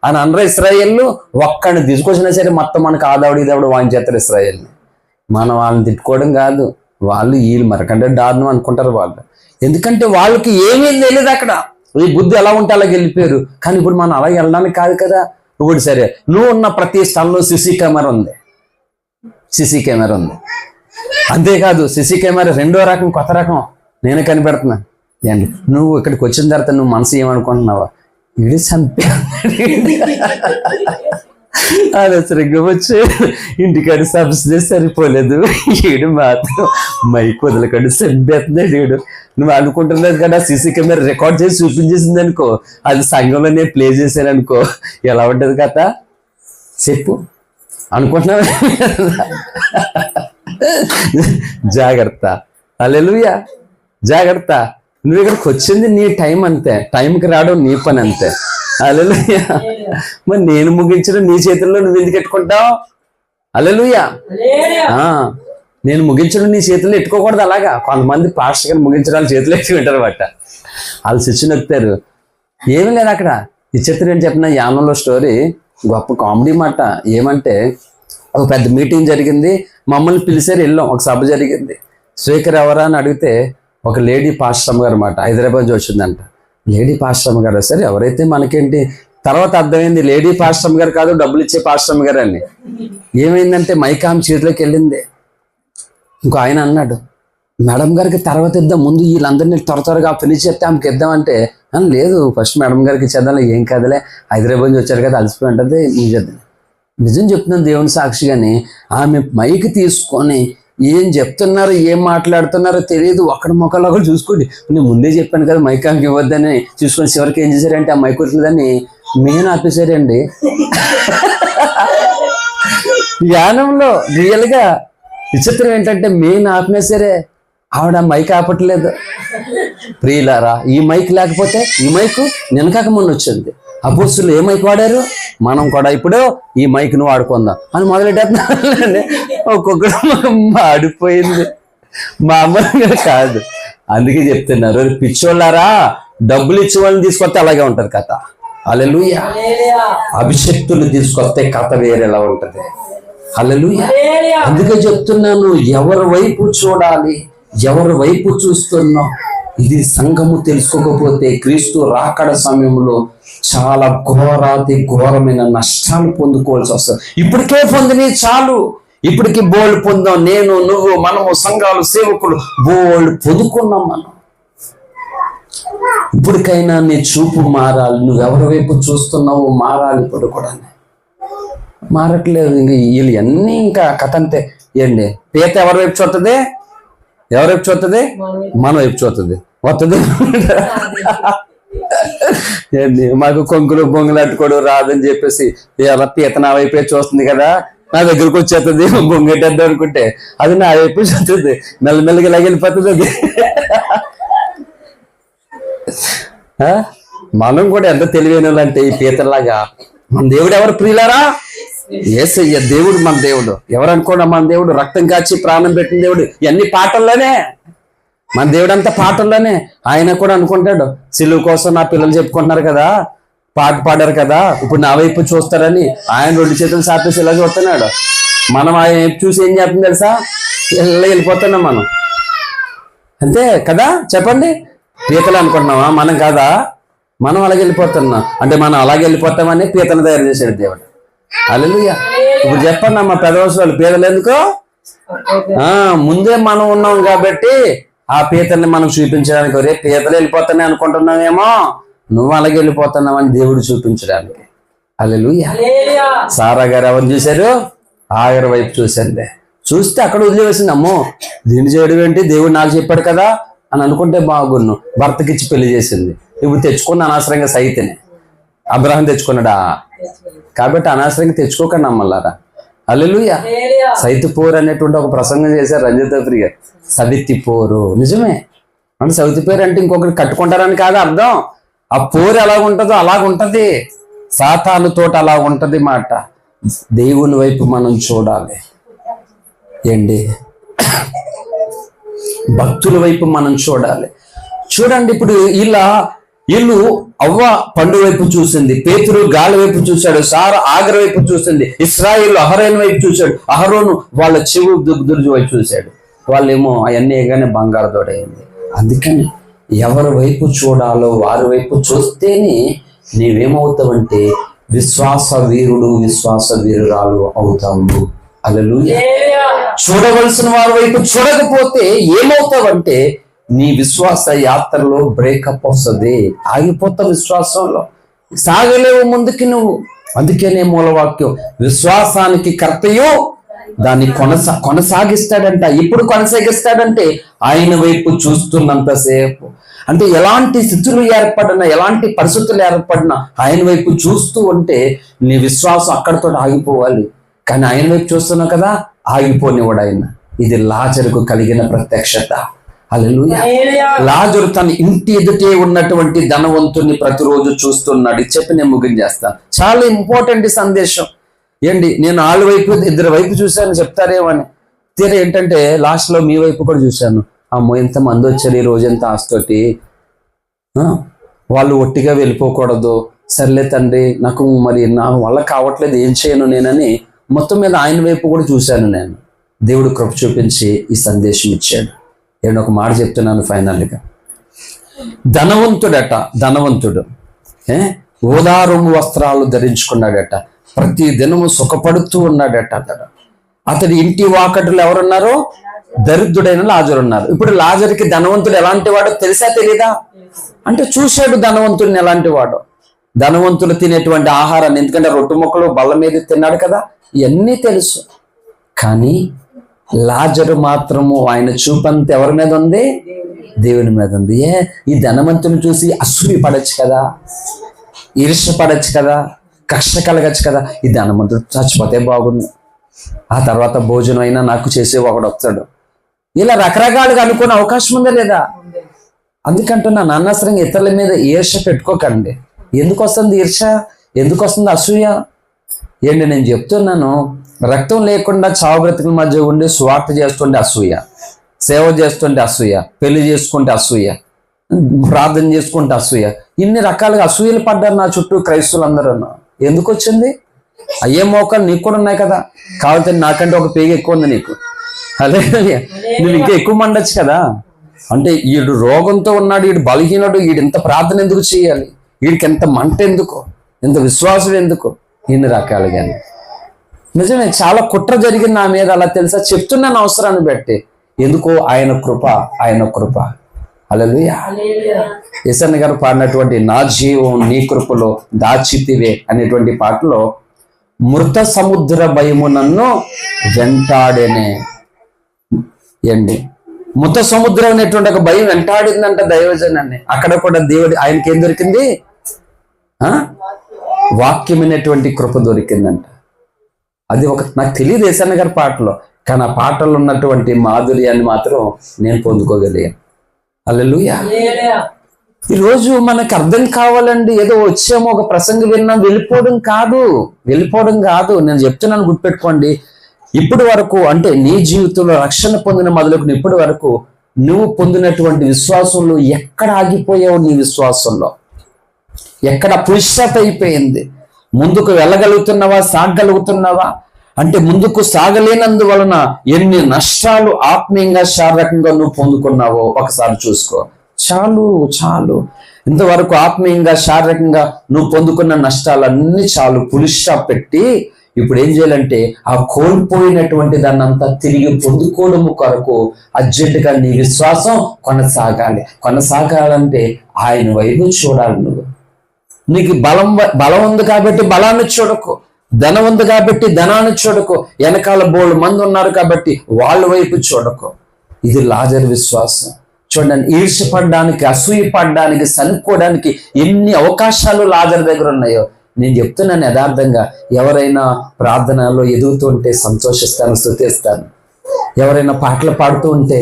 అని అందరూ ఇశ్రాయేళ్ళు. ఒక్కడిని తీసుకొచ్చినా సరే మొత్తం మనకు ఆదావుడు వాయించేస్తారు ఇశ్రాయేల్ని. మనం వాళ్ళని తిట్టుకోవడం కాదు, వీళ్ళు మరకంటే దారుణం అనుకుంటారు వాళ్ళు. ఎందుకంటే వాళ్ళకి ఏమీ తెలియదు అక్కడ. ఈ బుద్ధి ఎలా ఉంటే అలాగ వెళ్ళిపోయారు. కానీ ఇప్పుడు మనం అలా వెళ్ళడానికి కాదు కదా. ఇప్పుడు సరే, నువ్వు ఉన్న ప్రతి స్థలంలో సీసీ కెమెరా ఉంది. అంతేకాదు, సీసీ కెమెరా రెండో రకం, కొత్త రకం నేనే కనిపెడుతున్నా. ఏంటి, నువ్వు ఇక్కడికి వచ్చిన తర్వాత నువ్వు మనసు ఏమనుకుంటున్నావా, ఇది చంపే అనవసరంగా వచ్చి ఇంటికాడ సమస్య సరిపోలేదు, ఈడు మాత్రం మైక్ వదలకాడు చంపేస్తున్నాడు ఈడు. నువ్వు అనుకుంటున్నావు కదా, సీసీ కెమెరా రికార్డ్ చేసి చూపించేసింది అనుకో, అది సంఘంలో నేను ప్లే చేశాను అనుకో, ఎలా ఉంటుంది కదా చెప్పు అనుకుంటున్నావు. జాగ్రత్త. హల్లెలూయా. జాగ్రత్త. నువ్వు ఇక్కడికి వచ్చింది నీ టైం అంతే, టైంకి రావడం నీ పని అంతే. హల్లెలూయా. మరి నేను ముగించడం నీ చేతుల్లో నువ్వు ఎందుకు ఎట్టుకుంటావు? హల్లెలూయా. నేను ముగించడం నీ చేతుల్లో ఎట్టుకోకూడదు. అలాగా కొంతమంది పాస్టర్ గారు ముగించడానికి చేతులు ఎత్తి వింటారు బట్ట, వాళ్ళు స్విచ్ నొక్కుతారు. ఏమీ లేదు అక్కడ. ఈ చిత్రం ఏంటి చెప్పిన, యానంలో స్టోరీ గొప్ప కామెడీ మాట. ఏమంటే, ఒక పెద్ద మీటింగ్ జరిగింది, మమ్మల్ని పిలిచారు, వెళ్ళాం. ఒక సభ జరిగింది. స్పీకర్ ఎవరా అని అడిగితే ఒక లేడీ పాస్టర్ గారు అన్నమాట, హైదరాబాద్ నుంచి వచ్చిందంట. లేడీ పాస్టర్ గారు సరే ఎవరైతే మనకేంటి, తర్వాత అర్థమైంది లేడీ పాస్టర్ గారు కాదు, డబ్బులు ఇచ్చే పాస్టర్ గారు అని. ఏమైందంటే మైక్ ఆమె చేతిలోకి వెళ్ళింది. ఇంకో ఆయన అన్నాడు, మేడం గారికి తర్వాత ఇద్దాం, ముందు వీళ్ళందరినీ త్వరగా ఫినిష్ చేస్తే ఆమెకి ఇద్దామంటే, లేదు ఫస్ట్ మేడం గారికి ఇచ్చేద్దాం, ఏం కాదులే హైదరాబాద్ నుంచి వచ్చారు కదా అలసిపోయి ఉంటుంది, నిజం చెప్తున్నాను దేవుని సాక్షిగాని. ఆమె మైక్ తీసుకొని ఏం చెప్తున్నారు, ఏం మాట్లాడుతున్నారో తెలియదు, ఒకటి మొక్కలు ఒకటి చూసుకోండి. నేను ముందే చెప్పాను కదా మైక్ ఆమెకి ఇవ్వద్దని, చూసుకొని చివరికి ఏం చేశారంటే ఆ మైక్ వచ్చిందని మెయిన్ ఆపేశారండి. జ్ఞానంలో రియల్గా విచిత్రం ఏంటంటే మెయిన్ ఆపినా సరే ఆవిడ మైక్ ఆపట్లేదు. ప్రియులారా, ఈ మైక్ లేకపోతే, ఈ మైక్ నినకాక మొన్న వచ్చింది, అపోస్తులు ఏ మైక్ వాడారు, మనం కూడా ఇప్పుడు ఈ మైక్ను వాడుకుందాం అని మొదలెట్టేస్తున్నాం. ఒక్కొక్కడు మాడిపోయింది, మామూలుగా కాదు. అందుకే చెప్తున్నారు, పిచ్చోళ్ళారా డబ్బులు ఇచ్చే వాళ్ళని తీసుకొస్తే అలాగే ఉంటది కథ. హల్లెలూయా. అభిషక్తులు తీసుకొస్తే కథ వేరేలా ఉంటది. హల్లెలూయా. అందుకే చెప్తున్నాను, ఎవరి వైపు చూడాలి, ఎవరి వైపు చూస్తున్నాం, ఇది సంఘము తెలుసుకోకపోతే క్రీస్తు రాకడ సమయంలో చాలా ఘోరాతి ఘోరమైన నష్టాలు పొందుకోవాల్సి వస్తుంది. ఇప్పటికే పొందిని చాలు, ఇప్పటికి బోల్డ్ పొందాం, నేను నువ్వు మనము సంఘాలు సేవకులు బోల్డ్ పొందుకున్నాం మనం. ఇప్పటికైనా నీ చూపు మారాలి, నువ్వు ఎవరి వైపు చూస్తున్నావు మారాలి. ఇప్పుడు కూడా మారట్లేదు. ఇంక వీళ్ళు అన్నీ ఇంకా కథ అంతే. ఏంటి పీత ఎవరి వైపు చూస్తుంది, ఎవరి వైపు చూస్తుంది, మన వైపు చూస్తుంది, వస్తుంది. ఏంటి మాకు కొంగులు బొంగులు అట్టుకోడు రాదని చెప్పేసి ఇలా పీత నా వైపే చూస్తుంది కదా, నా దగ్గరకు వచ్చేస్తుంది బొంగెట్టేద్దాం అనుకుంటే అది నా వైపు చూస్తుంది, మెల్లమెల్లగా ఇలా వెళ్ళిపోతుంది అది. మనం కూడా ఎంత తెలివైన వాళ్ళంటే ఈ పీతలాగా, మన దేవుడు ఎవరు ప్రియులారా? యేసయ్య దేవుడు, మన దేవుడు. ఎవరు అనుకోండి మన దేవుడు రక్తం కాచి ప్రాణం పెట్టిన దేవుడు. ఇవన్నీ పాటల్లోనే, మన దేవుడు అంతా పాటల్లోనే. ఆయన కూడా అనుకుంటాడు, సిలువ కోసం నా పిల్లలు చెప్పుకుంటున్నారు కదా, పాట పాడారు కదా, ఇప్పుడు నా వైపు చూస్తారని ఆయన 2 చేతులు సాపేసి ఇలా చూస్తున్నాడు. మనం ఆయన వైపు చూసి ఏం చేస్తుంది తెలుసా, ఇలా వెళ్ళిపోతున్నాం మనం, అంతే కదా. చెప్పండి, పీతలు అనుకుంటున్నావా? మనం కాదా, మనం అలాగే వెళ్ళిపోతున్నాం. అంటే మనం అలాగే వెళ్ళిపోతామని పీతను తయారు చేశాడు దేవుడు. హల్లెలూయా. ఇప్పుడు చెప్పండి అమ్మ, పెదవసరాలు పీతలు ఎందుకో, ముందే మనం ఉన్నాం కాబట్టి ఆ పీతల్ని మనం చూపించడానికి, రే పీతలు వెళ్ళిపోతానే అనుకుంటున్నామేమో, నువ్వు అలాగే వెళ్ళిపోతున్నావని దేవుడు చూపించడానికి. హల్లెలూయా. సారా గారు ఎవరు చూశారు? ఆగర్ వైపు చూసిందే. చూస్తే అక్కడ వదిలివేసింది. అమ్మో దీన్ని చేయడం ఏంటి, దేవుడు నాకు చెప్పాడు కదా అని అనుకుంటే బాగున్ను. భర్తకిచ్చి పెళ్లి చేసింది. ఇప్పుడు తెచ్చుకున్న అనవసరంగా సైతనే. అబ్రహాం తెచ్చుకున్నాడా? కాబట్టి అనవసరంగా తెచ్చుకోకండి అమ్మలారా. హల్లెలూయా. సైతు పోరు అనేటువంటి ఒక ప్రసంగం చేశారు రంజిత ప్రియ. సవితి పోరు నిజమే. అంటే సవితి పోరు అంటే ఇంకొకటి కట్టుకుంటారని కాదు అర్థం. ఆ పోరు ఎలాగుంటుందో అలాగుంటది, సాతాను తోట అలా ఉంటది మాట. దేవుని వైపు మనం చూడాలి. ఏంటి, భక్తుల వైపు మనం చూడాలి. చూడండి, ఇప్పుడు వీళ్ళు అవ్వ పండు వైపు చూసింది, పేతురు గాలి వైపు చూశాడు, సారా ఆగర్ వైపు చూసింది, ఇశ్రాయేలు అహరోను వైపు చూశాడు, అహరోను వాళ్ళ చెవు దుర్జు వైపు చూశాడు. వాళ్ళేమో అవన్నీ ఏగానే బంగారు దొడైంది. అందుకని ఎవరి వైపు చూడాలో వారి వైపు చూస్తేనే నీవేమవుతావంటే విశ్వాస వీరుడు, విశ్వాస వీరురాలు అవుతావు. హల్లెలూయా. చూడవలసిన వారి వైపు చూడకపోతే ఏమవుతావంటే నీ విశ్వాస యాత్రలో బ్రేకప్ వస్తుంది, ఆగిపోతావు, విశ్వాసంలో సాగలేవు ముందుకి నువ్వు. అందుకేనే మూలవాక్యం, విశ్వాసానికి కర్తయు దాన్ని కొనసాగిస్తాడంట. ఇప్పుడు కొనసాగిస్తాడంటే ఆయన వైపు చూస్తున్నంతసేపు. అంటే ఎలాంటి స్థితులు ఏర్పడినా, ఎలాంటి పరిస్థితులు ఏర్పడినా ఆయన వైపు చూస్తూ ఉంటే నీ విశ్వాసం అక్కడితో ఆగిపోవాలి. కానీ ఆయన వైపు చూస్తున్నావు కదా, ఆగిపోనివాడు ఆయన. ఇది లాజరుకు కలిగిన ప్రత్యక్షత. హల్లెలూయా. లాజరు తన ఇంటి ఎదుటే ఉన్నటువంటి ధనవంతుని ప్రతిరోజు చూస్తున్నాడు. చెప్పి నేను ముగించేస్తాను. చాలా ఇంపార్టెంట్ సందేశం. ఏంటి, నేను వాళ్ళ వైపు 2 వైపు చూశాను చెప్తారేమని, తీరా ఏంటంటే లాస్ట్ లో మీ వైపు కూడా చూశాను. అమ్మో ఎంత మంది వచ్చారు ఈ రోజంతా ఆస్తోటి, వాళ్ళు ఒట్టిగా వెళ్ళిపోకూడదు, సర్లే తండ్రి నాకు మరి నా వల్ల కావట్లేదు, ఏం చేయను నేనని మొత్తం మీద ఆయన వైపు కూడా చూశాను నేను. దేవుడు కృప చూపించి ఈ సందేశం ఇచ్చాడు. నేను ఒక మాట చెప్తున్నాను ఫైనల్గా. ధనవంతుడు ఓదారము వస్త్రాలు ధరించుకున్నాడట, ప్రతి దినము సుఖపడుతూ ఉన్నాడట. అతడి ఇంటి వాకటులు ఎవరున్నారు? దరిద్రుడైన లాజరు ఉన్నారు. ఇప్పుడు లాజరుకి ధనవంతుడు ఎలాంటి వాడో తెలుసా తెలీదా? అంటే చూశాడు ధనవంతుడిని ఎలాంటి వాడో. ధనవంతులు తినేటువంటి ఆహారాన్ని, ఎందుకంటే రొట్టె ముక్కలు బల్ల మీద తిన్నాడు కదా, ఇవన్నీ తెలుసు. కానీ లాజరు మాత్రము ఆయన చూపంత ఎవరి మీద ఉంది? దేవుని మీద ఉంది. ఈ ధనవంతుని చూసి అసూయ పడచ్చు కదా, ఈర్ష్య పడచ్చు కదా, కష్ట కలగచ్చు కదా. ఈ ధనవంతుడు చచ్చిపోతే బాగుంది, ఆ తర్వాత భోజనం అయినా నాకు చేసే ఒకడు వస్తాడు, ఇలా రకరకాలుగా అనుకునే అవకాశం ఉందా లేదా? అందుకంటున్నాను, అనవసరంగా ఇతరుల మీద ఈర్ష్య పెట్టుకోకండి. ఎందుకు వస్తుంది ఈర్ష్య? ఎందుకు వస్తుంది అసూయ? ఏంటి నేను చెప్తున్నాను, రక్తం లేకుండా చావు బ్రతుకుల మధ్య ఉండి స్వార్థ చేస్తుంటే అసూయ, సేవ చేస్తుంటే అసూయ, పెళ్లి చేసుకుంటే అసూయ, ప్రార్థన చేసుకుంటే అసూయ, ఇన్ని రకాలుగా అసూయలు పడ్డారు నా చుట్టూ క్రైస్తవులందరూ. ఎందుకు వచ్చింది? అయ్యే మోకాలు నీకు కూడా ఉన్నాయి కదా, కావాలంటే నాకంటే ఒక పేగ ఎక్కువ ఉంది నీకు, అదే నువ్వు ఇంకా ఎక్కువ మండొచ్చు కదా. అంటే వీడు రోగంతో ఉన్నాడు, వీడు బలహీనుడు, వీడు ఇంత ప్రార్థన ఎందుకు చేయాలి, వీడికి ఎంత మంట ఎందుకు, ఎంత విశ్వాసం ఎందుకు, ఇన్ని రకాలుగా. నిజమే, చాలా కుట్ర జరిగింది నా మీద, అలా తెలుసా, చెప్తున్నాను అవసరాన్ని బట్టి. ఎందుకో ఆయన కృప, ఆయన కృప. హల్లెలూయా. యేసయ్య గారు పాడినటువంటి నా జీవం నీ కృపలో దాచితివే అనేటువంటి పాటలో మృత సముద్ర భయము నన్ను వెంటాడేనే ఏంటి, మృత సముద్రం అనేటువంటి ఒక భయం వెంటాడిందంట దైవజనాన్ని. అక్కడ కూడా దేవుడు ఆయనకి ఏం దొరికింది? వాక్యం అనేటువంటి కృప దొరికిందంట. అది ఒక నాకు తెలియదు యేసయ్య గారి పాటలో, కానీ ఆ పాటలో ఉన్నటువంటి మాధుర్యాన్ని మాత్రం నేను పొందుకోగలిగాను. హల్లెలూయా. ఈరోజు మనకు అర్థం కావాలండి, ఏదో వచ్చామో ఒక ప్రసంగం విన్నాం వెళ్ళిపోవడం కాదు. నేను చెప్తున్నాను, గుర్తుపెట్టుకోండి. ఇప్పటి వరకు అంటే నీ జీవితంలో రక్షణ పొందిన మొదలుకొని ఇప్పటి వరకు నువ్వు పొందినటువంటి విశ్వాసంలో ఎక్కడ ఆగిపోయావు? నీ విశ్వాసంలో ఎక్కడ పుష్పత అయిపోయింది? ముందుకు వెళ్ళగలుగుతున్నావా? సాగగలుగుతున్నావా? అంటే ముందుకు సాగలేనందువలన ఎన్ని నష్టాలు ఆత్మీయంగా శారీరకంగా నువ్వు పొందుకున్నావో ఒకసారి చూసుకో. చాలు ఇంతవరకు ఆత్మీయంగా శారీరకంగా నువ్వు పొందుకున్న నష్టాలన్నీ చాలు. పులిస్టా పెట్టి ఇప్పుడు ఏం చేయాలంటే ఆ కోల్పోయినటువంటి దాన్ని అంతా తిరిగి పొందుకోవడం కొరకు అర్జెంటుగా నీ విశ్వాసం కొనసాగాలంటే ఆయన వైపు చూడాలి. నీకు బలం ఉంది కాబట్టి బలాన్ని చూడకు, ధనం ఉంది కాబట్టి ధనాన్ని చూడకు, వెనకాల బోళ్ళు మంది ఉన్నారు కాబట్టి వాళ్ళ వైపు చూడకు. ఇది లాజరు విశ్వాసం. చూడండి, ఈర్ష్యపడడానికి, అసూయ పడడానికి, సనుక్కోవడానికి ఎన్ని అవకాశాలు లాజరు దగ్గర ఉన్నాయో. నేను చెప్తున్నాను యథార్థంగా, ఎవరైనా ప్రార్థనలో ఎదుగుతుంటే సంతోషిస్తాను, స్తుతిస్తాను. ఎవరైనా పాటలు పాడుతూ ఉంటే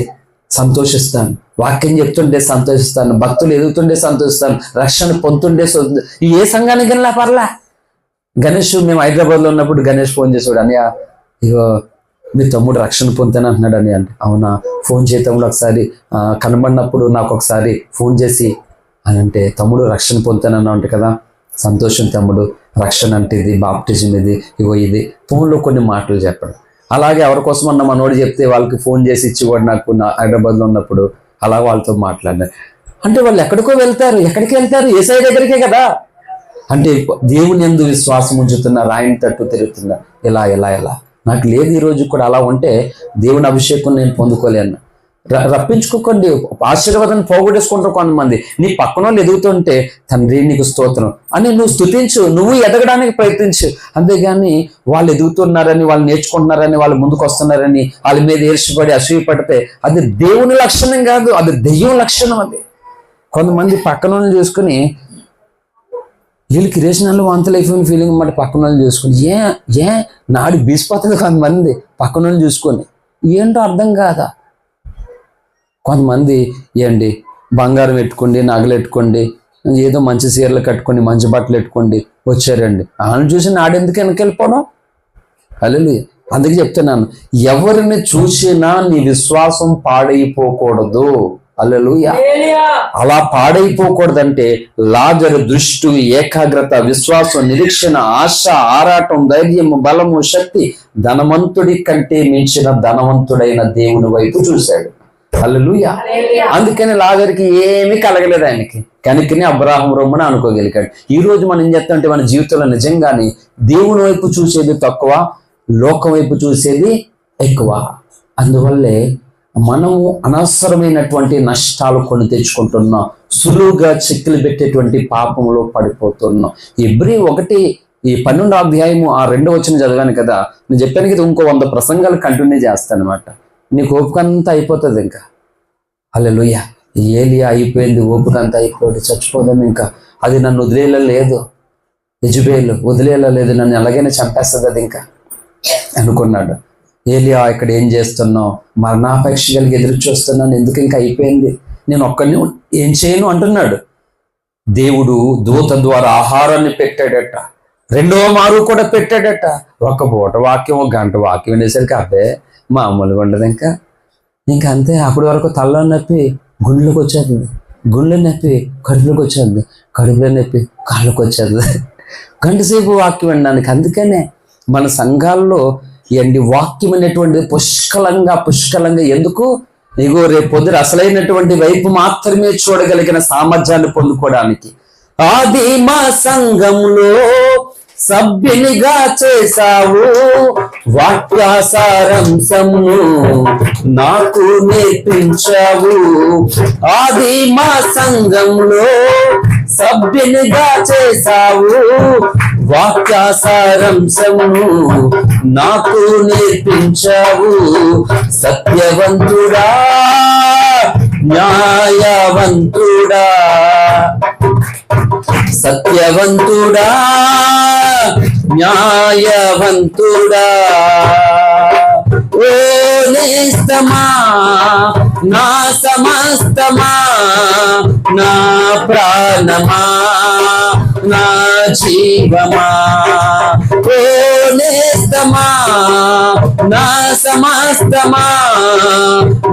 సంతోషిస్తాను, వాక్యం చెప్తుంటే సంతోషిస్తాను, భక్తులు ఎదుగుతుంటే సంతోషిస్తాను, రక్షణ పొందుతుంటే ఏ సంఘానికి వెళ్ళా పర్లా. గణేష్, మేము హైదరాబాద్లో ఉన్నప్పుడు గణేష్ ఫోన్ చేసాడు, అన్నయ్య ఇగో మీ తమ్ముడు రక్షణ పొందుతాను అంటున్నాడు అని. అంటే అవునా, ఫోన్ చేద్దాంలో ఒకసారి కనబడినప్పుడు నాకు ఒకసారి ఫోన్ చేసి అని అంటే, తమ్ముడు రక్షణ పొందుతానన్నా అంటే కదా, సంతోషం తమ్ముడు, రక్షణ అంటే ఇది, బాప్టిజం ఇది, ఇగో ఇది, ఫోన్లో కొన్ని మాటలు చెప్పడం. అలాగే ఎవరికోసం అన్న మనోడు చెప్తే వాళ్ళకి ఫోన్ చేసి ఇచ్చివాడు నాకు హైదరాబాద్లో ఉన్నప్పుడు, అలా వాళ్ళతో మాట్లాడినారు. అంటే వాళ్ళు ఎక్కడికో వెళ్తారు. ఎక్కడికి వెళ్తారు? యేసయ్య దగ్గరికే కదా. అంటే దేవుని యందు విశ్వాసం ఉంచుతున్నారు, ఆయన తట్టు తిరుగుతున్నారు. ఎలా నాకు లేదు ఈరోజు కూడా. అలా ఉంటే దేవుని అభిషేకం నేను పొందుకోలేను. రప్పించుకోకండి, ఆశీర్వాదాన్ని పోగొట్టేసుకుంటారు కొంతమంది. నీ పక్కన వాళ్ళు ఎదుగుతుంటే తండ్రి నీకు స్తోత్రం అని నువ్వు స్తుతించు, నువ్వు ఎదగడానికి ప్రయత్నించు. అంతేగాని వాళ్ళు ఎదుగుతున్నారని, వాళ్ళు నేర్చుకుంటున్నారని, వాళ్ళు ముందుకు వస్తున్నారని వాళ్ళ మీద ఈర్ష్యపడి అసూయ పడితే అది దేవుని లక్షణం కాదు, అది దెయ్యం లక్షణం. అది కొంతమంది పక్కన వాళ్ళని చూసుకుని వీళ్ళకి రేషనల్లో వాంతులు అయిపోయిన ఫీలింగ్ అన్నమాట. పక్కన వాళ్ళని చూసుకుని నాడు బీసిపోతుంది కొంతమంది పక్కన వాళ్ళని చూసుకొని. ఏంటో అర్థం కాదా? కొంతమంది ఏంటి బంగారం పెట్టుకోండి, నగలు పెట్టుకోండి, ఏదో మంచి చీరలు కట్టుకోండి, మంచి బట్టలు పెట్టుకోండి వచ్చారండి. వాళ్ళని చూసి నాడెందుకు వెనకెళ్ళిపోవడం? హల్లెలూయా. అందుకే చెప్తున్నాను, ఎవరిని చూసినా నీ విశ్వాసం పాడైపోకూడదు. హల్లెలూయా. అలా పాడైపోకూడదంటే లాజరు దృష్టి, ఏకాగ్రత, విశ్వాసం, నిరీక్షణ, ఆశ, ఆరాటం, ధైర్యము, బలము, శక్తి ధనవంతుడి కంటే మించిన ధనవంతుడైన దేవుని వైపు చూశాడు. హల్లెలూయా. అందుకని లాజరుకి ఏమీ కలగలేదు ఆయనకి, కనుకనే అబ్రాహాము రొమ్మున అనుకోగలిగాడు. ఈ రోజు మనం ఏం చేస్తామంటే మన జీవితంలో నిజంగానే దేవుని వైపు చూసేది తక్కువ, లోకం వైపు చూసేది ఎక్కువ. అందువల్లే మనము అనవసరమైనటువంటి నష్టాలు కొని తెచ్చుకుంటున్నాం, సులువుగా చిక్కులు పెట్టేటువంటి పాపంలో పడిపోతున్నాం. హెబ్రీ 1:12 అధ్యాయము 2వ వచనం చదివాను కదా. నేను చెప్పాను కదా, ఇంకో 100 ప్రసంగాలు కంటిన్యూ చేస్తాను అనమాట. నీకు ఓపిక అంతా అయిపోతుంది ఇంకా. హల్లెలూయా. ఏలియా అయిపోయింది, ఓపిక అంతా అయిపోయింది, చచ్చిపోదాం ఇంకా, అది నన్ను వదిలేయలేదు, యెజబెల్ వదిలేయలేదు, నన్ను ఎలాగైనా చంపేస్తుంది అది ఇంకా అనుకున్నాడు. ఏలియా, ఇక్కడ ఏం చేస్తున్నావు? మరణాపేక్ష కలిగి ఎదురు చూస్తున్నాను, ఎందుకు ఇంకా అయిపోయింది, నేను ఒక్కడిని ఏం చేయను అంటున్నాడు. దేవుడు దూత ద్వారా ఆహారాన్ని పెట్టాడట, రెండో మారు కూడా పెట్టాడట. ఒక పూట వాక్యం, ఒక గంట వాక్యం వినేసరికి అబ్బే మామూలుగా ఉండదు. ఇంకా అంతే. అప్పటి వరకు తలలో నొప్పి గుండెలోకి వచ్చేస్తుంది, గుండె నొప్పి కడుపులోకి వచ్చేది, కడుపులో నొప్పి కాళ్ళకి వచ్చేది. గంటసేపు వాక్యం వినడానికి. అందుకనే మన సంఘాల్లో వాక్యం అనేటువంటిది పుష్కలంగా ఎందుకు? ఇగో రేపు పొద్దున అసలైనటువంటి వైపు మాత్రమే చూడగలిగిన సామర్థ్యాన్ని పొందుకోవడానికి. ఆది మా సంఘంలో సభ్యునిగా చేశావు, వాక్యాసారంశమును నాకు నేర్పించావు. ఆది మా సంఘంలో సభ్యునిగా చేశావు, వాక్యాసారంశమును నాకు నేర్పించావు. సత్యవంతుడా, న్యాయవంతుడా, సత్యవంతుడా, న్యాయవంతుడా, ఓ నేస్తమా, నా సమస్తమా, నా ప్రాణమా, నా జీవమా, ఓ నేస్తమా, నా సమస్తమా,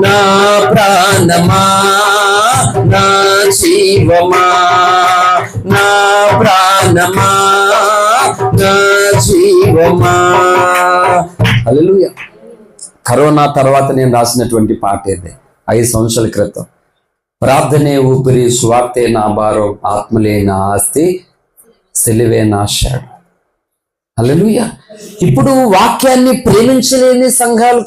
నా ప్రాణమా, నా జీవమా, నా ప్రాణమా, నా జీవమా. హల్లెలూయా. కరోనా తర్వాత నేను రాసినటువంటి పాట ఇది 5 సంవత్సరాల క్రితం. ప్రార్థనే ఊపిరి, స్వార్థే నా భారం, ఆత్మలే నా ఆస్తి, సెలివే నా షాడు. హల్లెలూయా. ఇప్పుడు వాక్యాన్ని ప్రేమించలేని సంఘాలు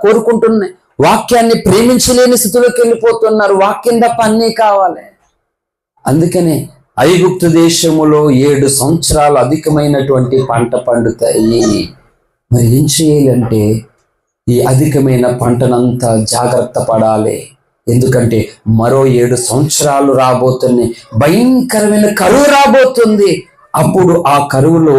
కోరుకుంటున్నాయి. వాక్యాన్ని ప్రేమించలేని స్థితిలోకి వెళ్ళిపోతున్నారు. వాక్యం తప్ప అన్నీ కావాలి. అందుకనే ఐగుప్తు దేశములో 7 సంవత్సరాలు అధికమైనటువంటి పంట పండుతాయి. మరి ఏం చేయాలంటే ఈ అధికమైన పంటనంతా జాగ్రత్త పడాలి. ఎందుకంటే మరో 7 సంవత్సరాలు రాబోతున్నాయి. భయంకరమైన కరువు రాబోతుంది. అప్పుడు ఆ కరువులో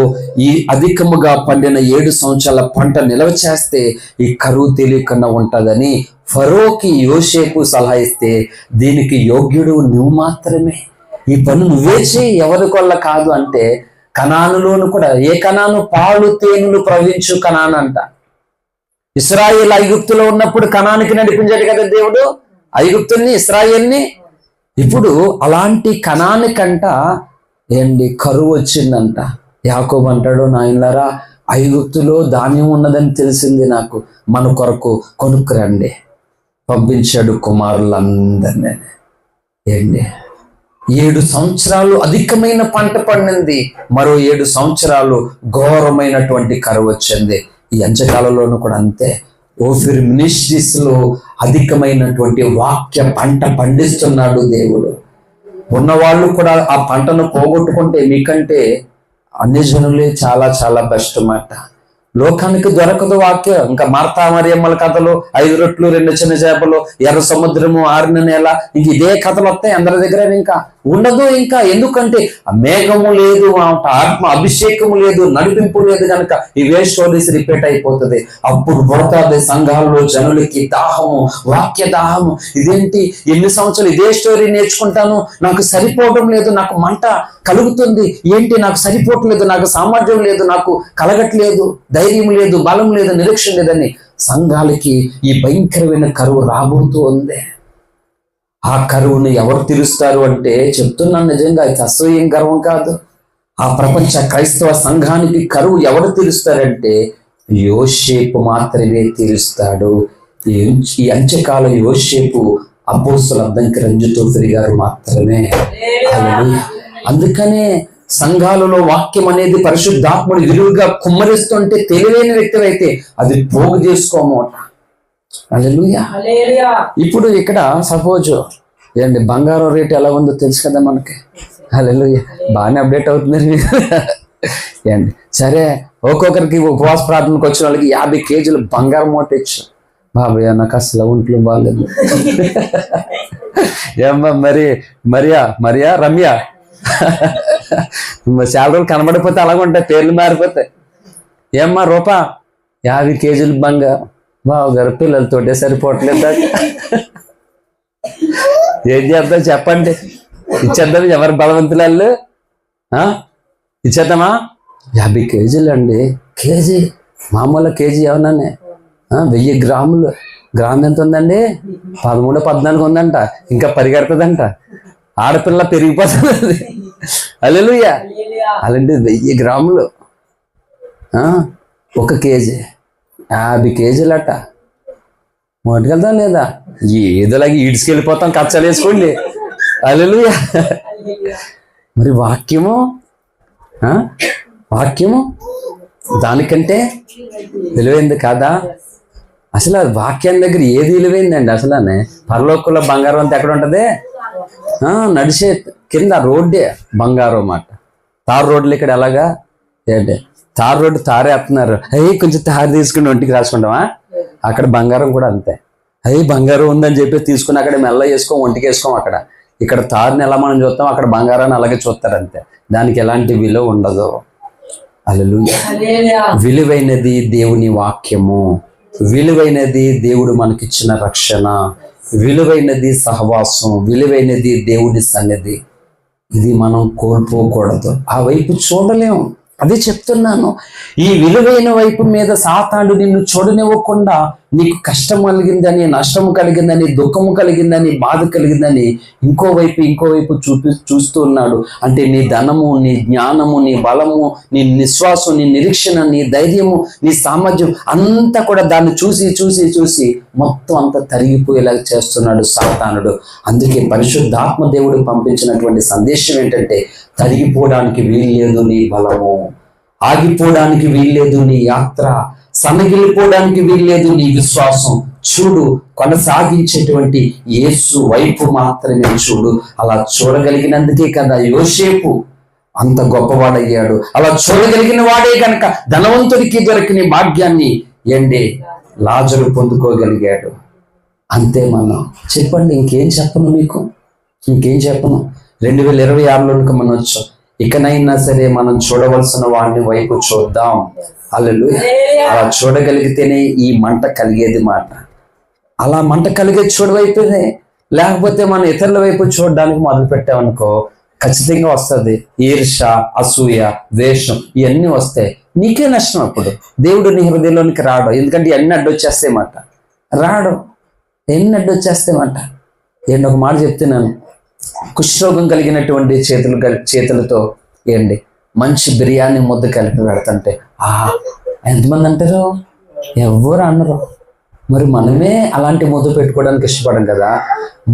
ఈ అధికముగా పండిన 7 సంవత్సరాల పంట నిల్వ చేస్తే ఈ కరువు తెలియకుండా ఉంటుందని ఫరోకి యోసేపు సలహా ఇస్తే, దీనికి యోగ్యుడు నువ్వు మాత్రమే, ఈ పని నువ్వే చేయి, ఎవరి కొల్ల కాదు అంటే, కనానులోను కూడా, ఏ కనాను? పాలు తేనెలు ప్రవహించు కనాను అంట. ఇశ్రాయేల్ ఐగుప్తులో ఉన్నప్పుడు కనానికి నడిపించాడు కదా దేవుడు ఐగుప్తుల్ని, ఇశ్రాయేల్ని. ఇప్పుడు అలాంటి కనానికంట కరువు వచ్చిందంట. యాకోబు అంటాడు, నాయనలారా ఐగుప్తులో ధాన్యం ఉన్నదని తెలిసింది నాకు, మన కొరకు కొనుక్కురండి. పంపించాడు కుమారులందరినీ. 7 సంవత్సరాలు అధికమైన పంట పండింది. మరో 7 సంవత్సరాలు ఘోరమైనటువంటి కరువు వచ్చింది. ఈ అంచకాలంలోనూ కూడా అంతే. ఓఫిర్ మినిస్ట్రీస్ లో అధికమైనటువంటి వాక్య పంట పండిస్తున్నాడు దేవుడు. ఉన్నవాళ్ళు కూడా ఆ పంటను పోగొట్టుకుంటే మీకంటే అన్ని జనులే చాలా చాలా బెస్ట్ మాట. లోకానికి దొరకదు వాక్యం. ఇంకా మార్తా మరియమ్మల కథలు, 5 రొట్లు 2 చిన్న చేపలు, ఎర్ర సముద్రము, ఆరిన నేల, ఇంక ఇదే కథలు వస్తాయి అందరి దగ్గర. ఇంకా ఉండదు. ఇంకా ఎందుకంటే మేఘము లేదు, ఆత్మ అభిషేకము లేదు, నడిపింపు లేదు కనుక ఇవే స్టోరీస్ రిపీట్ అయిపోతుంది. అప్పుడు పుడతాది సంఘాల్లో జనులకి దాహము, వాక్య దాహము. ఇదేంటి ఎన్ని సంవత్సరాలు ఇదే స్టోరీ నేర్చుకుంటాను, నాకు సరిపోవడం లేదు, నాకు మంట కలుగుతుంది, ఏంటి నాకు సరిపోవట్లేదు, నాకు సామర్థ్యం లేదు, నాకు కలగట్లేదు, ధైర్యం లేదు, బలం లేదు, నిరీక్షణ లేదని సంఘాలకి ఈ భయంకరమైన కరువు రాబోతూ ఉంది. ఆ కరువును ఎవరు తీరుస్తారు అంటే, చెప్తున్నాను నిజంగా, ఇది అసహ్యం గర్వం కాదు. ఆ ప్రపంచ క్రైస్తవ సంఘానికి కరువు ఎవరు తీరుస్తారంటే యోసేపు మాత్రమే తీరుస్తాడు. ఈ అంత్యకాల యోసేపు అపోస్తలుల అద్దంకి రంజితోఫిరి గారు మాత్రమే. అందుకనే సంఘాలలో వాక్యం అనేది పరిశుద్ధాత్ముడు విలువగా కుమ్మరిస్తుంటే తెలివైన వ్యక్తులైతే అది పోగు చేసుకోమోట. హల్లెలూయా. ఇప్పుడు ఇక్కడ సపోజ్ బంగారం రేట్ ఎలా ఉందో తెలుసు కదా మనకి. హల్లెలూయా. బాగానే అప్డేట్ అవుతున్నారు మీరు. సరే, ఒక్కొక్కరికి ఉపవాస ప్రార్థనకు వచ్చిన వాళ్ళకి 50 కేజీలు బంగారం మూట ఇచ్చు. బాబాయ్ నాకు అసలు ఒంట్లో బాగాలేదు. ఏమ్మా మరియా రమ్య చాలా రోజులు కనబడిపోతే అలాగ ఉంటాయి, పేర్లు మారిపోతాయి. ఏమ్మా రూపా 50 కేజీలు బంగారం. బాబు గారు పిల్లలతోటే సరిపోవట్లేదు. ఏం చేద్దాం చెప్పండి? ఇచ్చేద్దాం. ఎవరు బలవంతులు? ఇచ్చేద్దామా? 50 కేజీలు అండి. కేజీ మామూలు కేజీ ఏమన్నానే 1000 గ్రాములు. గ్రామ్ ఎంత ఉందండి? 13, 14 ఉందంట. ఇంకా పరిగెడుతుందంట. ఆడపిల్ల పెరిగిపోతుంది. హల్లెలూయా. అలాంటి 1000 గ్రాములు 1 కేజీ 50 కేజీలట. మోటుకెళ్తాం లేదా? ఏదోలాగా ఈడ్చుకెళ్ళిపోతాం కచ్చలు వేసుకోండి. హల్లెలూయా. మరి వాక్యము దానికంటే విలువైంది కాదా? అసలు వాక్యం దగ్గర ఏది విలువైందండి? అసలు పరలోకంలో బంగారం అంతా ఎక్కడ ఉంటుంది? నడిచే కింద రోడ్డే బంగారం అన్నమాట. తారు రోడ్లు ఇక్కడ ఎలాగా ఏంటి? తారు రోడ్డు తారేస్తున్నారు. కొంచెం తారు తీసుకుని ఒంటికి రాసుకుంటామా? అక్కడ బంగారం కూడా అంతే. బంగారం ఉందని చెప్పి తీసుకుని అక్కడ మెల్ల వేసుకోం, ఒంటికి వేసుకోం. ఇక్కడ తారుని ఎలా మనం చూస్తాం, అక్కడ బంగారాన్ని అలాగే చూస్తారు అంతే. దానికి ఎలాంటి విలువ ఉండదు. హల్లెలూయా. విలువైనది దేవుని వాక్యము, విలువైనది దేవుడు మనకిచ్చిన రక్షణ, విలువైనది సహవాసం, విలువైనది దేవుని సన్నిధి. ఇది మనం కోల్పోకూడదు. ఆ వైపు చూడలేము. అదే చెప్తున్నాను. ఈ విలువైన వైపు మీద సాతానుడు నిన్ను చూడనివ్వకుండా నీకు కష్టం కలిగిందని, నష్టం కలిగిందని, దుఃఖము కలిగిందని, బాధ కలిగిందని ఇంకోవైపు చూస్తూ ఉన్నాడు. అంటే నీ ధనము, నీ జ్ఞానము, నీ బలము, నీ నిశ్వాసం, నీ నిరీక్షణ, నీ ధైర్యము, నీ సామర్థ్యం అంతా కూడా దాన్ని చూసి మొత్తం అంతా తరిగిపోయేలా చేస్తున్నాడు సాతానుడు. అందుకే పరిశుద్ధాత్మ దేవుడు పంపించినటువంటి సందేశం ఏంటంటే, తరిగిపోవడానికి వీల్లేదు నీ బలము, ఆగిపోవడానికి వీల్లేదు నీ యాత్ర, సన్నగిల్లిపోవడానికి వీల్లేదు నీ విశ్వాసం. చూడు, కొనసాగించేటువంటి యేసు వైపు మాత్రమే చూడు. అలా చూడగలిగినందుకే కదా యోసేపు అంత గొప్పవాడయ్యాడు. అలా చూడగలిగిన వాడే కనుక ధనవంతుడికి దొరికిన భాగ్యాన్ని లాజరు పొందుకోగలిగాడు. అంతే. మనం చెప్పండి, ఇంకేం చెప్పను మీకు, ఇంకేం చెప్పను. 2026లోకి మనం వచ్చాం. ఇకనైనా సరే మనం చూడవలసిన వాడిని వైపు చూద్దాం. హల్లెలూయా. అలా చూడగలిగితేనే ఈ మంట కలిగేది మాట. అలా మంట కలిగేది చూడవైపోయినే. లేకపోతే మనం ఇతరుల వైపు చూడడానికి మొదలు పెట్టామనుకో, ఖచ్చితంగా వస్తుంది ఈర్ష, అసూయ, ద్వేషం. ఇవన్నీ వస్తాయి. నీకే నష్టం. అప్పుడు దేవుడు నీ హృదయంలోనికి రాడు. ఎందుకంటే ఇవన్నీ అడ్డొచ్చేస్తాయి మాట. రాడు, ఎన్ని అడ్డొచ్చేస్తాయి మాట. ఒక మాట చెప్తున్నాను. కుష్ఠరోగం కలిగినటువంటి చేతులతో మంచి బిర్యానీ ముద్ద కలిపి పెడతంటే ఎంతమంది అంటారు? ఎవరు అనరు. మరి మనమే అలాంటి ముద్ద పెట్టుకోవడానికి ఇష్టపడం కదా.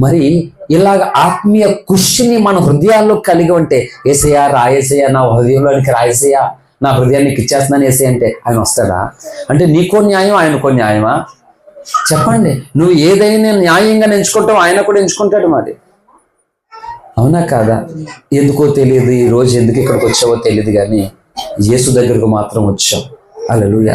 మరి ఇలాగ ఆత్మీయ కృషిని మన హృదయాల్లో కలిగి ఉంటే, ఏసయ్యా రాయేసయ్యా, నా హృదయంలోనికి రాయేసయ్యా, నా హృదయానికి ఇచ్చేస్తున్నాను ఏసయ్య అంటే ఆయన వస్తాడా? అంటే నీకో న్యాయం, ఆయనకో న్యాయమా? చెప్పండి. నువ్వు ఏదైనా న్యాయంగా ఎంచుకుంటావు, ఆయన కూడా ఎంచుకుంటాడు. మరి అవునా కాదా? ఎందుకో తెలియదు, ఈ రోజు ఎందుకు ఇక్కడికి వచ్చావో తెలియదు, కానీ యేసు దగ్గరకు మాత్రం వచ్చావు. హల్లెలూయా.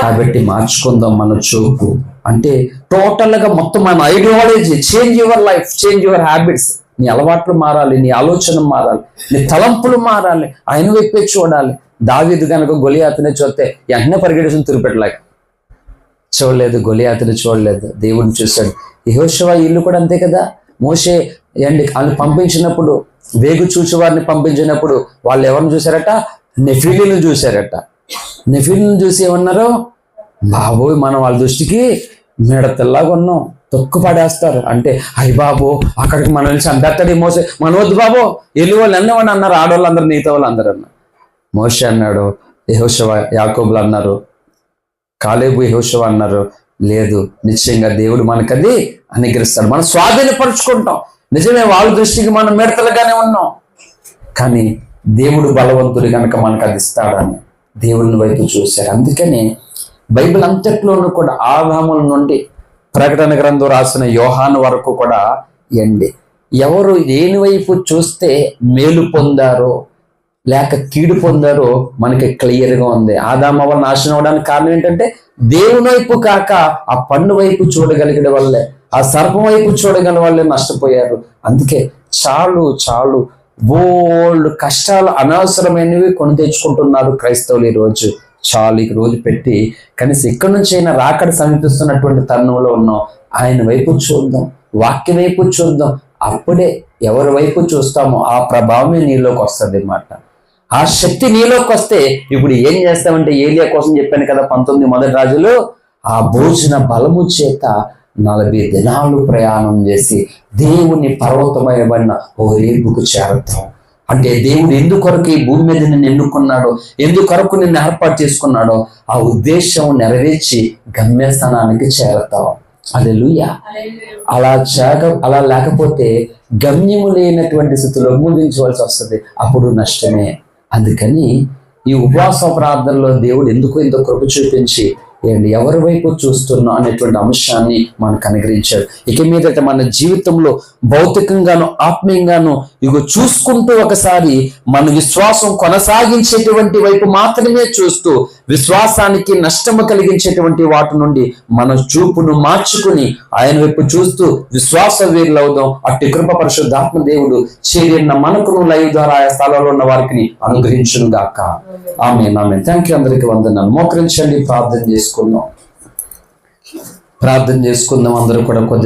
కాబట్టి మార్చుకుందాం మన చూపు. అంటే టోటల్గా మొత్తం మన ideology, change your life, change your habits. నీ అలవాట్లు మారాలి, నీ ఆలోచన మారాలి, నీ తలంపులు మారాలి, ఆయన వైపే చూడాలి. దావీదు కనుక గొలియాతునే చూస్తే వెంటనే పరిగెడుతుంది తిరుపెట్టలేక. చూడలేదు, గొలియాతుని చూడలేదు, దేవుడిని చూశాడు. యెహోషువ ఇల్లు కూడా అంతే కదా. మోషే వాళ్ళు పంపించినప్పుడు, వేగు చూచి వారిని పంపించినప్పుడు వాళ్ళు ఎవరిని చూశారట? నెఫీలీలను చూశారట. నెఫీలీలను చూసి ఏమన్నారు? బాబోయ్, మనం వాళ్ళ దృష్టికి మిడతల్లాగా ఉన్నాం, తొక్కు పడేస్తారు. అంటే అయ్య బాబో, అక్కడికి మనం వెళ్ళి చంపేస్తాడు మోసే, మన వద్దు బాబో, వెళ్ళి వాళ్ళు అన్నవాడు అన్నారు. ఆడవాళ్ళందరూ, మిగతా వాళ్ళు అందరూ అన్నారు. మోషే అన్నాడు, యెహోషువ, యాకోబులు అన్నారు, కాలేబు, యెహోషువ అన్నారు, లేదు, నిశ్చయంగా దేవుడు మనకది అనుగ్రహిస్తాడు, మనం స్వాధీనపరుచుకుంటాం. నిజమే, వాళ్ళ దృష్టికి మనం మిడతలుగానే ఉన్నాం, కానీ దేవుడు బలవంతుడు కనుక మనకు అది ఇస్తాడని దేవుని వైపు చూశారు. అందుకని బైబిల్ అంతట్లోనూ కూడా ఆదాముల నుండి ప్రకటన గ్రంథం రాసిన యోహాను వరకు కూడా ఎవరు దేని వైపు చూస్తే మేలు పొందారో లేక కీడు పొందారో మనకి క్లియర్గా ఉంది. ఆదాము అవ్వలు నాశనం అవడానికి కారణం ఏంటంటే దేవుని వైపు కాక ఆ పండు వైపు చూడగలిగిన వల్లే, ఆ సర్పం వైపు చూడగల వాళ్ళే నష్టపోయారు. అందుకే చాలు బోల్డ్ కష్టాలు అనవసరమైనవి కొని తెచ్చుకుంటున్నారు క్రైస్తవులు. ఈ రోజు ఈ రోజు పెట్టి కనీసం ఇక్కడి నుంచి అయినా రాకడ సమీపిస్తున్నటువంటి తరుణంలో ఉన్నాం. ఆయన వైపు చూద్దాం, వాక్యం వైపు చూద్దాం. అప్పుడే ఎవరి వైపు చూస్తామో ఆ ప్రభావమే నీలోకి వస్తుంది అన్నమాట. ఆ శక్తి నీలోకి వస్తే ఇప్పుడు ఏం చేస్తామంటే ఏలియా కోసం చెప్పాను కదా 19 మొదటి రాజులు, ఆ భోజన బలము చేత 40 దినాలు ప్రయాణం చేసి దేవుని పర్వతమయబడిన హోరేబుకు చేరతాం. అంటే దేవుడు ఎందుకొరకు ఈ భూమి మీద నిన్ను ఎన్నుకున్నాడో, ఎందుకొరకు నిన్ను ఏర్పాటు చేసుకున్నాడో ఆ ఉద్దేశం నెరవేర్చి గమ్యస్థానానికి చేరతాం. హల్లెలూయా. అలా లేకపోతే గమ్యము లేనటువంటి స్థితిలో ముగించవలసి వస్తుంది, అప్పుడు నష్టమే. అందుకని ఈ ఉపవాస ప్రార్థనలో దేవుడు ఎందుకు ఇంత కృప చూపించి ఎవరి వైపు చూస్తున్నా అనేటువంటి అంశాన్ని మనకు అనుగ్రహించాడు. ఇక మీదట మన జీవితంలో భౌతికంగాను ఆత్మీయంగాను చూసుకుంటూ ఒకసారి మన విశ్వాసం కొనసాగించేటువంటి వైపు మాత్రమే చూస్తూ విశ్వాసానికి నష్టము కలిగించేటువంటి వాటి నుండి మన చూపును మార్చుకుని ఆయన వైపు చూస్తూ విశ్వాస వీరులవుదాం. అట్టి కృప పరిశుద్ధాత్మ దేవుడు చేరిన మనకును లైవ్ ద్వారా ఆయా స్థలాల్లో ఉన్న వారికి అనుగ్రహించును గాక. ఆమేన్ ఆమేన్. Thank you. అందరికీ వందనాలు. మోకరించండి, ప్రార్థన చేసుకుందాం. అందరూ కూడా కొద్ది